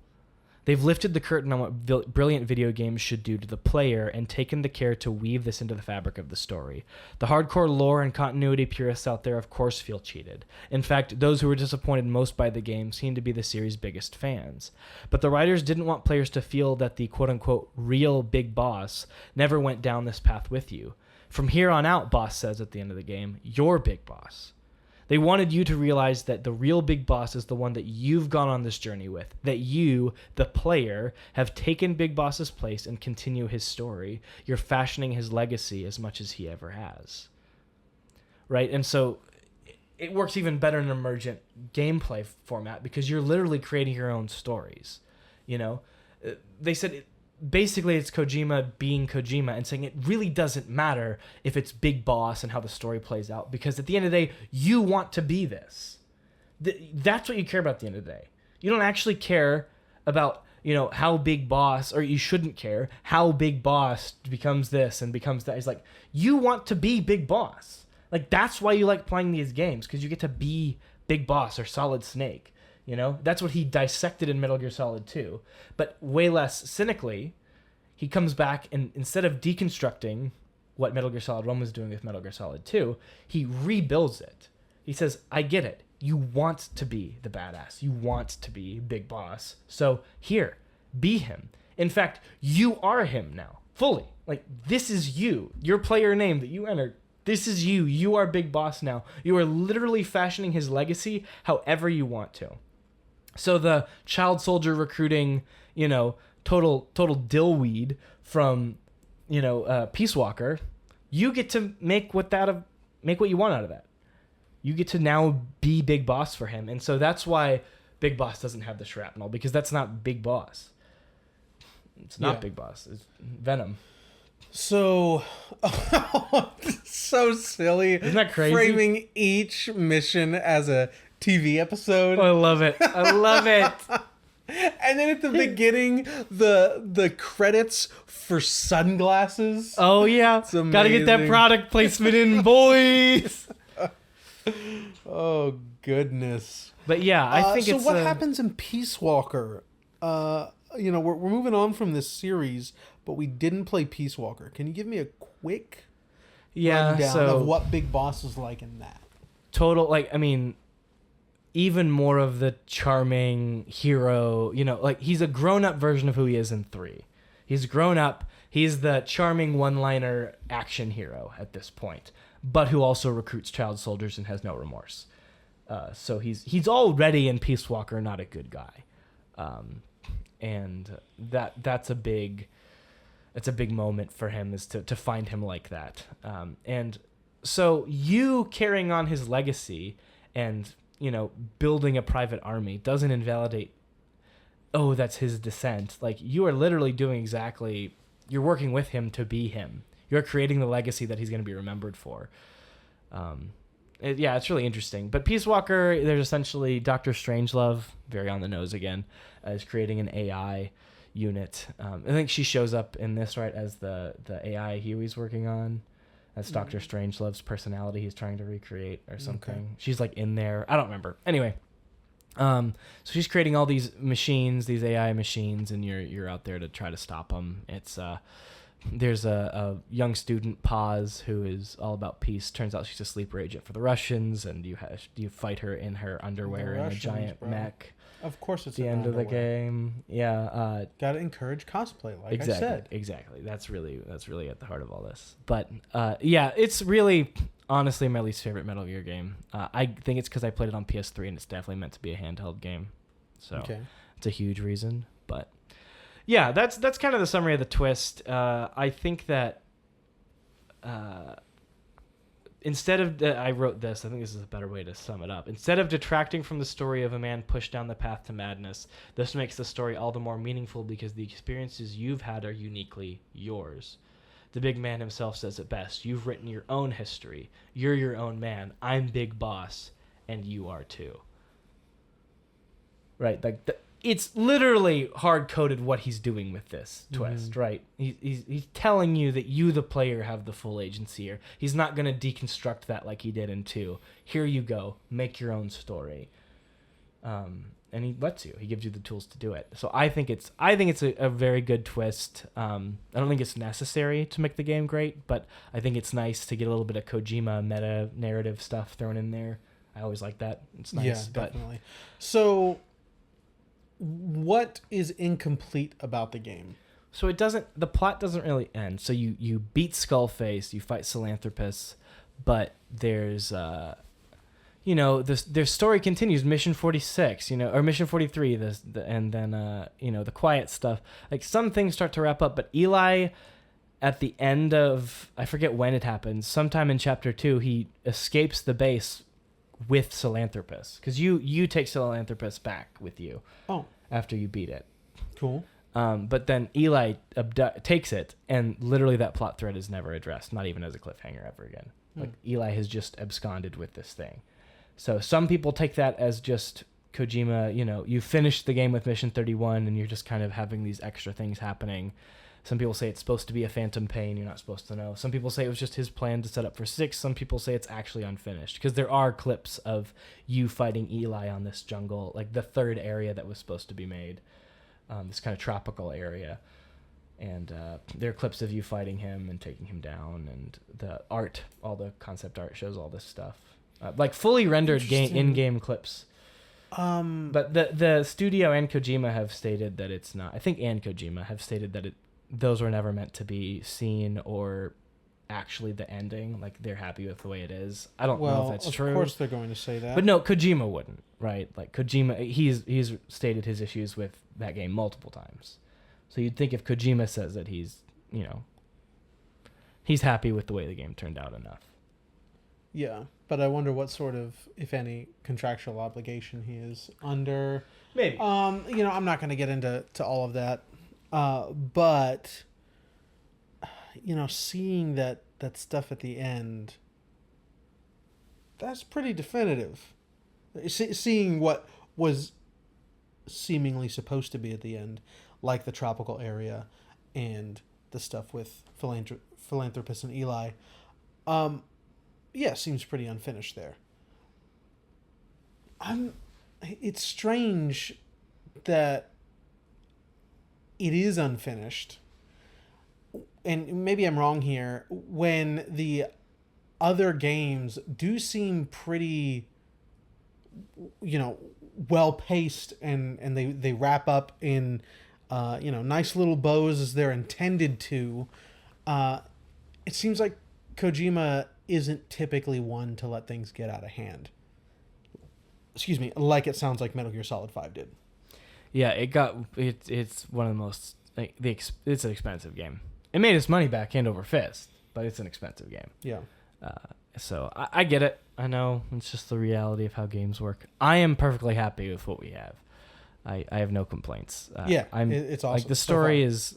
They've lifted the curtain on what brilliant video games should do to the player and taken the care to weave this into the fabric of the story. The hardcore lore and continuity purists out there, of course, feel cheated. In fact, those who were disappointed most by the game seem to be the series' biggest fans. But the writers didn't want players to feel that the quote-unquote real Big Boss never went down this path with you. From here on out, Boss says at the end of the game, you're Big Boss. They wanted you to realize that the real Big Boss is the one that you've gone on this journey with, that you, the player, have taken Big Boss's place and continue his story. You're fashioning his legacy as much as he ever has. Right? And so it works even better in an emergent gameplay format because you're literally creating your own stories. They said basically it's Kojima being Kojima and saying it really doesn't matter if it's Big Boss and how the story plays out, because at the end of the day, you want to be this. That's what you care about at the end of the day. You don't actually care about, how Big Boss, or you shouldn't care how Big Boss becomes this and becomes that. It's like, you want to be Big Boss. Like, that's why you like playing these games, because you get to be Big Boss or Solid Snake. That's what he dissected in Metal Gear Solid 2. But way less cynically, he comes back and instead of deconstructing what Metal Gear Solid 1 was doing with Metal Gear Solid 2, he rebuilds it. He says, I get it. You want to be the badass. You want to be Big Boss. So here, be him. In fact, you are him now, fully. Like, this is you. Your player name that you entered. This is you. You are Big Boss now. You are literally fashioning his legacy however you want to. So the child soldier recruiting, total dillweed from, Peace Walker, you get to make what you want out of that. You get to now be Big Boss for him. And so that's why Big Boss doesn't have the shrapnel, because that's not Big Boss. It's not Big Boss. It's Venom. So, so silly. Isn't that crazy? Framing each mission as a TV episode. Oh, I love it. I love it. And then at the beginning, the credits for sunglasses. Oh, yeah. Gotta get that product placement in, boys. Oh, goodness. But yeah, I think so what happens in Peace Walker? We're moving on from this series, but we didn't play Peace Walker. Can you give me a quick rundown of what Big Boss is like in that? Even more of the charming hero, he's a grown-up version of who he is in 3. He's grown up. He's the charming one-liner action hero at this point, but who also recruits child soldiers and has no remorse. So he's already in Peace Walker not a good guy. And that's a big moment for him, is to find him like that. And so you carrying on his legacy and building a private army doesn't invalidate, that's his descent. Like, you are literally doing exactly, you're working with him to be him. You're creating the legacy that he's going to be remembered for. It's really interesting. But Peace Walker, there's essentially Dr. Strangelove, very on the nose again, is creating an AI unit. I think she shows up in this, right, as the AI Huey's working on. That's Dr. Strangelove's personality he's trying to recreate or something. Okay. She's like in there. I don't remember. Anyway, so she's creating all these machines, these AI machines, and you're out there to try to stop them. It's there's a young student, Paz, who is all about peace. Turns out she's a sleeper agent for the Russians, and you fight her in her underwear in a giant mech. Of course, it's the end of the game. Yeah, gotta encourage cosplay, like I said. Exactly. That's really at the heart of all this. But it's really honestly my least favorite Metal Gear game. I think it's because I played it on PS3, and it's definitely meant to be a handheld game. So it's a huge reason. But yeah, that's kind of the summary of the twist. I think that instead of I wrote this, I think this is a better way to sum it up. Instead of detracting from the story of a man pushed down the path to madness, this makes the story all the more meaningful because the experiences you've had are uniquely yours. The big man himself says it best. You've written your own history. You're your own man. I'm Big Boss, and you are too. Right, it's literally hard-coded what he's doing with this twist, right? He's telling you that you, the player, have the full agency here. He's not going to deconstruct that like he did in 2. Here you go. Make your own story. And he lets you. He gives you the tools to do it. So I think it's a very good twist. I don't think it's necessary to make the game great, but I think it's nice to get a little bit of Kojima meta-narrative stuff thrown in there. I always like that. It's nice. Yeah, definitely. So what is incomplete about the game? So the plot doesn't really end. So you beat Skullface, you fight Philanthropus, but there's their story continues. Mission 46, or Mission 43, and then the quiet stuff. Like, some things start to wrap up, but Eli, at the end of, I forget when it happens, sometime in Chapter 2, he escapes the base with Philanthropus, because you take Philanthropus back with you. Oh, after you beat it. Cool. But then Eli takes it, and literally that plot thread is never addressed, not even as a cliffhanger ever again. Like Eli has just absconded with this thing. So some people take that as just Kojima, you finished the game with Mission 31 and you're just kind of having these extra things happening. Some people say it's supposed to be a phantom pain. You're not supposed to know. Some people say it was just his plan to set up for 6. Some people say it's actually unfinished because there are clips of you fighting Eli on this jungle, like the third area that was supposed to be made, this kind of tropical area. And there are clips of you fighting him and taking him down, and the art, all the concept art shows all this stuff. Like fully rendered in-game clips. But the studio and Kojima have stated that it's not. I think Kojima have stated that those were never meant to be seen or actually the ending. Like they're happy with the way it is. I don't know if that's true. Of course they're going to say that. But no, Kojima wouldn't, right? Like Kojima, he's stated his issues with that game multiple times. So you'd think if Kojima says that he's happy with the way the game turned out enough. Yeah, but I wonder what sort of, if any, contractual obligation he is under. Maybe. I'm not going to get into all of that. But seeing that stuff at the end, that's pretty definitive. Seeing what was seemingly supposed to be at the end, like the tropical area and the stuff with Philanthropist and Eli, seems pretty unfinished there. It's strange that it is unfinished, and maybe I'm wrong here, when the other games do seem pretty, well paced, and they wrap up in nice little bows as they're intended to. It seems like Kojima isn't typically one to let things get out of hand. Excuse me, like it sounds like Metal Gear Solid 5 did. Yeah, it's one of the most, like, it's an expensive game. It made its money back hand over fist, but it's an expensive game. Yeah. So I get it. I know it's just the reality of how games work. I am perfectly happy with what we have. I have no complaints. It's awesome. Like the story it's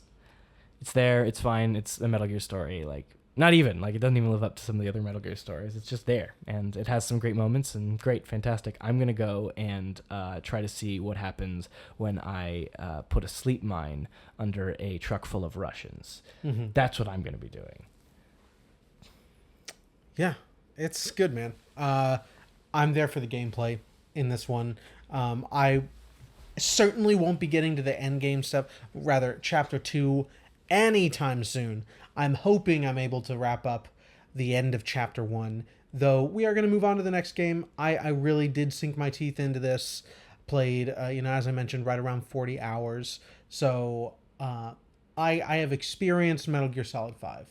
there. It's fine. It's a Metal Gear story. Like not even like it doesn't even live up to some of the other Metal Gear stories. It's just there, and it has some great moments and fantastic. I'm gonna go and try to see what happens when I put a sleep mine under a truck full of Russians. Mm-hmm. That's what I'm gonna be doing. Yeah, it's good, man. I'm there for the gameplay in this one. I certainly won't be getting to the end game stuff, rather Chapter 2, anytime soon. I'm hoping I'm able to wrap up the end of Chapter 1, though we are going to move on to the next game. I really did sink my teeth into this. Played, as I mentioned, right around 40 hours. So I have experienced Metal Gear Solid 5.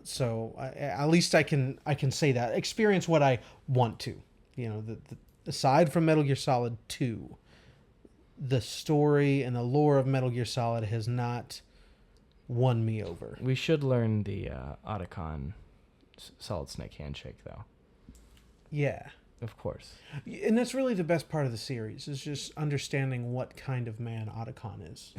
So at least I can say that. Experience what I want to. Aside from Metal Gear Solid 2, the story and the lore of Metal Gear Solid has not won me over. We should learn the Otacon Solid Snake handshake, though. Yeah. Of course. And that's really the best part of the series, is just understanding what kind of man Otacon is.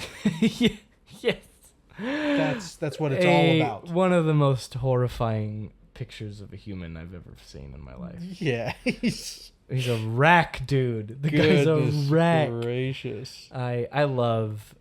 Yes. That's what it's all about. One of the most horrifying pictures of a human I've ever seen in my life. Yeah. He's a wreck, dude. The guy's a wreck. Gracious. I love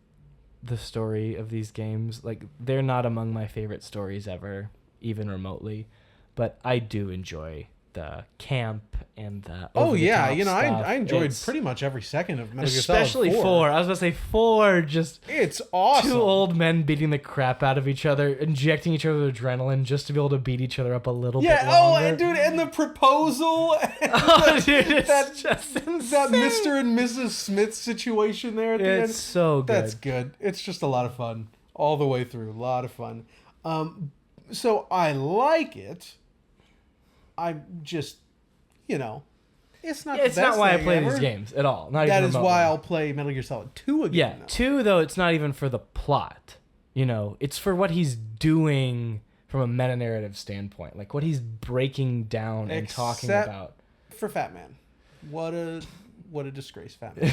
the story of these games. Like, they're not among my favorite stories ever, even remotely, but I do enjoy the camp and the I enjoyed pretty much every second of Metal Gear Solid 4. Especially 4. I was going to say 4, just it's awesome. 2 old men beating the crap out of each other, injecting each other with adrenaline just to be able to beat each other up a little bit longer. And the proposal. Dude, it's just insane. That Mr. and Mrs. Smith situation there at the end. It's so good. That's good. It's just a lot of fun all the way through. A lot of fun. So I like it. I just, it's not the best it's not why I play ever. these games at all. That is why I'll play Metal Gear Solid 2 again. Yeah, 2, though, it's not even for the plot. It's for what he's doing from a meta-narrative standpoint. Like, what he's breaking down and talking about. For Fat Man. What What a disgrace, Fat Man.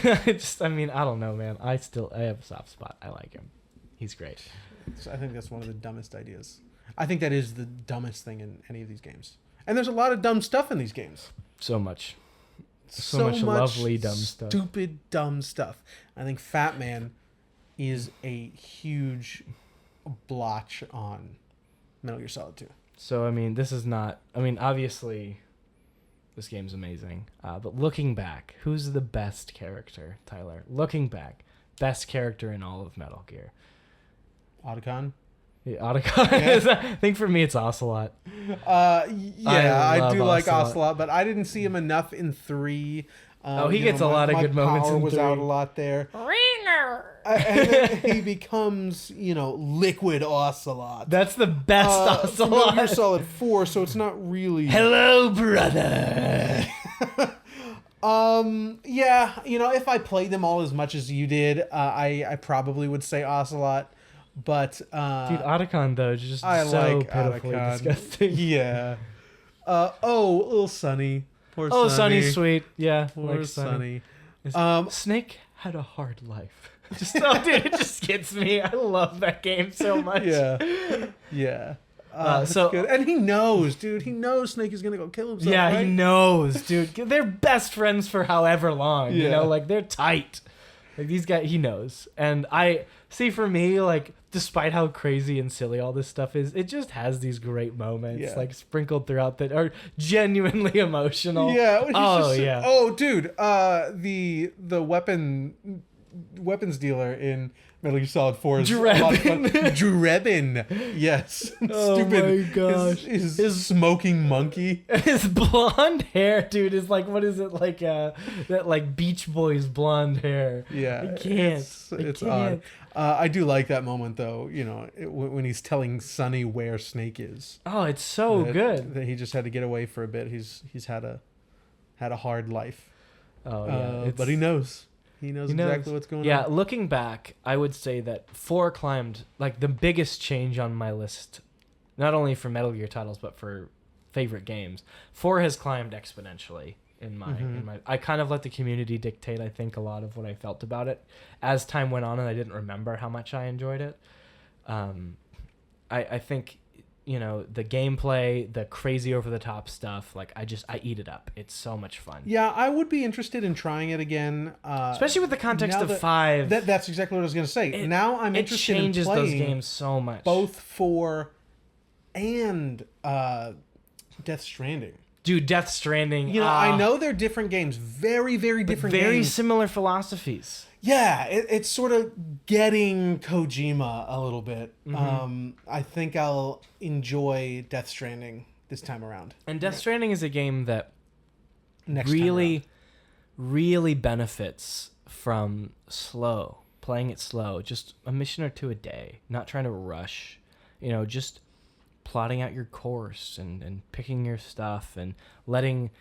I mean, I don't know, man. I have a soft spot. I like him. He's great. I think that's one of the dumbest ideas. I think that is the dumbest thing in any of these games. And there's a lot of dumb stuff in these games. So much lovely dumb stuff. Stupid dumb stuff. I think Fat Man is a huge blotch on Metal Gear Solid 2. So, I mean, this is not... I mean, obviously, this game's amazing. But looking back, who's the best character, Tyler? Looking back, best character in all of Metal Gear. Otacon? Yeah, Otacon. Yeah. I think for me, it's Ocelot. I do like Ocelot, but I didn't see him enough in 3. He gets a lot of good moments in 3. Was out a lot there. And then he becomes, Liquid Ocelot. That's the best Ocelot. Metal Gear Solid 4, so it's not really... Hello, brother! If I played them all as much as you did, I probably would say Ocelot. But dude, Otacon though, just I so like pitifully Otacon. disgusting. Yeah. Little Sonny. Poor Sonny. Sonny's sweet. Yeah, poor like Sonny. Snake had a hard life. Dude, it just gets me. I love that game so much. Yeah. So good. And he knows, dude. He knows Snake is gonna go kill himself. Yeah, right? he knows, dude. They're best friends for however long. Yeah. Like they're tight. Like these guys, he knows. And I see, for me, like, despite how crazy and silly all this stuff is, it just has these great moments, like sprinkled throughout that are genuinely emotional. Yeah. Yeah. Oh, dude. The weapons dealer in Metal Gear Solid 4 is Drebin. Yes. Oh Stupid. My gosh. His smoking monkey. His blonde hair, dude, is like, what is it, like that like Beach Boys blonde hair. Yeah. I can't. It's odd. I do like that moment though, when he's telling Sonny where Snake is. Oh, it's so good. That he just had to get away for a bit. He's had a hard life. Oh yeah. But he knows. He knows exactly what's going on. Yeah, looking back, I would say that 4 climbed, like, the biggest change on my list, not only for Metal Gear titles, but for favorite games. 4 has climbed exponentially in my... I kind of let the community dictate, I think, a lot of what I felt about it. As time went on and I didn't remember how much I enjoyed it. I think... the gameplay, the crazy over-the-top stuff, like, I eat it up. It's so much fun. Yeah, I would be interested in trying it again. Especially with the context of 5. That's exactly what I was going to say. Now I'm interested in playing... It changes those games so much. Both 4 and Death Stranding. Dude, Death Stranding... I know they're different games. Very, very different games. Very similar philosophies. Yeah, it's sort of getting Kojima a little bit. I think I'll enjoy Death Stranding this time around. And Death Stranding is a game that really benefits from playing it slow. Just a mission or 2 a day, not trying to rush. Just plotting out your course and picking your stuff and letting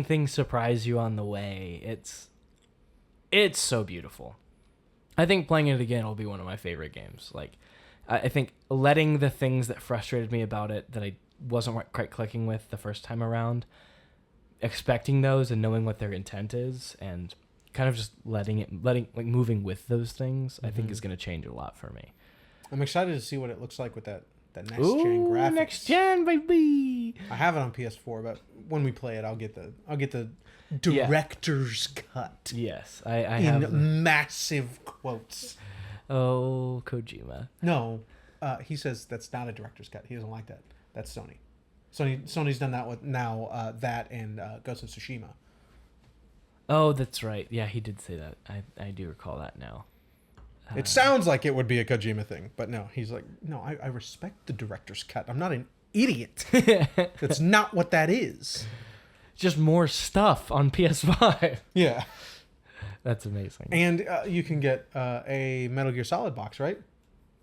things surprise you on the way. It's so beautiful. I think playing it again will be one of my favorite games. Like, I think letting the things that frustrated me about it that I wasn't quite clicking with the first time around, expecting those and knowing what their intent is, and kind of just moving with those things, I think is going to change a lot for me. I'm excited to see what it looks like with that next gen graphics. Next gen, baby. I have it on PS4, but when we play it, I'll get the director's cut. Yes, I in have massive quotes. Oh, Kojima. No, he says that's not a director's cut. He doesn't like that. That's Sony. Sony's done that with now that and Ghost of Tsushima. Oh, that's right. Yeah, he did say that. I do recall that now. It sounds like it would be a Kojima thing, but no, he's like, no, I respect the director's cut. I'm not an idiot. That's not what that is. Just more stuff on PS5. Yeah. That's amazing. And you can get a Metal Gear Solid box, right?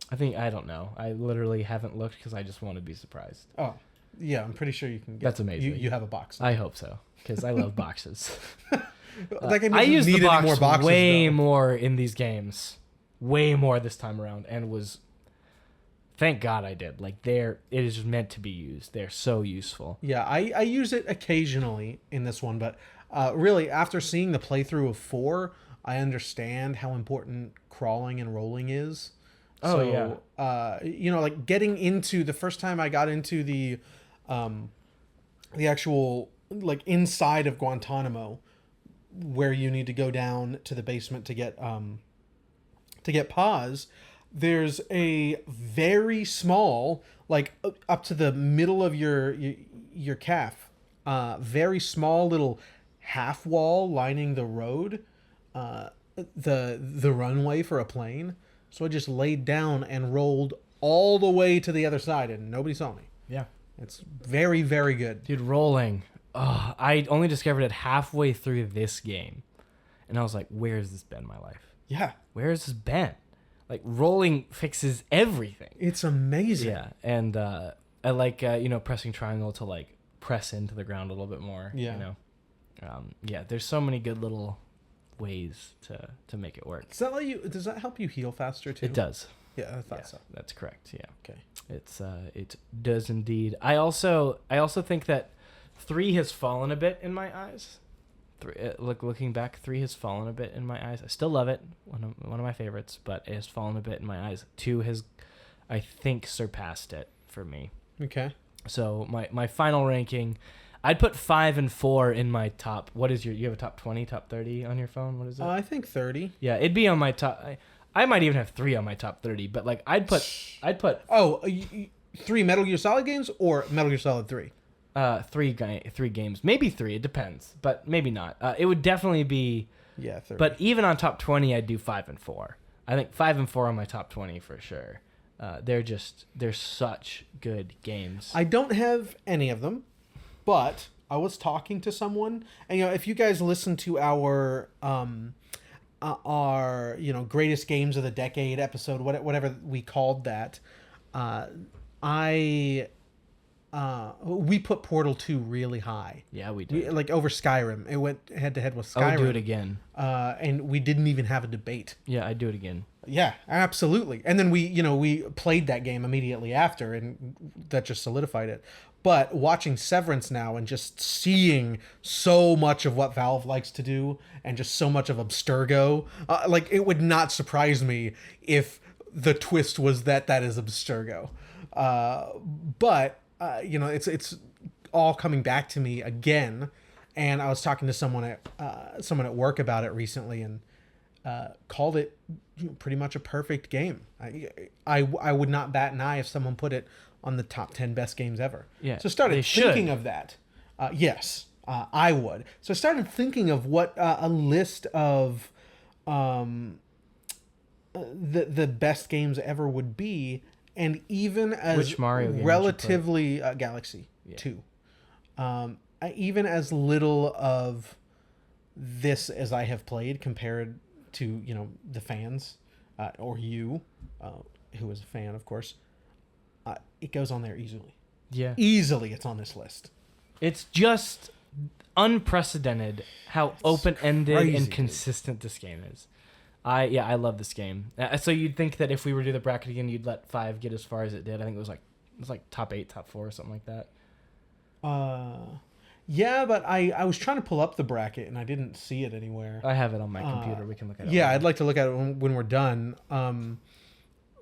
I don't know. I literally haven't looked because I just want to be surprised. Oh, yeah, I'm pretty sure you can get. That's amazing. You have a box. I hope so, because I love boxes. I use the box more boxes, way more in these games. Way more this time around, and was... Thank God I did. Like, it is meant to be used. They're so useful. Yeah, I use it occasionally in this one, but Really, after seeing the playthrough of 4, I understand how important crawling and rolling is. Oh, So, like getting into the first time I got into the actual like inside of Guantanamo, where you need to go down to the basement to get pause. There's a very small, like up to the middle of your calf, very small little half wall lining the road, the runway for a plane. So I just laid down and rolled all the way to the other side, and nobody saw me. Yeah. It's very, very good. Dude, rolling. Oh, I only discovered it halfway through this game. And I was like, where has this been in my life? Yeah. Where has this been? Like, rolling fixes everything. It's amazing. Yeah. And I like, pressing triangle to, like, press into the ground a little bit more. Yeah. You know? There's so many good little ways to make it work. Does that help you heal faster, too? It does. Yeah, I thought so. That's correct. Yeah. Okay. It does indeed. I also think that 3 has fallen a bit in my eyes. Looking back, 3 has fallen a bit in my eyes. I still love it, one of my favorites, but it has fallen a bit in my eyes. 2 has, I think, surpassed it for me. Okay. So my final ranking, I'd put 5 and 4 in my top. What is you have a top 20, top 30 on your phone? What is it? I think 30. Yeah, it'd be on my top. I might even have 3 on my top 30, but like I'd put. Oh, 3 Metal Gear Solid games or Metal Gear Solid 3? 3 games, maybe 3. It depends, but maybe not. It would definitely be. Yeah, 30. But even on top 20, I'd do 5 and 4. I think 5 and 4 on my top 20 for sure. They're such good games. I don't have any of them, but I was talking to someone, and if you guys listen to our greatest games of the decade episode, whatever we called that, we put Portal 2 really high. Yeah, we did. Like over Skyrim. It went head to head with Skyrim. I would do it again. And we didn't even have a debate. Yeah, I'd do it again. Yeah, absolutely. And then we played that game immediately after, and that just solidified it. But watching Severance now and just seeing so much of what Valve likes to do and just so much of Abstergo, it would not surprise me if the twist was that is Abstergo. But it's all coming back to me again. And I was talking to someone at work about it recently, and called it pretty much a perfect game. I would not bat an eye if someone put it on the top 10 best games ever. Yeah, so started thinking of that. Yes, I would. So I started thinking of what a list of the best games ever would be, and even as Which Mario game relatively Galaxy 2. Even as little of this as I have played compared to the fans or you who is a fan, of course. It goes on there easily. Yeah. Easily it's on this list. It's just unprecedented how open-ended crazy, and consistent this game is. I love this game. So you'd think that if we were to do the bracket again, you'd let 5 get as far as it did. I think it was like top 8, top 4, or something like that. Yeah, but I was trying to pull up the bracket and I didn't see it anywhere. I have it on my computer. We can look at it. Yeah, later. I'd like to look at it when we're done.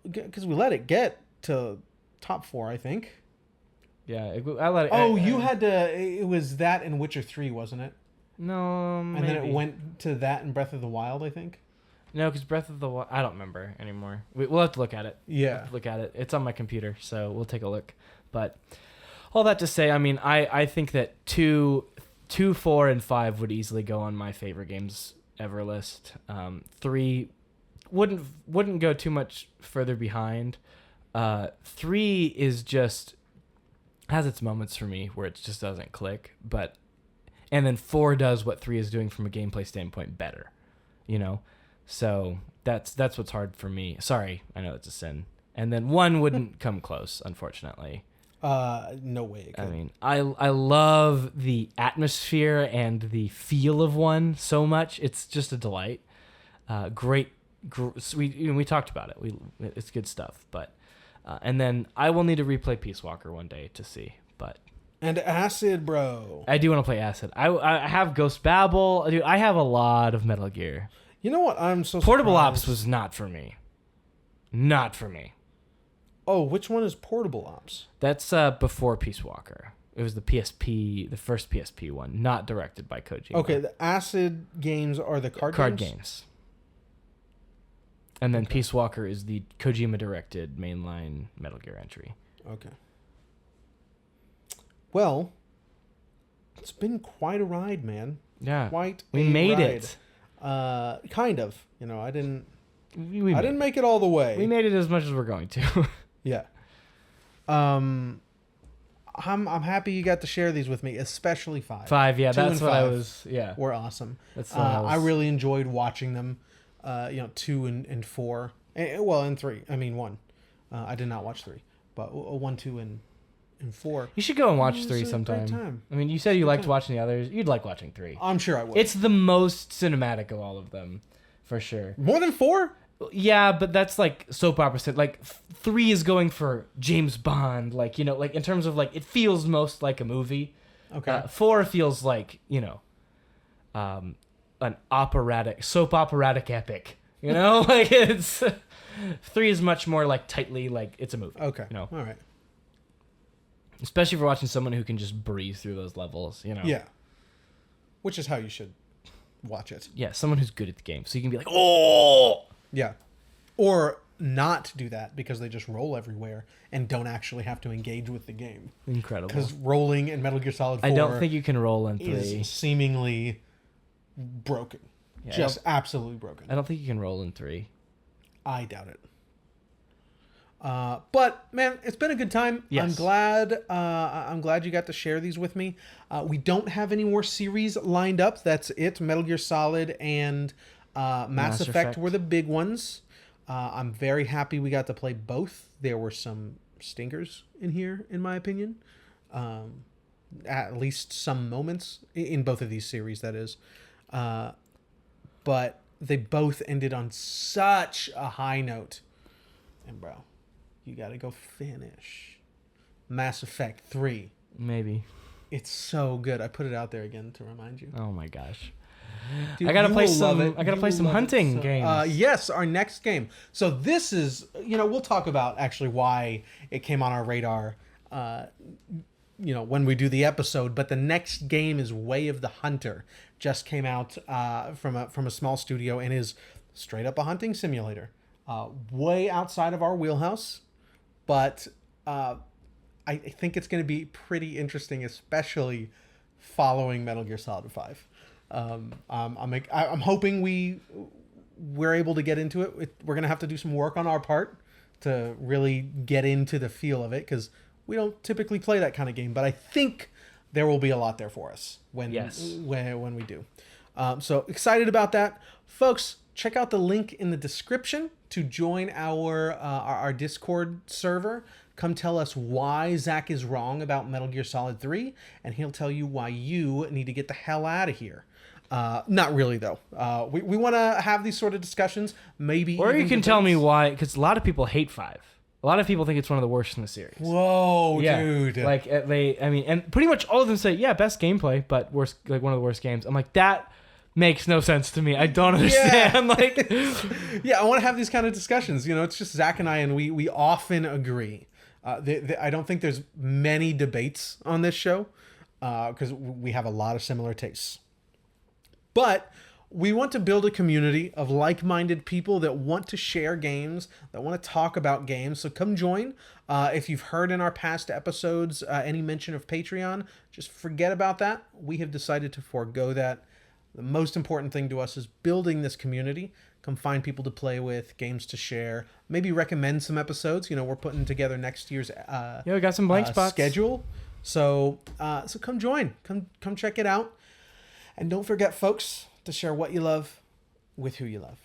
Because we let it get to top 4, I think. Yeah, I let it. Oh, you had to. It was that and Witcher 3, wasn't it? No, maybe. And then it went to that and Breath of the Wild, I think. No, because Breath of the Wild, I don't remember anymore. We'll have to look at it. Yeah. We'll have to look at it. It's on my computer, so we'll take a look. But all that to say, I mean, I think that 2, 4, and 5 would easily go on my favorite games ever list. 3 wouldn't go too much further behind. 3 is just has its moments for me where it just doesn't click, and then 4 does what 3 is doing from a gameplay standpoint better, So that's what's hard for me. Sorry, I know it's a sin. And then 1 wouldn't come close, unfortunately. No way it could. I mean, I love the atmosphere and the feel of 1 so much. It's just a delight. Great. We talked about it. It's good stuff. But and then I will need to replay Peace Walker one day to see. But And Acid, bro. I do want to play Acid. I have Ghost Babel. Dude, I have a lot of Metal Gear. You know what? I'm so Portable surprised. Ops was not for me. Not for me. Oh, which one is Portable Ops? That's before Peace Walker. It was the PSP, the first PSP one, not directed by Kojima. Okay, the Acid games are the card games. And then Peace Walker is the Kojima-directed mainline Metal Gear entry. Okay. Well, it's been quite a ride, man. Yeah. Quite we a made ride. it. Kind of. You know, I didn't I didn't make it all the way. We made it as much as we're going to. Yeah. I'm happy you got to share these with me, especially 5. 5, yeah, 2 that's and what I 5 was. Yeah, were awesome. that's I really enjoyed watching them. 2 and 4. And 3. I mean 1. I did not watch 3, but 1, 2, and 4. You should go and watch It was 3 a great sometime. time. I mean, you said you liked time. watching the others. You'd like watching 3. I'm sure I would. It's the most cinematic of all of them, for sure. More than 4? Yeah, but that's like soap opera. Like 3 is going for James Bond. Like, you know, like in terms of like it feels most like a movie. Okay. 4 feels like, you know, an soap operatic epic. You know, like it's 3 is much more like tightly like it's a movie. Okay. You know, All right. especially if you're watching someone who can just breeze through those levels. You know. Yeah. Which is how you should watch it. Yeah, someone who's good at the game, so you can be like, oh. Yeah. Or not do that because they just roll everywhere and don't actually have to engage with the game. Incredible. Because rolling in Metal Gear Solid 4 I don't think you can roll in 3. is seemingly broken. Yeah, Just absolutely broken. I don't think you can roll in 3. I doubt it. But man, it's been a good time. Yes. I'm glad you got to share these with me. We don't have any more series lined up. That's it. Metal Gear Solid and Mass Effect were the big ones. I'm very happy we got to play both. There were some stinkers in here, in my opinion. At least some moments in both of these series, that is. But they both ended on such a high note. And bro, you gotta go finish Mass Effect 3. Maybe. It's so good. I put it out there again to remind you. Oh my gosh. Dude, I gotta you play will love some. it. I gotta You play will some love it. hunting So, games. yes, our next game. So this is, we'll talk about actually why it came on our radar, when we do the episode. But the next game is Way of the Hunter. Just came out from a small studio and is straight up a hunting simulator. Way outside of our wheelhouse, but I think it's going to be pretty interesting, especially following Metal Gear Solid 5. I'm hoping we're able to get into it. We're going to have to do some work on our part to really get into the feel of it, because we don't typically play that kind of game. But I think there will be a lot there for us when we do. So excited about that, folks. Check out the link in the description to join our Discord server. Come tell us why Zack is wrong about Metal Gear Solid 3, and he'll tell you why you need to get the hell out of here. Not really, though. We want to have these sort of discussions. Maybe, or you can tell me why, because a lot of people hate 5. A lot of people think it's one of the worst in the series. Whoa, yeah. dude! Like and pretty much all of them say, yeah, best gameplay, but worst, like one of the worst games. I'm like, that makes no sense to me. I don't understand. Yeah. Like, yeah, I want to have these kind of discussions. It's just Zack and I, and we often agree. I don't think there's many debates on this show because we have a lot of similar tastes. But we want to build a community of like-minded people that want to share games, that want to talk about games. So come join. If you've heard in our past episodes any mention of Patreon, just forget about that. We have decided to forego that. The most important thing to us is building this community. Come find people to play with, games to share, maybe recommend some episodes. We're putting together next year's we got some blank spots schedule. So come join. Come check it out. And don't forget, folks, to share what you love with who you love.